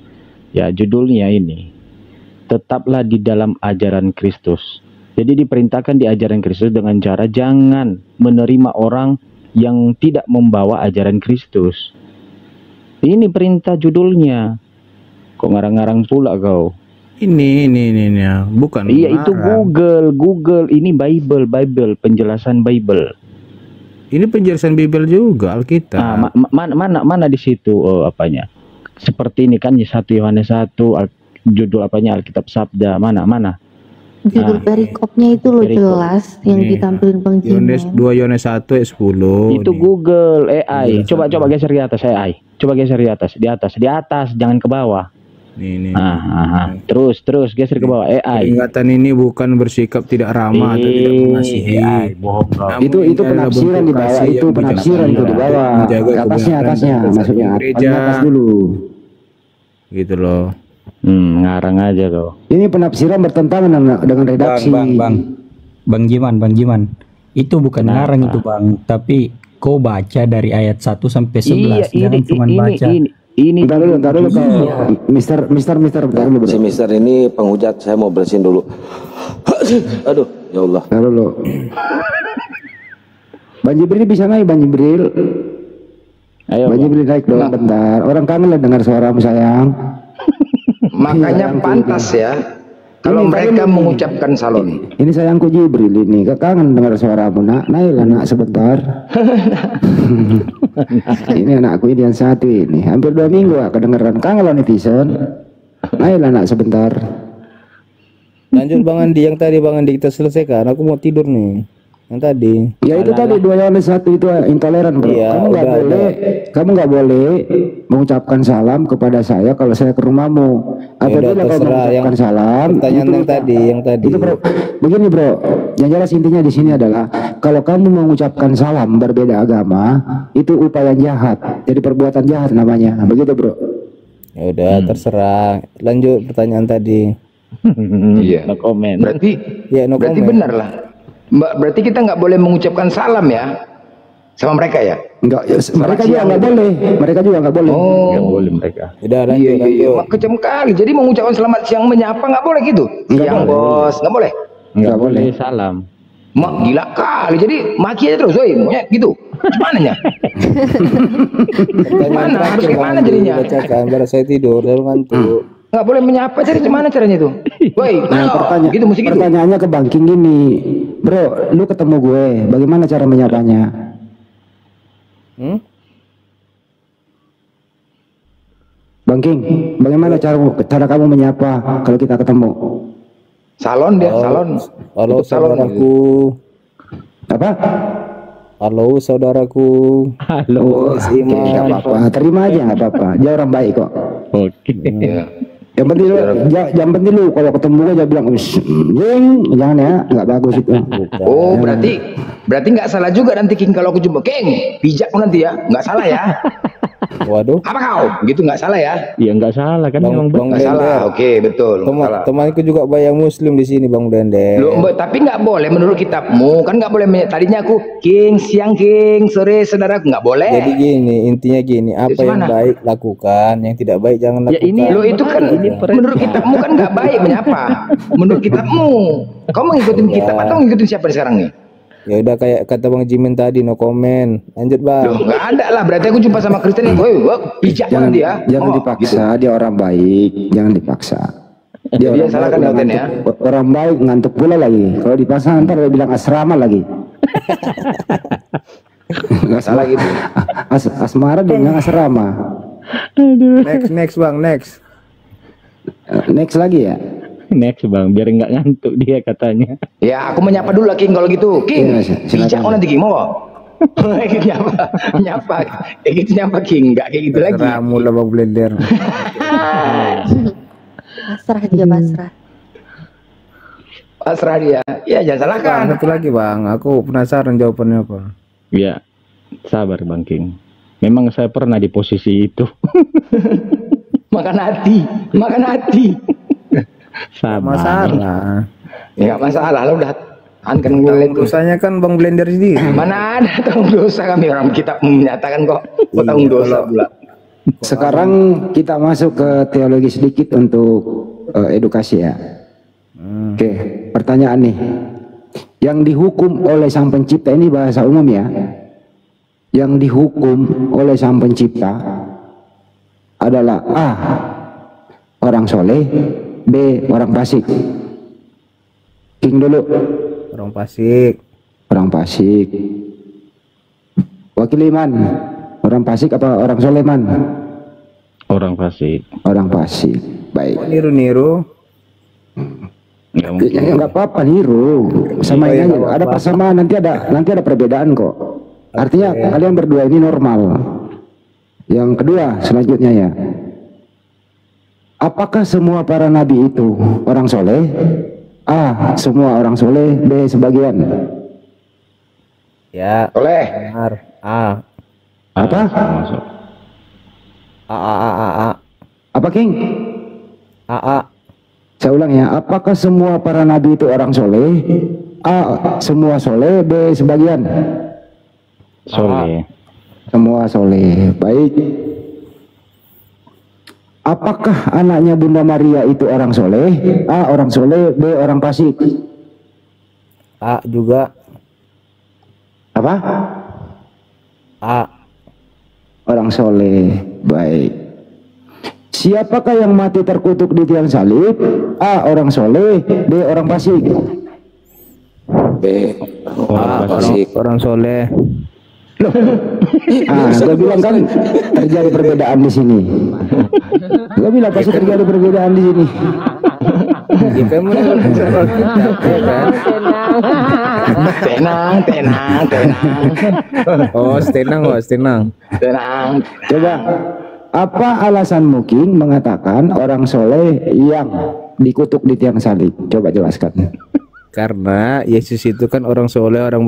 Ya, judulnya ini. Tetaplah di dalam ajaran Kristus. Jadi diperintahkan di ajaran Kristus dengan cara jangan menerima orang yang tidak membawa ajaran Kristus. Ini perintah judulnya. Kok ngarang-ngarang pula kau? Ini bukan. Iya itu Google. Ini Bible, penjelasan Bible. Ini penjelasan Bible juga Alkitab. Mana di situ apanya? Seperti ini kan 1 Yohanes 1 judul apanya Alkitab Sabda mana? Judul perikopnya itu loh jelas yang ditampilin Bang King. 2 Yohanes 1 ayat 10. Itu Google AI. Coba geser di atas AI. Coba geser di atas, jangan ke bawah. Ini. Terus geser ke bawah AI. Peringatan ini bukan bersikap tidak ramah atau tidak mengasihi. Bohong kau. Itu penafsiran di bawah, itu penafsiran itu di bawah. Atasnya maksudnya. Gereja. Atas dulu. Gitu loh. Ngarang aja kau. Ini penafsiran bertentangan dengan redaksi. Bang Jiman. Itu bukan ngarang itu Bang, tapi kau baca dari ayat 1 sampai 11. Jangan cuma baca. Ini bentar dulu Mister bentar dulu bro. Si Mister ini penghujat, saya mau bersihin dulu. Aduh, ya Allah. Bentar dulu. Bang Jibril bisa naik, Bang Jibril. Ayo, Bang Jibril naik dong bentar. Orang kangen lah dengar suaramu sayang. Makanya pantas ya kalau mereka mengucapkan salon. Ini sayangku Jibril ini, kangen dengar suaramu nak. Naiklah nak sebentar. Ini anakku ini yang satu ini, hampir 2 minggu kedengeran, kangen lah netizen. Naiklah nak sebentar. Lanjut Bang Andi, yang tadi Bang Andi kita selesaikan. Aku mau tidur nih. Yang tadi. Ya itu tadi 2 Yohanes 1 itu intoleran bro. Iya, kamu nggak boleh mengucapkan salam kepada saya kalau saya ke rumahmu. Apabila kau mengucapkan salam, pertanyaan yang tadi. Itu bro, begini bro, yang jelas intinya di sini adalah kalau kamu mengucapkan salam berbeda agama, itu upaya jahat, jadi perbuatan jahat namanya. Begitu bro. Ya udah terserah. Lanjut pertanyaan tadi. Iya. No comment. Berarti benar lah. Berarti kita nggak boleh mengucapkan salam ya sama mereka ya? Enggak, mereka juga nggak boleh. Mereka juga nggak boleh. Nggak boleh mereka. Udah lanjut. Kejam kali. Jadi mengucapkan selamat siang menyapa nggak boleh gitu? Siang bos, nggak boleh. Nggak boleh salam. Mak gila kali. Jadi maki aja terus, woi, maunya gitu. Gimana nya? Gimana? Harus gimana jadinya? Bacakan, baru saya tidur, lalu ngantuk. Nggak boleh menyapa, jadi gimana caranya itu? Woi, gitu mesti gitu. Pertanyaannya ke Bang King gini, bro, lu ketemu gue, bagaimana cara menyapanya? Bang King, bagaimana cara kamu menyapa kalau kita ketemu? Salon dia, salon. Halo saudaraku. Apa? Halo saudaraku. Halo. Nggak apa-apa, terima aja nggak apa-apa. Dia orang baik kok. Oke. Yang penting lu kalau ketemu gue jangan bilang jangan ya, nggak bagus itu. Oh berarti nggak salah juga nanti King kalau aku jumpa King, pijak nanti ya, nggak salah ya. Waduh. Apa kau? Gitu nggak salah ya? Iya nggak salah kan, memang nggak salah. Oke betul. Temanku juga banyak Muslim di sini Bang Dende. Tapi nggak boleh menurut kitabmu kan, nggak boleh. Tadinya aku King, siang King, sore saudaraku, nggak boleh. Jadi gini, intinya gini, apa yang baik lakukan, yang tidak baik jangan lakukan. Ya ini lo itu kan menurut kitabmu kan nggak baik menyapa. Menurut kitabmu, kau mengikutin kitab atau mengikutin siapa sekarang nih? Ya udah kayak kata Bang Jimin tadi, no comment. Lanjut Bang. Loh, nggak ada lah, berarti aku jumpa sama Kristen yang bijak banget dia. Jangan dipaksa, gitu. Dia orang baik, jangan dipaksa. Dia orang salah kan ngantuk, ya? Orang baik ngantuk pula lagi. Kalau dipaksa ntar dia bilang asrama lagi. Nggak salah gitu. Asmara dia bilang asrama. Next Bang, next. Next lagi ya. Next Bang, biar nggak ngantuk dia katanya. Ya aku menyapa dulu lah King kalau gitu. King, bijak nanti King mau. nyapa King, nggak kayak gitu lagi. Kamu lah Bang Blender. Pasrah dia, pasrah dia. Ya jangan salahkan. Satu lagi Bang, aku penasaran jawabannya apa. Ya, sabar Bang King. Memang saya pernah di posisi itu. Makan hati. Sama masalah. Ya nggak masalah lah, udah kan dosanya kan Bang Blender sendiri. Mana ada tanggung dosa, kami orang kitab menyatakan kok tanggung dosa pula. Sekarang kita masuk ke teologi sedikit untuk edukasi ya. Oke, pertanyaan nih. Yang dihukum oleh Sang Pencipta, ini bahasa umum ya. Yang dihukum oleh Sang Pencipta adalah A, orang soleh, B, orang fasik. King dulu. Orang fasik. Wakil Iman, orang fasik apa orang soleh Man? Orang fasik. Baik. Niru. Nggak apa-apa niru. Samain aja. Ada persamaan, nanti ada perbedaan kok. Artinya kalian berdua ini normal. Yang kedua selanjutnya ya. Apakah semua para nabi itu orang soleh? A, semua orang soleh. B, sebagian. Ya. Soleh. Benar. A. Apa? A. Apa King? Saya ulang ya, apakah semua para nabi itu orang soleh? A. Semua soleh. B. Sebagian Soleh. Semua soleh. Baik. Apakah anaknya Bunda Maria itu orang soleh? A. Orang soleh. B. Orang fasik. A juga. Apa? A. Orang soleh. Baik. Siapakah yang mati terkutuk di tiang salib? A. Orang soleh. B. Orang fasik. B. Orang soleh. Gue bilang kan terjadi perbedaan di sini. Gue bilang pasti terjadi perbedaan di sini. Tenang. Tenang. Coba, apa alasan Muking mengatakan orang soleh yang dikutuk di tiang salib? Coba jelaskan. Karena Yesus itu kan orang soleh, orang